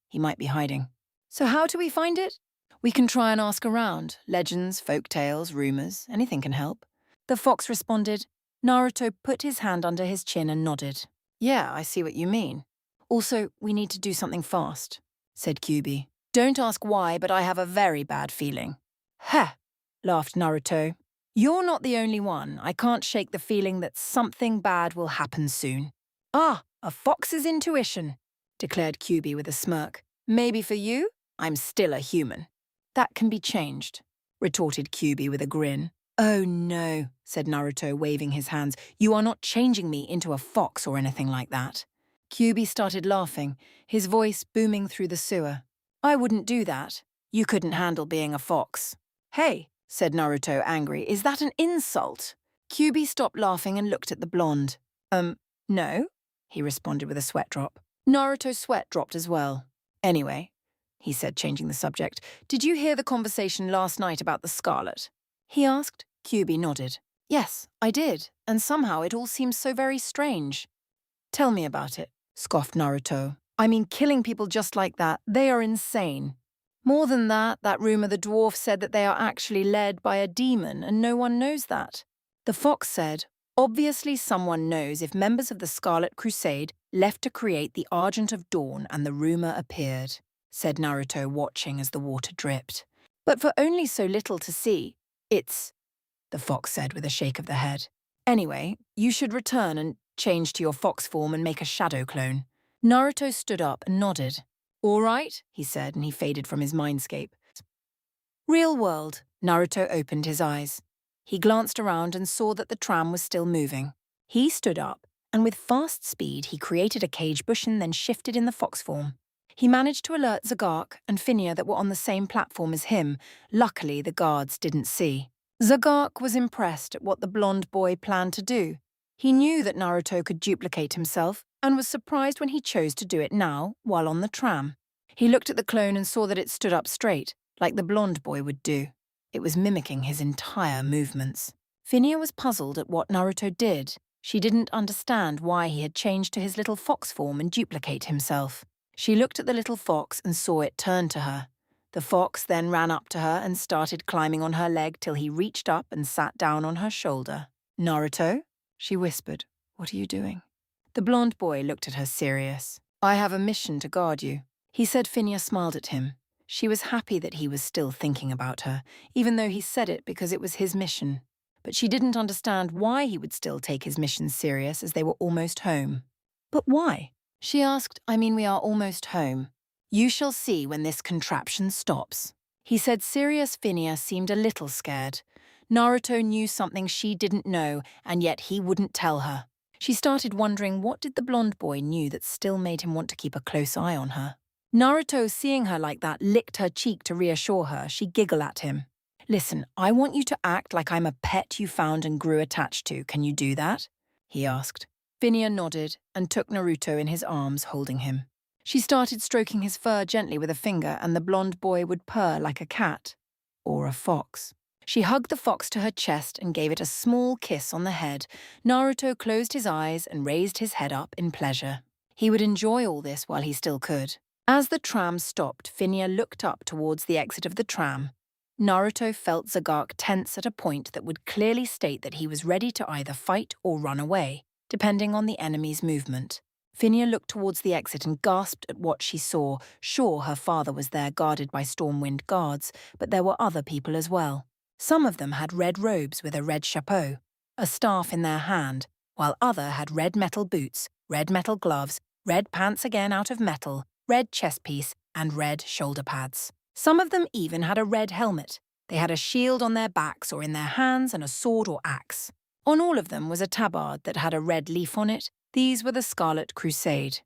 Speaker 1: He might be hiding. So how do we find it? We can try and ask around. Legends, folk tales, rumors, anything can help. The fox responded. Naruto put his hand under his chin and nodded. Yeah, I see what you mean. Also, we need to do something fast, said Kyuubi. Don't ask why, but I have a very bad feeling. Ha! Laughed Naruto. You're not the only one. I can't shake the feeling that something bad will happen soon. Ah, a fox's intuition, declared Kyuubi with a smirk. Maybe for you, I'm still a human. That can be changed, retorted Kyuubi with a grin. Oh no, said Naruto, waving his hands. You are not changing me into a fox or anything like that. Kyuubi started laughing, his voice booming through the sewer. I wouldn't do that. You couldn't handle being a fox. Hey, said Naruto, angry. Is that an insult? Kyuubi stopped laughing and looked at the blonde. No, he responded with a sweat drop. Naruto's sweat dropped as well. Anyway, he said, changing the subject, did you hear the conversation last night about the Scarlet? He asked. Kyuubi nodded. Yes, I did, and somehow it all seems so very strange. Tell me about it, scoffed Naruto. I mean, killing people just like that, they are insane. More than that, that rumor the dwarf said that they are actually led by a demon, and no one knows that. The fox said, obviously someone knows if members of the Scarlet Crusade left to create the Argent of Dawn and the rumor appeared, said Naruto, watching as the water dripped. But for only so little to see, the fox said with a shake of the head. Anyway, you should return and change to your fox form and make a shadow clone. Naruto stood up and nodded. "All right," he said, and he faded from his mindscape. Real world. Naruto opened his eyes. He glanced around and saw that the tram was still moving. He stood up, and with fast speed he created a cage bush and then shifted in the fox form. He managed to alert Zagark and Phinia that were on the same platform as him. Luckily, the guards didn't see. Zagark was impressed at what the blonde boy planned to do. He knew that Naruto could duplicate himself and was surprised when he chose to do it now, while on the tram. He looked at the clone and saw that it stood up straight, like the blonde boy would do. It was mimicking his entire movements. Phinia was puzzled at what Naruto did. She didn't understand why he had changed to his little fox form and duplicate himself. She looked at the little fox and saw it turn to her. The fox then ran up to her and started climbing on her leg till he reached up and sat down on her shoulder. "Naruto?" she whispered. "What are you doing?" The blonde boy looked at her serious. "I have a mission to guard you," he said. Phinia smiled at him. She was happy that he was still thinking about her, even though he said it because it was his mission. But she didn't understand why he would still take his mission serious as they were almost home. "But why?" she asked. We are almost home. You shall see when this contraption stops," he said. Serious. Phinia seemed a little scared. Naruto knew something she didn't know, and yet he wouldn't tell her. She started wondering what did the blonde boy knew that still made him want to keep a close eye on her. Naruto, seeing her like that, licked her cheek to reassure her. She giggled at him. "Listen, I want you to act like I'm a pet you found and grew attached to. Can you do that?" he asked. Phinia nodded and took Naruto in his arms, holding him. She started stroking his fur gently with a finger, and the blonde boy would purr like a cat or a fox. She hugged the fox to her chest and gave it a small kiss on the head. Naruto closed his eyes and raised his head up in pleasure. He would enjoy all this while he still could. As the tram stopped, Phinia looked up towards the exit of the tram. Naruto felt Zagark tense at a point that would clearly state that he was ready to either fight or run away, depending on the enemy's movement. Phinia looked towards the exit and gasped at what she saw. Sure, her father was there guarded by Stormwind guards, but there were other people as well. Some of them had red robes with a red chapeau, a staff in their hand, while other had red metal boots, red metal gloves, red pants again out of metal, red chest piece, and red shoulder pads. Some of them even had a red helmet. They had a shield on their backs or in their hands and a sword or axe. On all of them was a tabard that had a red leaf on it. These were the Scarlet Crusade.